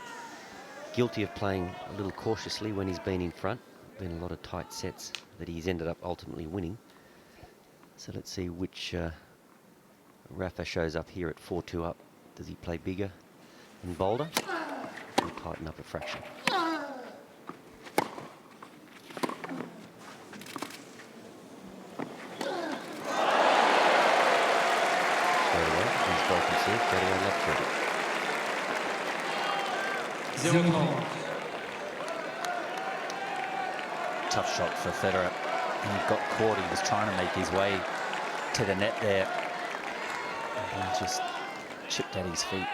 [SPEAKER 8] guilty of playing a little cautiously when he's been in front. Been a lot of tight sets that he's ended up ultimately winning. So let's see which Rafa shows up here at 4-2 up. Does he play bigger and bolder? Or tighten up a fraction?
[SPEAKER 9] Tough shot for Federer. He got caught. He was trying to make his way to the net there. And he just chipped at his feet.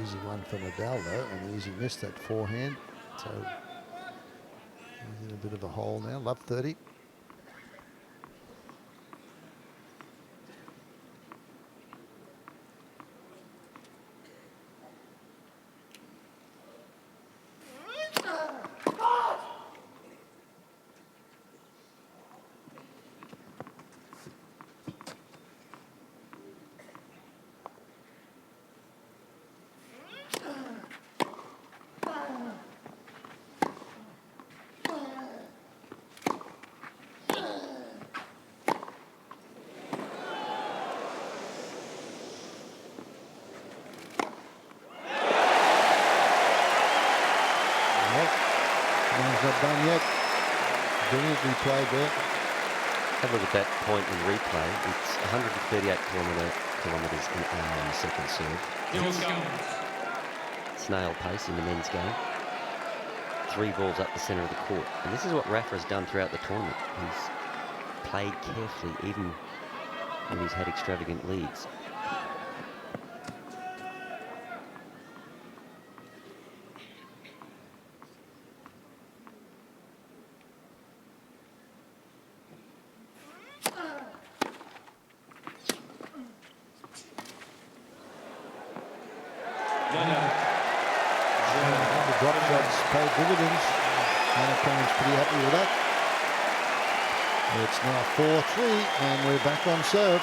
[SPEAKER 7] Easy one for Nadal though, and easy missed that forehand. So he's in a bit of a hole now. Love 30. done yet. Brilliantly played there.
[SPEAKER 8] Have a look at that point in replay. It's 138 kilometres an hour on the second serve. Snail pace in the men's game. 3 balls up the centre of the court. And this is what Rafa has done throughout the tournament. He's played carefully, even when he's had extravagant leads.
[SPEAKER 7] The drop shots paid dividends. Anacon's pretty happy with that. It's now 4-3 and we're back on serve.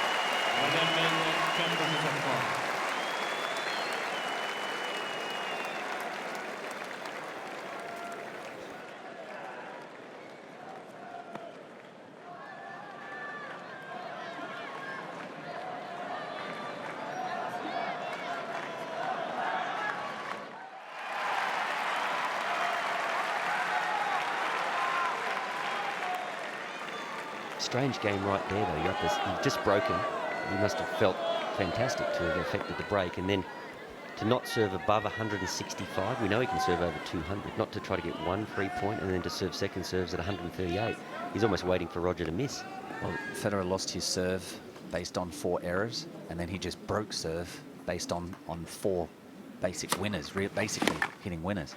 [SPEAKER 8] Strange game right there, though. You've just broken. You must have felt fantastic to have affected the break, and then to not serve above 165. We know he can serve over 200. Not to try to get 1 free point, and then to serve second serves at 138. He's almost waiting for Roger to miss.
[SPEAKER 9] Well, Federer lost his serve based on 4 errors, and then he just broke serve based on 4 basic winners, basically hitting winners.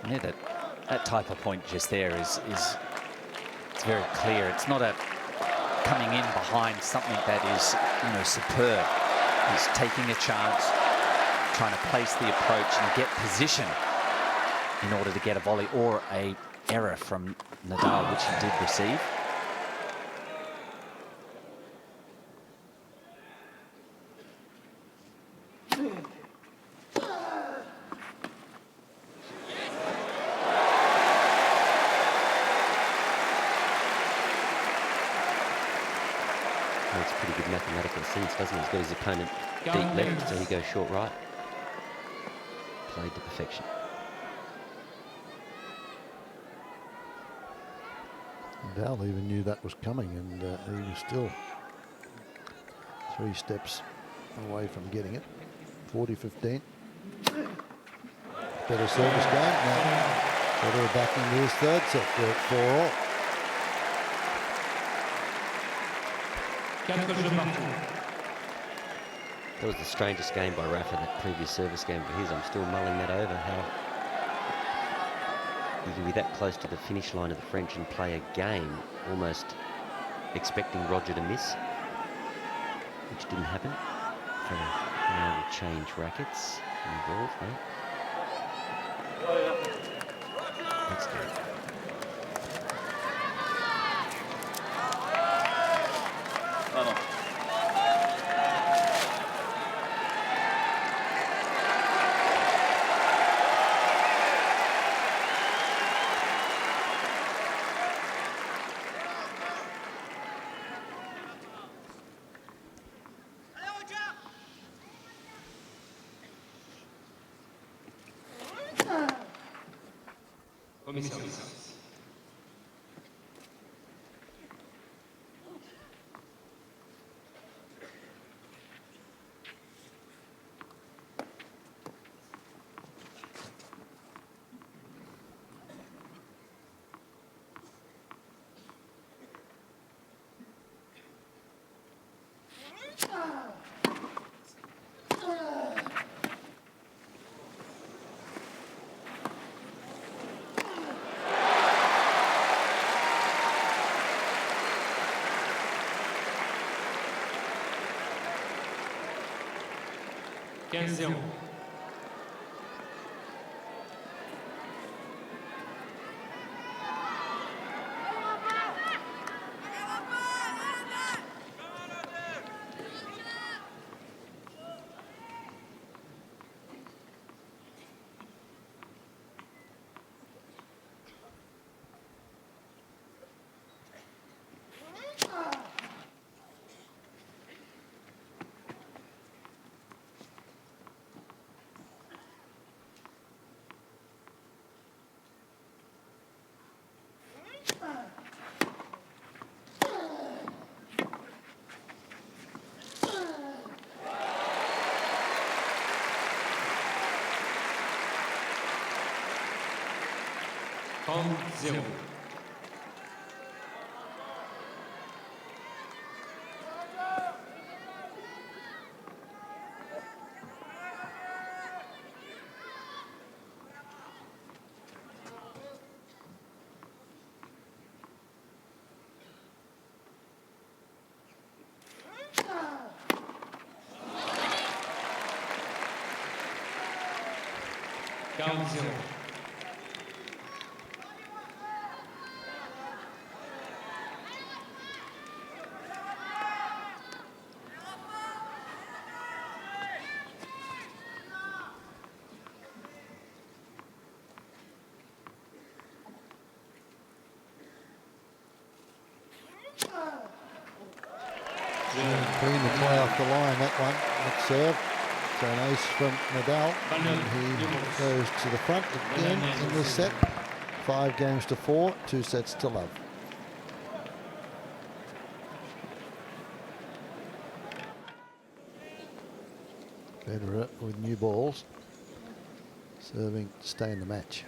[SPEAKER 9] Yeah, that type of point just there is it's very clear. It's not a coming in behind something that is, you know, superb. He's taking a chance, trying to place the approach and get position in order to get a volley or a error from Nadal, which he did receive.
[SPEAKER 8] It's pretty good mathematical sense, doesn't it? He's got his opponent deep left, so he goes short right. Played to perfection.
[SPEAKER 7] Nadal even knew that was coming, and he was still 3 steps away from getting it. 40-15. Better service game. Now Federer back into his 3rd set. We're at 4-all.
[SPEAKER 8] That was the strangest game by Rafa, that previous service game for his. I'm still mulling that over, how you can be that close to the finish line of the French and play a game almost expecting Roger to miss, which didn't happen. Now we'll change rackets involved, mate. That's good.
[SPEAKER 6] 15-0. Zéro. Zéro.
[SPEAKER 7] Bringing the play off the line, that one. That serve. So an ace from Nadal. And he goes to the front again in this set. 5 games to 4, 2 sets to love. Federer with new balls. Serving to stay in the match.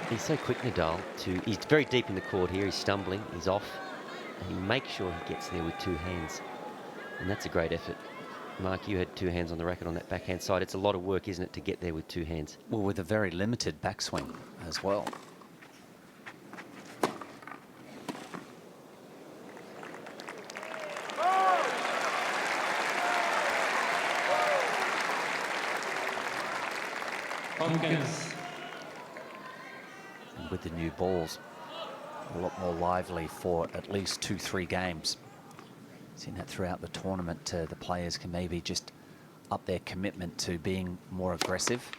[SPEAKER 8] He's so quick, Nadal. He's very deep in the court here. He's stumbling. He's off. And he makes sure he gets there with 2 hands. And that's a great effort. Mark, you had 2 hands on the racket on that backhand side. It's a lot of work, isn't it, to get there with 2 hands?
[SPEAKER 9] Well, with a very limited backswing as well. And with the new balls, a lot more lively for at least 2-3 games. Seen that throughout the tournament. The players can maybe just up their commitment to being more aggressive.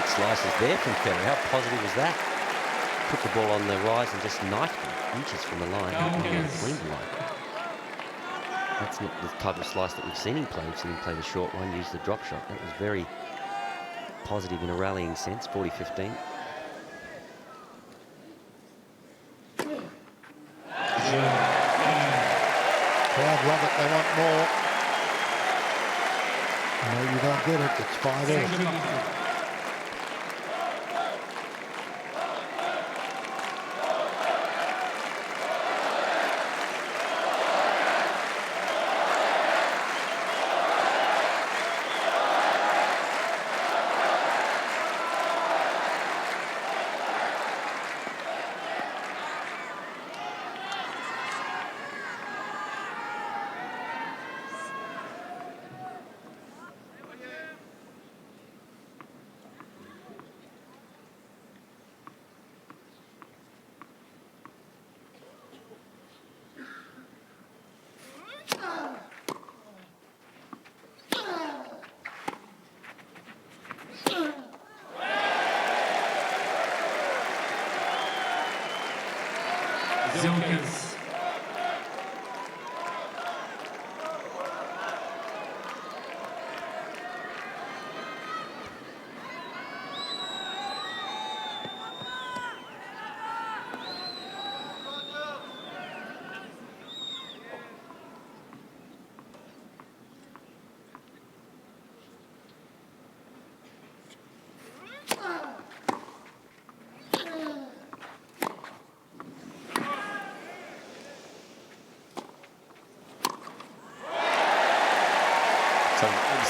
[SPEAKER 8] Slices there from Federer. How positive was that? Put the ball on the rise and just knifed it inches from the line. Clean the line. That's not the type of slice that we've seen him play. We've seen him play the short one, use the drop shot. That was very positive in a rallying sense. 40-15.
[SPEAKER 7] Crowd love it. They want more. No, you don't get it. It's 5-8.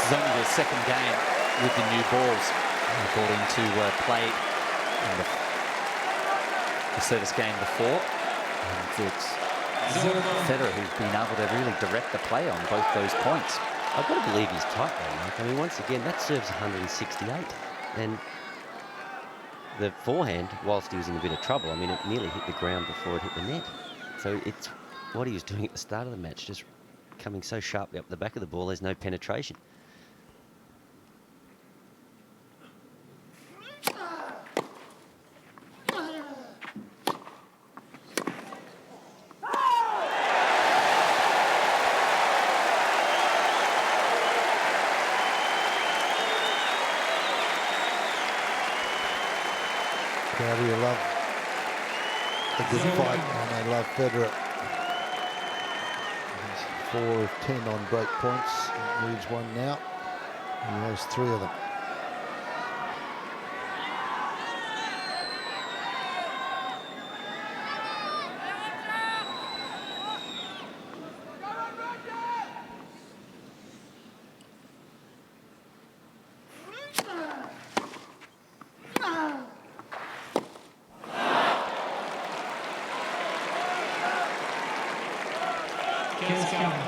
[SPEAKER 9] is only the second game with the new balls. They brought into play in the service game before. And it's Federer who's been able to really direct the play on both those points.
[SPEAKER 8] I've got to believe he's tight though, Mark. I mean, once again, that serves 168. And the forehand, whilst he was in a bit of trouble, I mean, it nearly hit the ground before it hit the net. So it's what he was doing at the start of the match, just coming so sharply up the back of the ball, there's no penetration.
[SPEAKER 7] How do you love a good fight, and they love Federer. He's 4 of 10 on break points. He needs one now. He has 3 of them.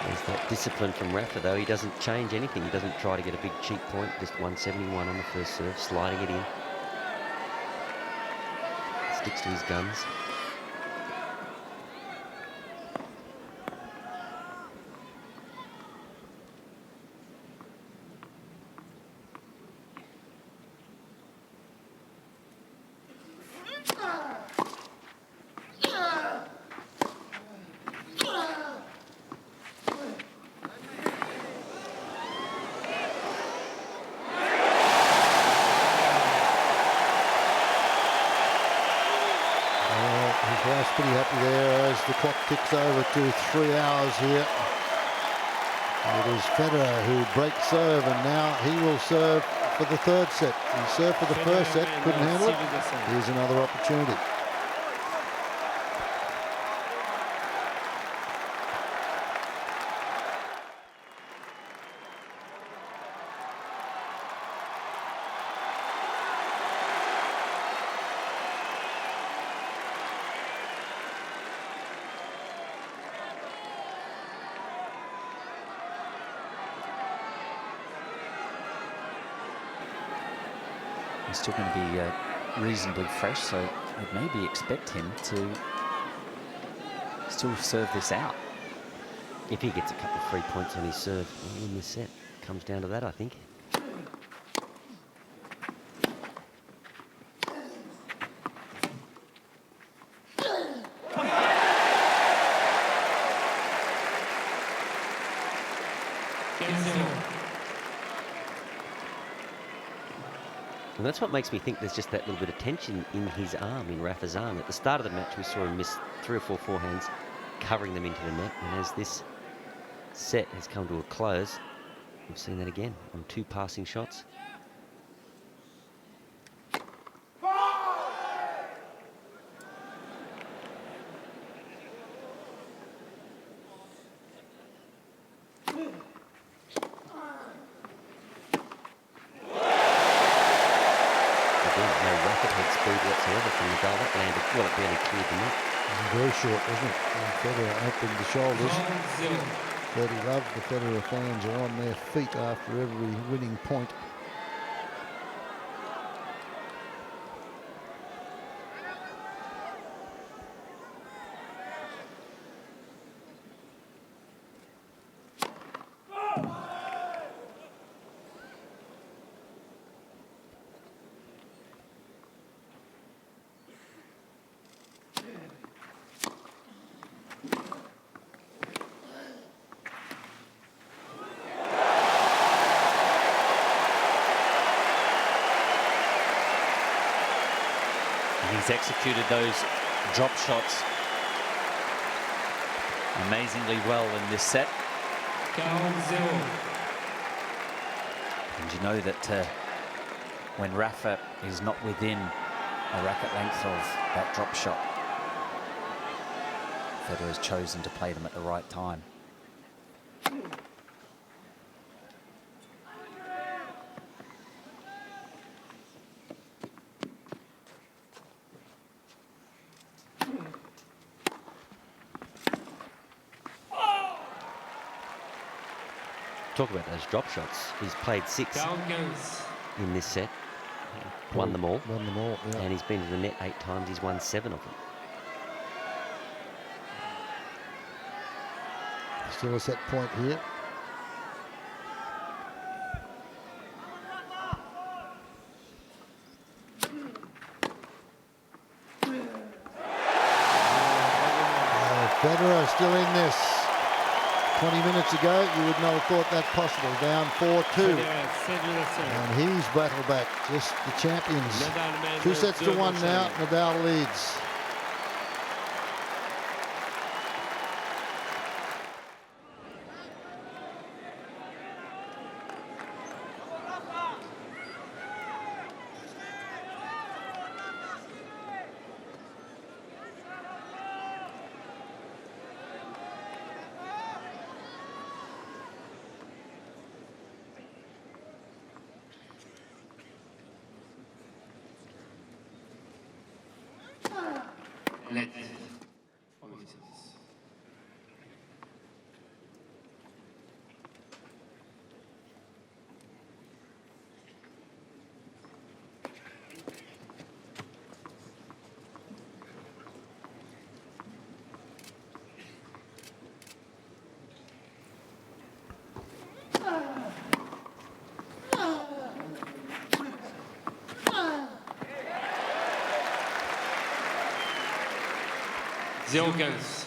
[SPEAKER 8] There's that discipline from Rafa, though. He doesn't change anything. He doesn't try to get a big cheap point. Just 171 on the first serve, sliding it in. Sticks to his guns.
[SPEAKER 7] His wife's pretty happy there as the clock ticks over to 3 hours here. It is Federer who breaks serve, and now he will serve for the third set. He served for the first set, couldn't handle it. Here's another opportunity.
[SPEAKER 9] He's still going to be reasonably fresh, so I'd maybe expect him to still serve this out.
[SPEAKER 8] If he gets a couple of free points on his serve, he'll win this set. Comes down to that, I think. And that's what makes me think there's just that little bit of tension in his arm, in Rafa's arm. At the start of the match, we saw him miss 3 or 4 forehands, covering them into the net. And as this set has come to a close, we've seen that again on 2 passing shots. Whatsoever from Nadal. That landed, well, it barely cleared the net.
[SPEAKER 7] Very short, wasn't it? And Federer opened the shoulders. But he loved the Federer fans are on their feet after every winning point.
[SPEAKER 9] He's executed those drop shots amazingly well in this set. And you know that when Rafa is not within a racket length of that drop shot, Federer has chosen to play them at the right time.
[SPEAKER 8] Talk about those drop shots. He's played 6
[SPEAKER 6] 45.
[SPEAKER 8] in this set. Won them all.
[SPEAKER 7] Won them all, yeah.
[SPEAKER 8] And he's been to the net 8 times. He's won 7 of them.
[SPEAKER 7] Still a set point here. Federer still in this. 20 minutes ago, you would not have thought that possible. Down 4-2. And he's battled back. Just the champions. 2 sets to 1 now. Nadal leads.
[SPEAKER 6] Let. 0-15.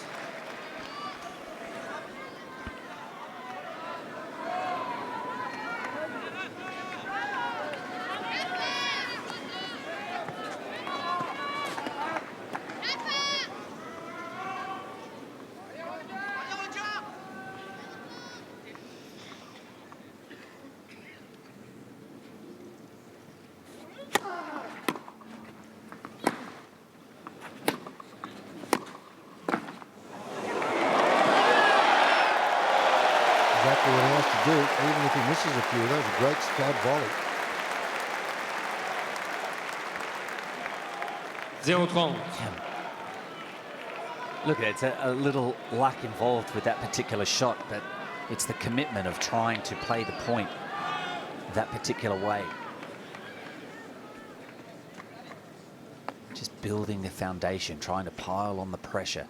[SPEAKER 7] Exactly what he has to do, even if he misses a few. That was a great stab volley.
[SPEAKER 6] 0-30.
[SPEAKER 9] Look, it's a little luck involved with that particular shot, but it's the commitment of trying to play the point that particular way. Just building the foundation, trying to pile on the pressure.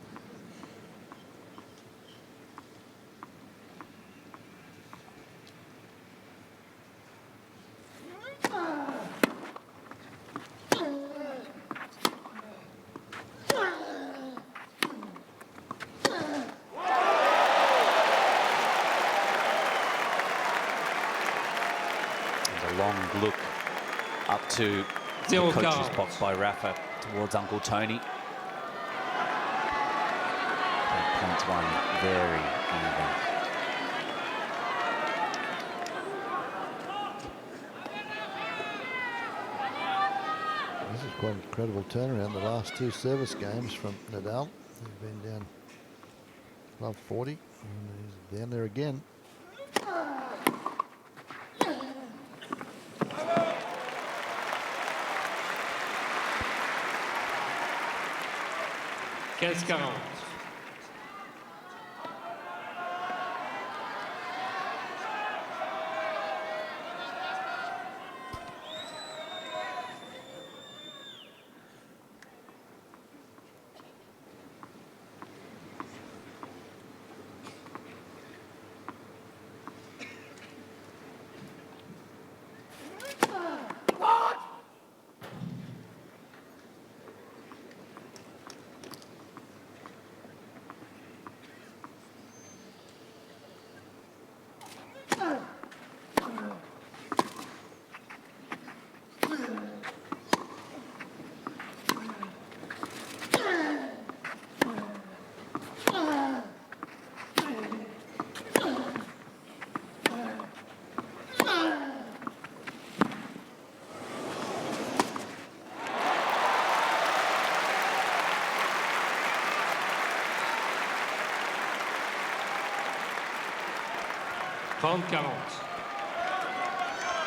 [SPEAKER 9] Look up to the coach's box by Rafa towards Uncle Tony. Point 1, very even.
[SPEAKER 7] This is quite an incredible turnaround. The last 2 service games from Nadal. He's been down above 40 and he's down there again.
[SPEAKER 6] Quinze 40.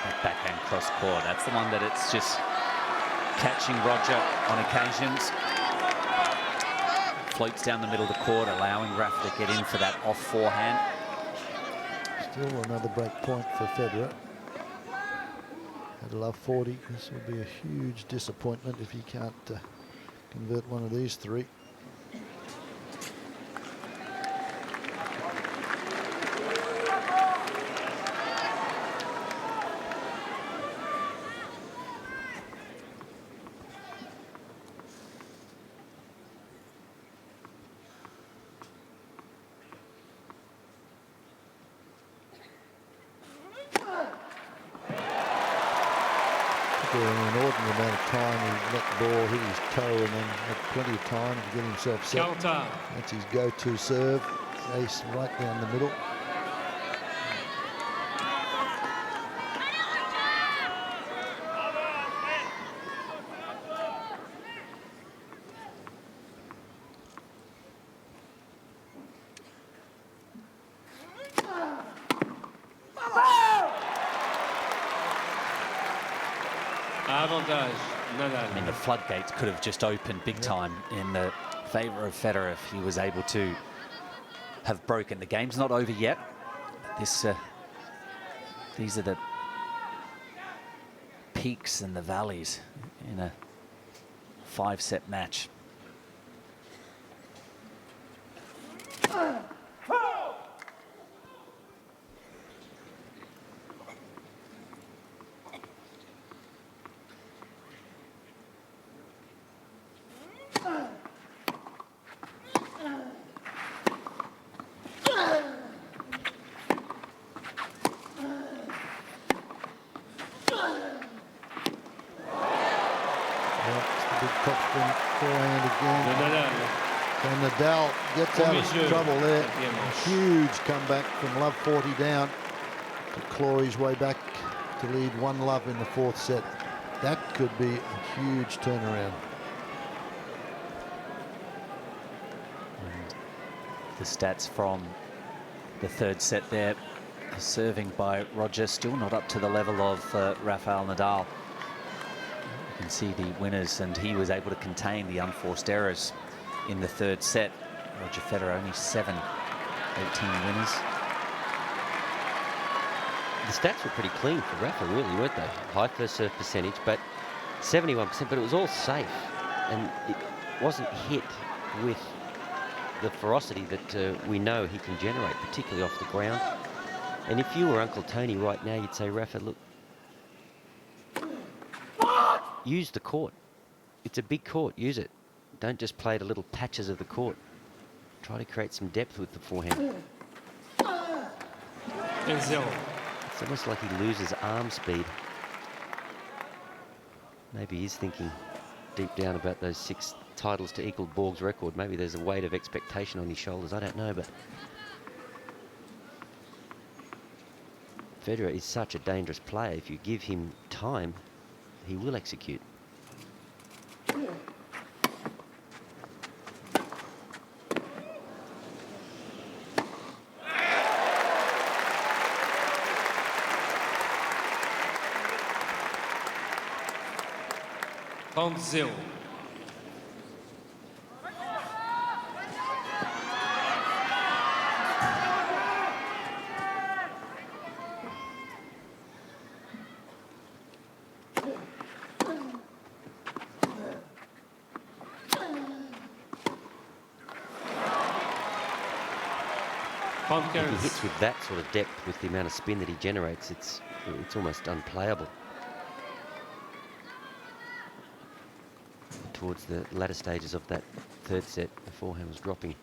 [SPEAKER 9] That backhand cross court, that's the one that it's just catching Roger on occasions. Floats down the middle of the court, allowing Rafa to get in for that off forehand.
[SPEAKER 7] Still another break point for Federer. At love 40, this will be a huge disappointment if he can't convert one of these three. An inordinate amount of time, he let the ball hit his toe and then had plenty of time to get himself set. That's his go-to serve, ace right down the middle.
[SPEAKER 6] Avantage, Nadal.
[SPEAKER 9] I mean, the floodgates could have just opened big time in the favour of Federer if he was able to have broken. The game's not over yet. These are the peaks and the valleys in a 5-set match.
[SPEAKER 7] Forehand again. So Nadal gets out of trouble there. A huge comeback from love 40 down to claw his way back to lead 1-love in the 4th set. That could be a huge turnaround.
[SPEAKER 9] And the stats from the 3rd set there, serving by Roger, still not up to the level of Rafael Nadal. You can see the winners, and he was able to contain the unforced errors in the 3rd set. Roger Federer only 7, 18 winners.
[SPEAKER 8] The stats were pretty clean for Rafa, really, weren't they? High first serve percentage, but 71%, but it was all safe, and it wasn't hit with the ferocity that we know he can generate, particularly off the ground. And if you were Uncle Tony right now, you'd say, Rafa, look, use the court. It's a big court, use it. Don't just play the little patches of the court. Try to create some depth with the forehand. It's almost like he loses arm speed. Maybe he's thinking deep down about those 6 titles to equal Borg's record. Maybe there's a weight of expectation on his shoulders. I don't know, but Federer is such a dangerous player. If you give him time, he will execute.
[SPEAKER 6] Zero.
[SPEAKER 8] If he hits with that sort of depth, with the amount of spin that he generates, it's almost unplayable. Towards the latter stages of that 3rd set, the forehand was dropping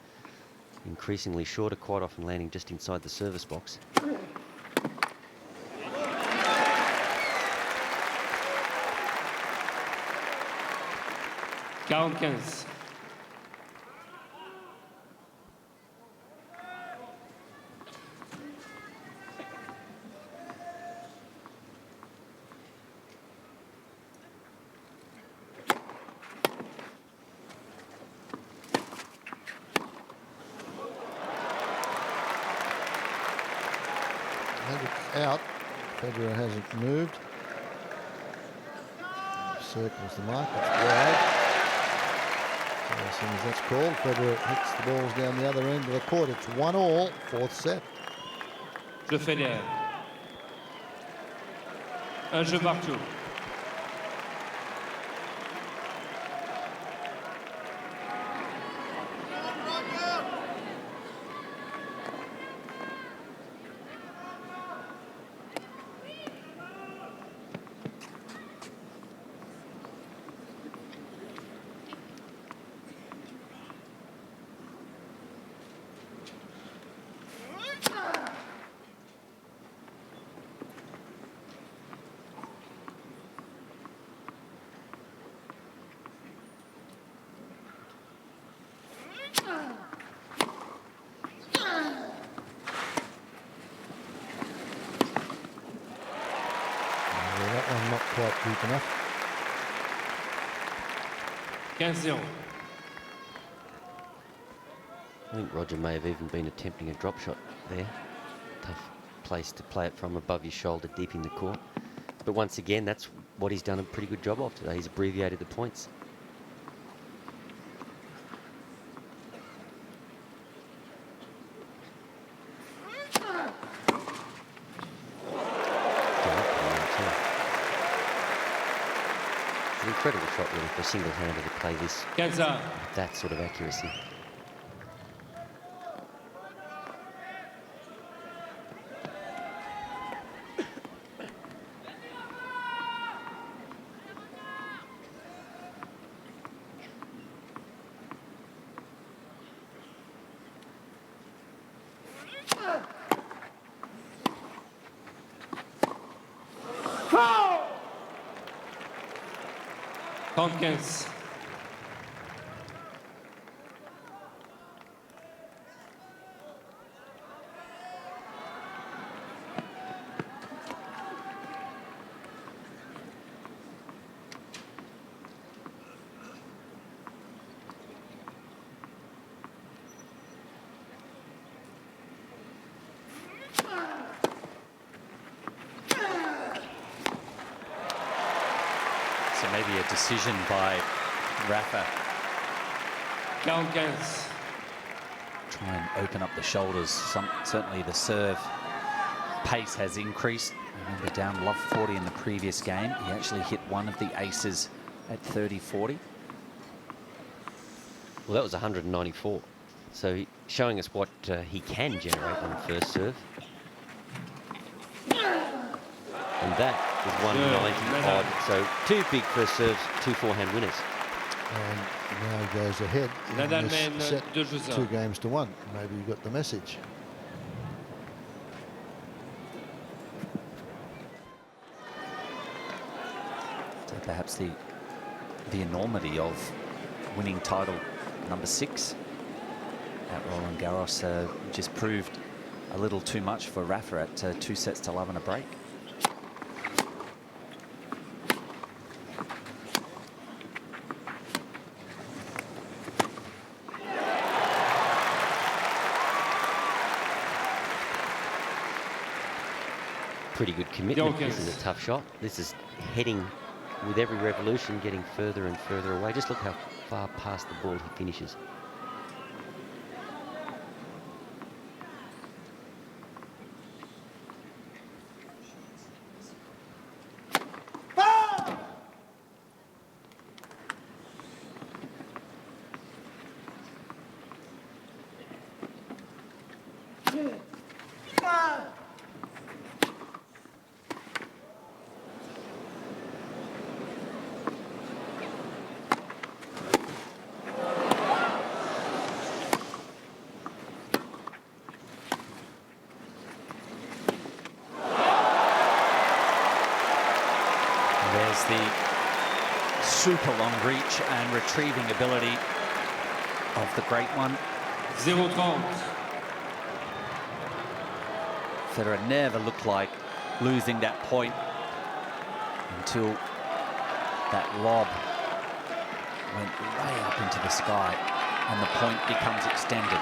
[SPEAKER 8] increasingly shorter, quite often landing just inside the service box.
[SPEAKER 6] Quarante-quinze.
[SPEAKER 7] Out. Federer hasn't moved. Circles the mark. It's wide. So as soon as that's called, Federer hits the balls down the other end of the court. It's 1-all, 4th set.
[SPEAKER 6] de Federer. Un jeu partout.
[SPEAKER 7] That one not quite deep enough.
[SPEAKER 6] 15-0.
[SPEAKER 8] I think Roger may have even been attempting a drop shot there. Tough place to play it from, above your shoulder, deep in the court. But once again, that's what he's done a pretty good job of today. He's abbreviated the points. An incredible shot really for a single-hander to play this
[SPEAKER 6] 15-1.
[SPEAKER 8] with that sort of accuracy.
[SPEAKER 6] Tompkins.
[SPEAKER 9] So maybe a decision by Rafa.
[SPEAKER 6] 45.
[SPEAKER 9] Try and open up the shoulders. Certainly the serve pace has increased. Remember, down love 40 in the previous game. He actually hit one of the aces at 30-40.
[SPEAKER 8] Well, that was 194. So showing us what he can generate on the first serve. And that is 190 odd. So two big first serves, two forehand winners.
[SPEAKER 7] And now he goes ahead in
[SPEAKER 6] Nadal
[SPEAKER 7] this
[SPEAKER 6] mène
[SPEAKER 7] set
[SPEAKER 6] 2-1.
[SPEAKER 7] 2-1. Maybe you got the message.
[SPEAKER 9] So perhaps the enormity of winning title number 6 at Roland-Garros just proved a little too much for Rafa at 2-0 and a break.
[SPEAKER 8] Pretty good commitment. This is a tough shot. This is heading with every revolution, getting further and further away. Just look how far past the ball he finishes.
[SPEAKER 9] There's the super long reach and retrieving ability of the great one.
[SPEAKER 6] 0-30.
[SPEAKER 9] Federer never looked like losing that point until that lob went way up into the sky and the point becomes extended.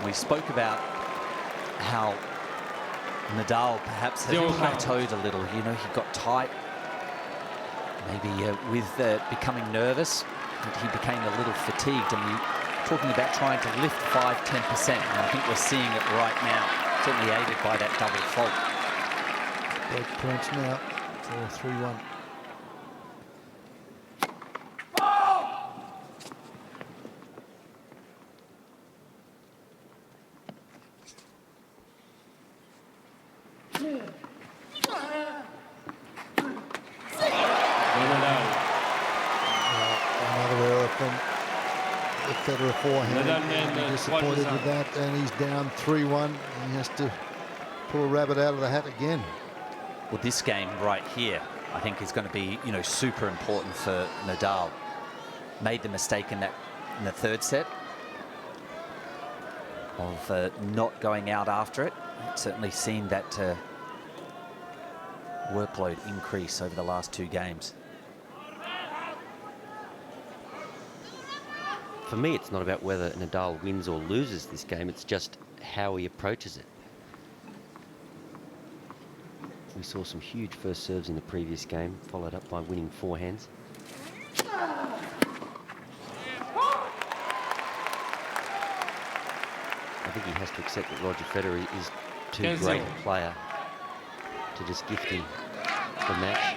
[SPEAKER 9] We spoke about how Nadal perhaps has plateaued a little. You know, he got tight, maybe with becoming nervous, and he became a little fatigued. And we're talking about trying to lift 5–10%, and I think we're seeing it right now, certainly aided by that double fault.
[SPEAKER 7] Both points now for 3-1. Another error from the Federer forehand. He's disappointed with that, and he's down 3-1. He has to pull a rabbit out of the hat again.
[SPEAKER 9] Well, this game right here, I think, is going to be, you know, super important for Nadal. Made the mistake in the third set of not going out after it. Certainly seen that workload increase over the last 2 games.
[SPEAKER 8] For me, it's not about whether Nadal wins or loses this game, it's just how he approaches it. We saw some huge first serves in the previous game, followed up by winning forehands. I think he has to accept that Roger Federer is too great a player to just gift him the match.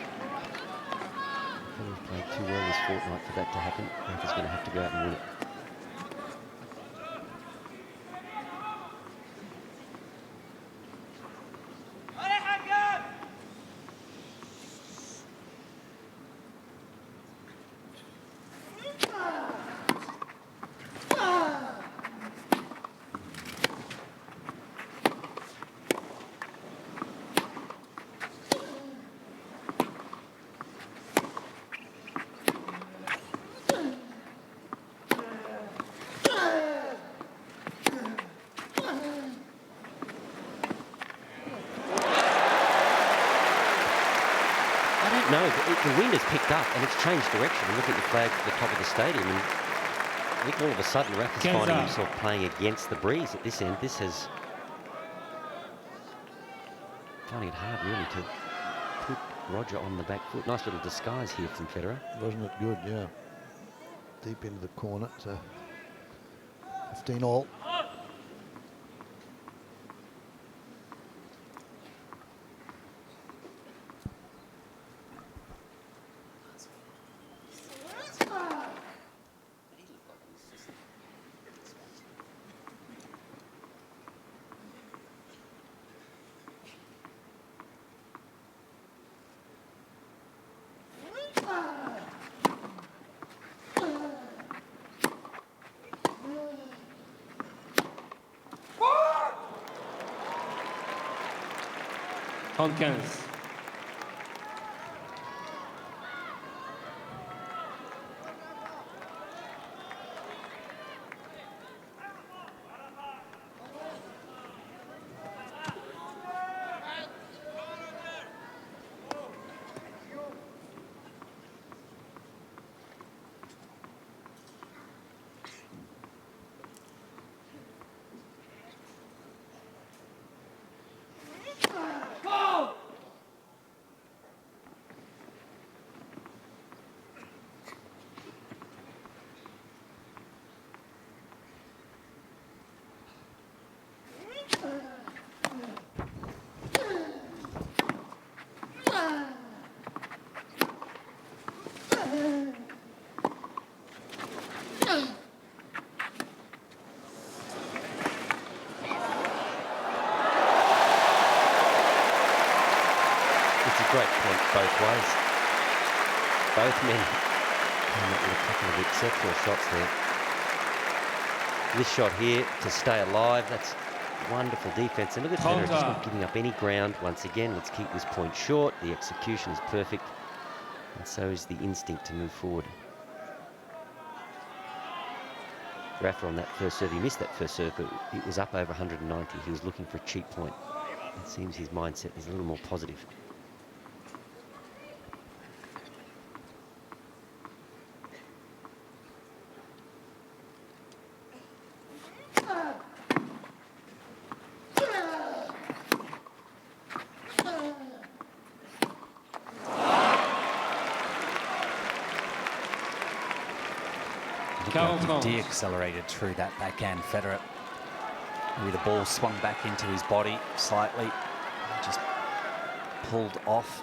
[SPEAKER 8] Federer's played too well this fortnight for that to happen. Rafa's going to have to go out and win it. No, the wind has picked up and it's changed direction. Look at the flag at the top of the stadium, and I think all of a sudden Rafa's finding himself playing against the breeze at this end. This has finding it hard really to put Roger on the back foot. Nice little disguise here from Federer.
[SPEAKER 7] Wasn't it good? Yeah. Deep into the corner. So 15 all.
[SPEAKER 8] Great point both ways. Both men came up with a couple of exceptional shots there. This shot here to stay alive, that's wonderful defense. And look at Federer just not giving up any ground. Once again, let's keep this point short. The execution is perfect. And so is the instinct to move forward. Rafa on that first serve, he missed that first serve, but it was up over 190. He was looking for a cheap point. It seems his mindset is a little more positive.
[SPEAKER 9] Looked like he de-accelerated through that backhand. Federer, maybe the ball swung back into his body slightly, just pulled off.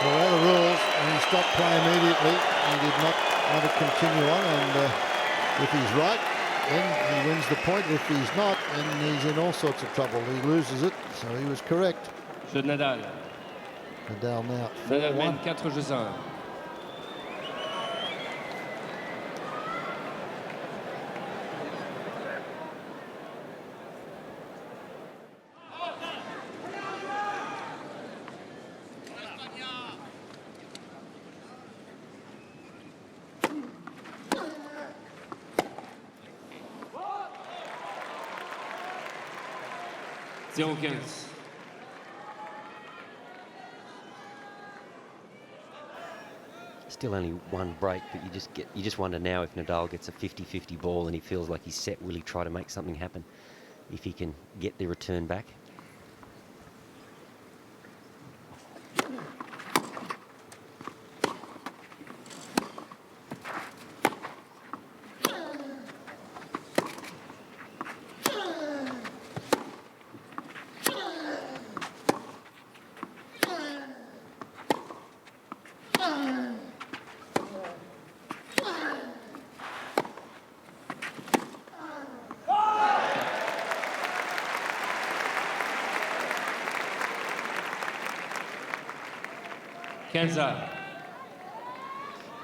[SPEAKER 7] There are the rules, and he stopped play immediately. He did not want to continue on, and if he's right, then he wins the point. If he's not, then he's in all sorts of trouble. He loses it, so he was correct.
[SPEAKER 6] Jeu de Nadal.
[SPEAKER 7] Nadal now
[SPEAKER 6] Nadal
[SPEAKER 7] 4-1.
[SPEAKER 6] mène 4 jeux à 1.
[SPEAKER 8] Still only one break, but you just wonder now if Nadal gets a 50-50 ball and he feels like he's set, will he try to make something happen if he can get the return back?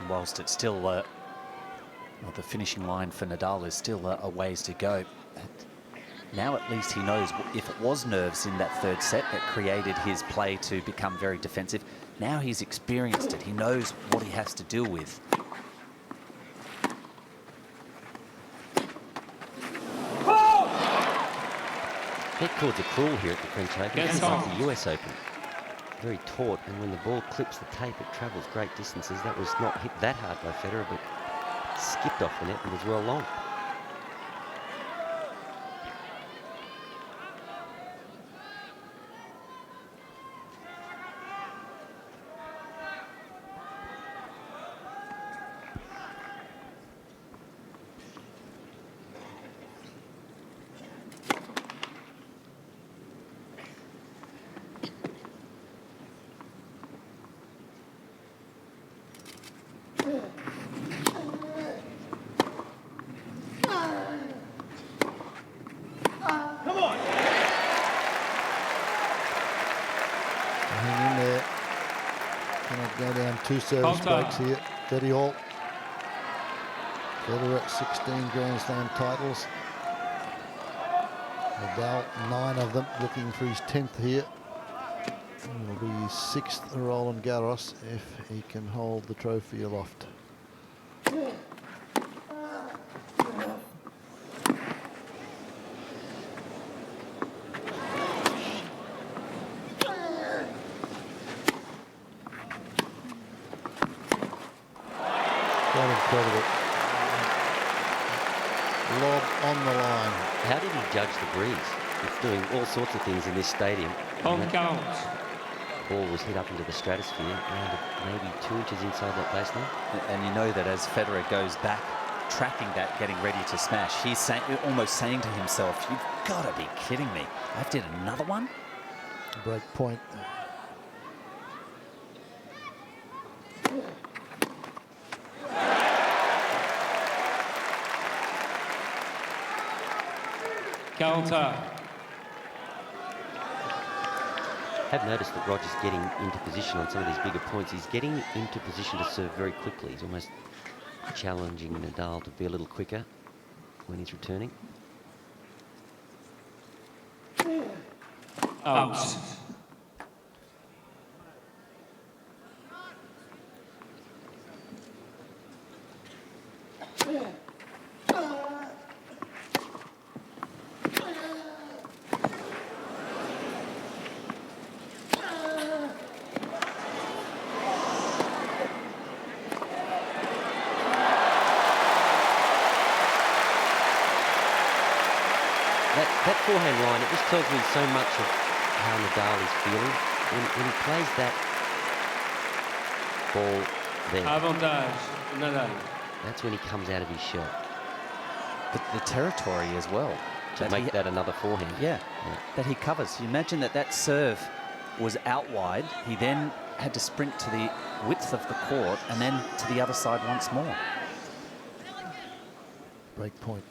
[SPEAKER 9] Whilst it's still, well, the finishing line for Nadal is still a ways to go. Now at least he knows if it was nerves in that third set that created his play to become very defensive. Now he's experienced it. He knows what he has to deal with.
[SPEAKER 8] Head cords are cruel here at the French Open. It's like the US Open. Very taut, and when the ball clips the tape, it travels great distances. That was not hit that hard by Federer, but skipped off the net and was well long.
[SPEAKER 7] Two service breaks here. 30 all. Federer 16 Grand Slam titles. Nadal 9 of them, looking for his 10th here. It will be his 6th Roland-Garros if he can hold the trophy aloft. Incredible. Lob on the line.
[SPEAKER 8] How did he judge the breeze? It's doing all sorts of things in this stadium. The ball was hit up into the stratosphere, landed maybe 2 inches inside that baseline.
[SPEAKER 9] And you know that as Federer goes back, tracking that, getting ready to smash, he's almost saying to himself, "You've got to be kidding me. I've did another one?"
[SPEAKER 7] Break point.
[SPEAKER 8] Have noticed that Roger's getting into position on some of these bigger points. He's getting into position to serve very quickly. He's almost challenging Nadal to be a little quicker when he's returning.
[SPEAKER 6] Out.
[SPEAKER 8] That forehand line, it just tells me so much of how Nadal is feeling. When he plays that ball there,
[SPEAKER 6] Avantage, Nadal.
[SPEAKER 8] that's when he comes out of his shell.
[SPEAKER 9] But the territory as well.
[SPEAKER 8] To make that another forehand.
[SPEAKER 9] Yeah, that he covers. You imagine that serve was out wide. He then had to sprint to the width of the court and then to the other side once more.
[SPEAKER 7] Break point.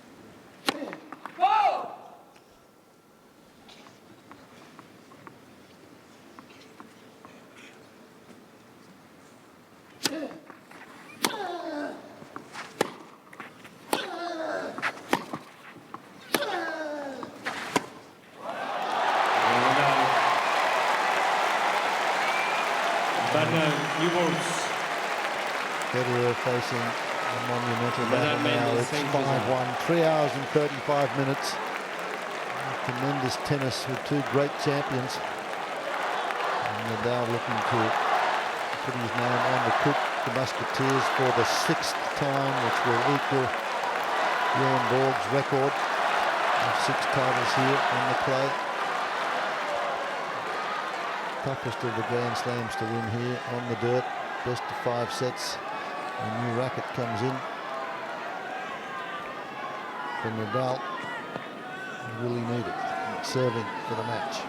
[SPEAKER 7] Federer facing a monumental battle now. It's 5-1, 3 hours and 35 minutes. Tremendous tennis with two great champions. And Nadal looking to put his name on the Musketeers for the 6th time, which will equal Bjorn Borg's record of 6 titles here on the clay. Toughest of the Grand Slams to win here on the dirt. Best of 5 sets. A new racket comes in for Nadal. Will he need it? Serving for the match.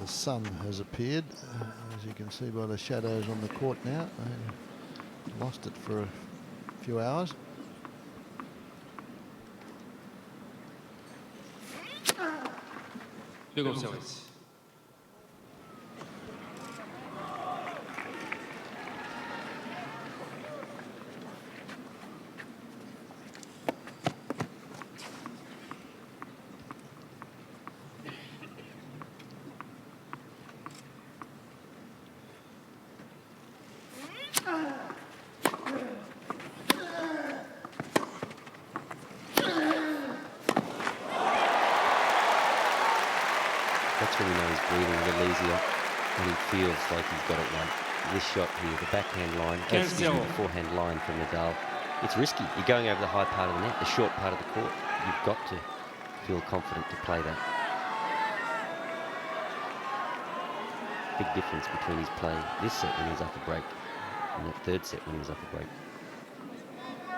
[SPEAKER 7] The sun has appeared, as you can see by the shadows on the court now. I lost it for a few hours.
[SPEAKER 6] Second service.
[SPEAKER 8] That's when you know he's breathing a little easier and he feels like he's got it won. This shot here, the backhand line, the forehand line from Nadal. It's risky. You're going over the high part of the net, the short part of the court. You've got to feel confident to play that. Big difference between his play this set when he was up a break and that third set when he was up a break.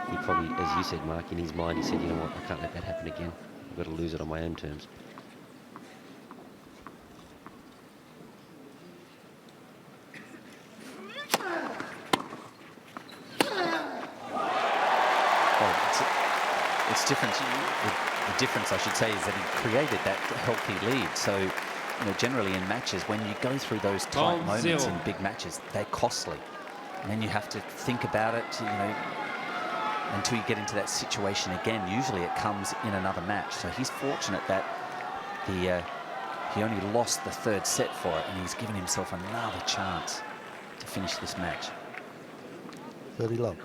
[SPEAKER 8] He probably, as you said, Mark, in his mind, he said, you know what, I can't let that happen again. I've got to lose it on my own terms.
[SPEAKER 9] Different. The difference, I should say, is that he created that healthy lead. So, you know, generally in matches, when you go through those tight moments in big matches, they're costly. And then you have to think about it, you know, until you get into that situation again. Usually it comes in another match. So he's fortunate that he only lost the third set for it, and he's given himself another chance to finish this match.
[SPEAKER 7] 30 love.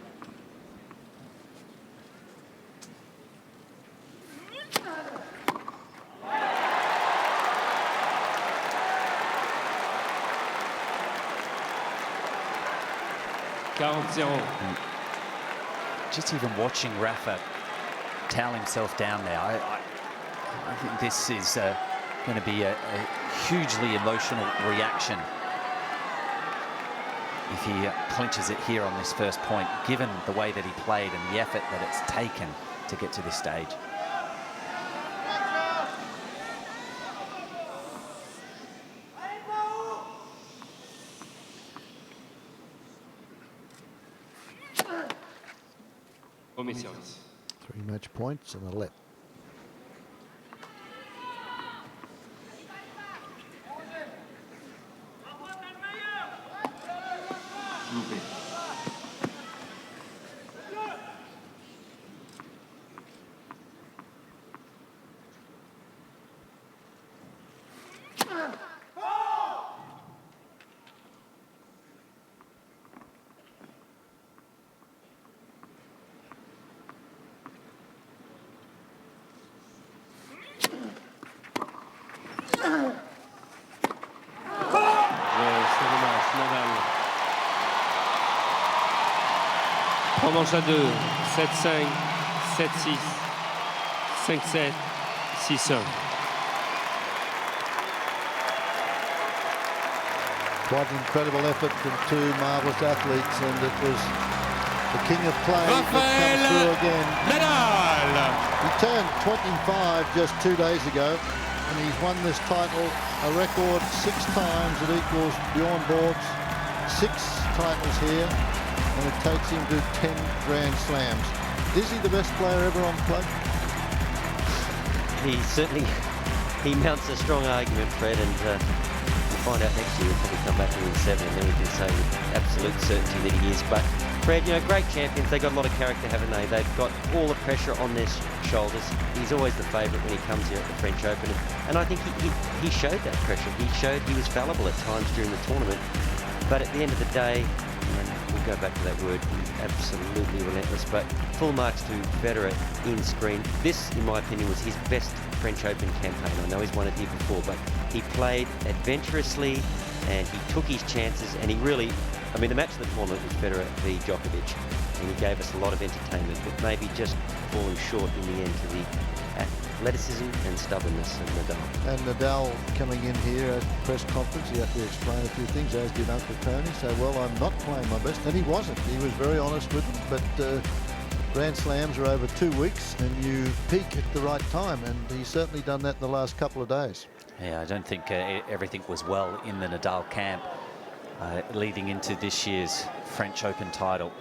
[SPEAKER 9] Just even watching Rafa towel himself down there, I think this is going to be a hugely emotional reaction if he clinches it here on this first point, given the way that he played and the effort that it's taken to get to this stage.
[SPEAKER 6] Premier service.
[SPEAKER 7] 3 match points and a let.
[SPEAKER 6] Loupé. C'est dommage, Nadal. 3 manches à 2, 7-5, 7-6, 5-7, 6-1.
[SPEAKER 7] Quite an incredible effort from 2 marvellous athletes, and it was the king of play that comes through again.
[SPEAKER 5] Nadal.
[SPEAKER 7] He turned 25 just 2 days ago, and he's won this title a record 6 times. It equals Bjorn Borg's 6 titles here, and it takes him to 10 Grand Slams. Is he the best player ever on clay?
[SPEAKER 8] He certainly mounts a strong argument, Fred, and we'll find out next year. We'll probably come back to win 7, and then we can say with absolute certainty that he is. But Fred, you know, great champions. They've got a lot of character, haven't they? They've got all the pressure on their shoulders. He's always the favourite when he comes here at the French Open, and I think he showed that pressure. He showed he was fallible at times during the tournament. But at the end of the day, and we'll go back to that word, he's absolutely relentless. But full marks to Federer in screen. This, in my opinion, was his best French Open campaign. I know he's won it here before, but he played adventurously and he took his chances, and he really, I mean, the match of the tournament was Federer v Djokovic, and he gave us a lot of entertainment, but maybe just falling short in the end to the athleticism and stubbornness of Nadal.
[SPEAKER 7] And Nadal coming in here at the press conference, he had to explain a few things, as did Uncle Tony, say, well, I'm not playing my best, and he wasn't. He was very honest with them, but Grand Slams are over 2 weeks, and you peak at the right time, and he's certainly done that in the last couple of days.
[SPEAKER 9] Yeah, I don't think everything was well in the Nadal camp leading into this year's French Open title.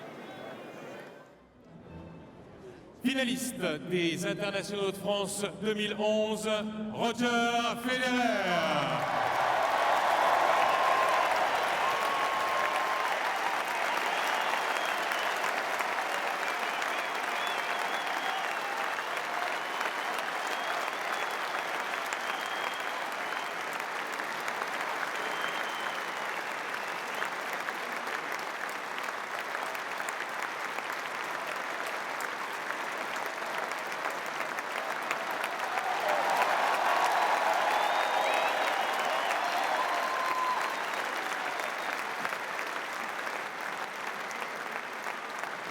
[SPEAKER 5] Finaliste des Internationaux de France 2011, Roger Federer.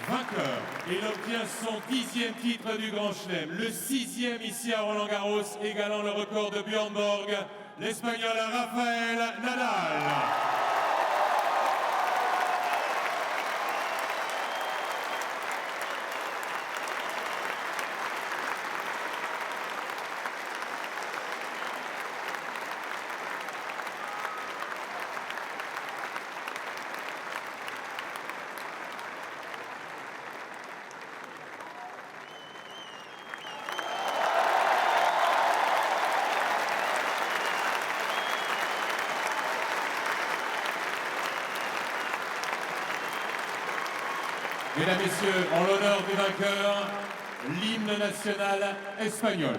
[SPEAKER 5] Vainqueur, il obtient son 10e titre du Grand Chelem, le 6e ici à Roland-Garros, égalant le record de Bjorn Borg, l'Espagnol Rafael Nadal. Mesdames, Messieurs, en l'honneur du vainqueur, l'hymne national espagnol.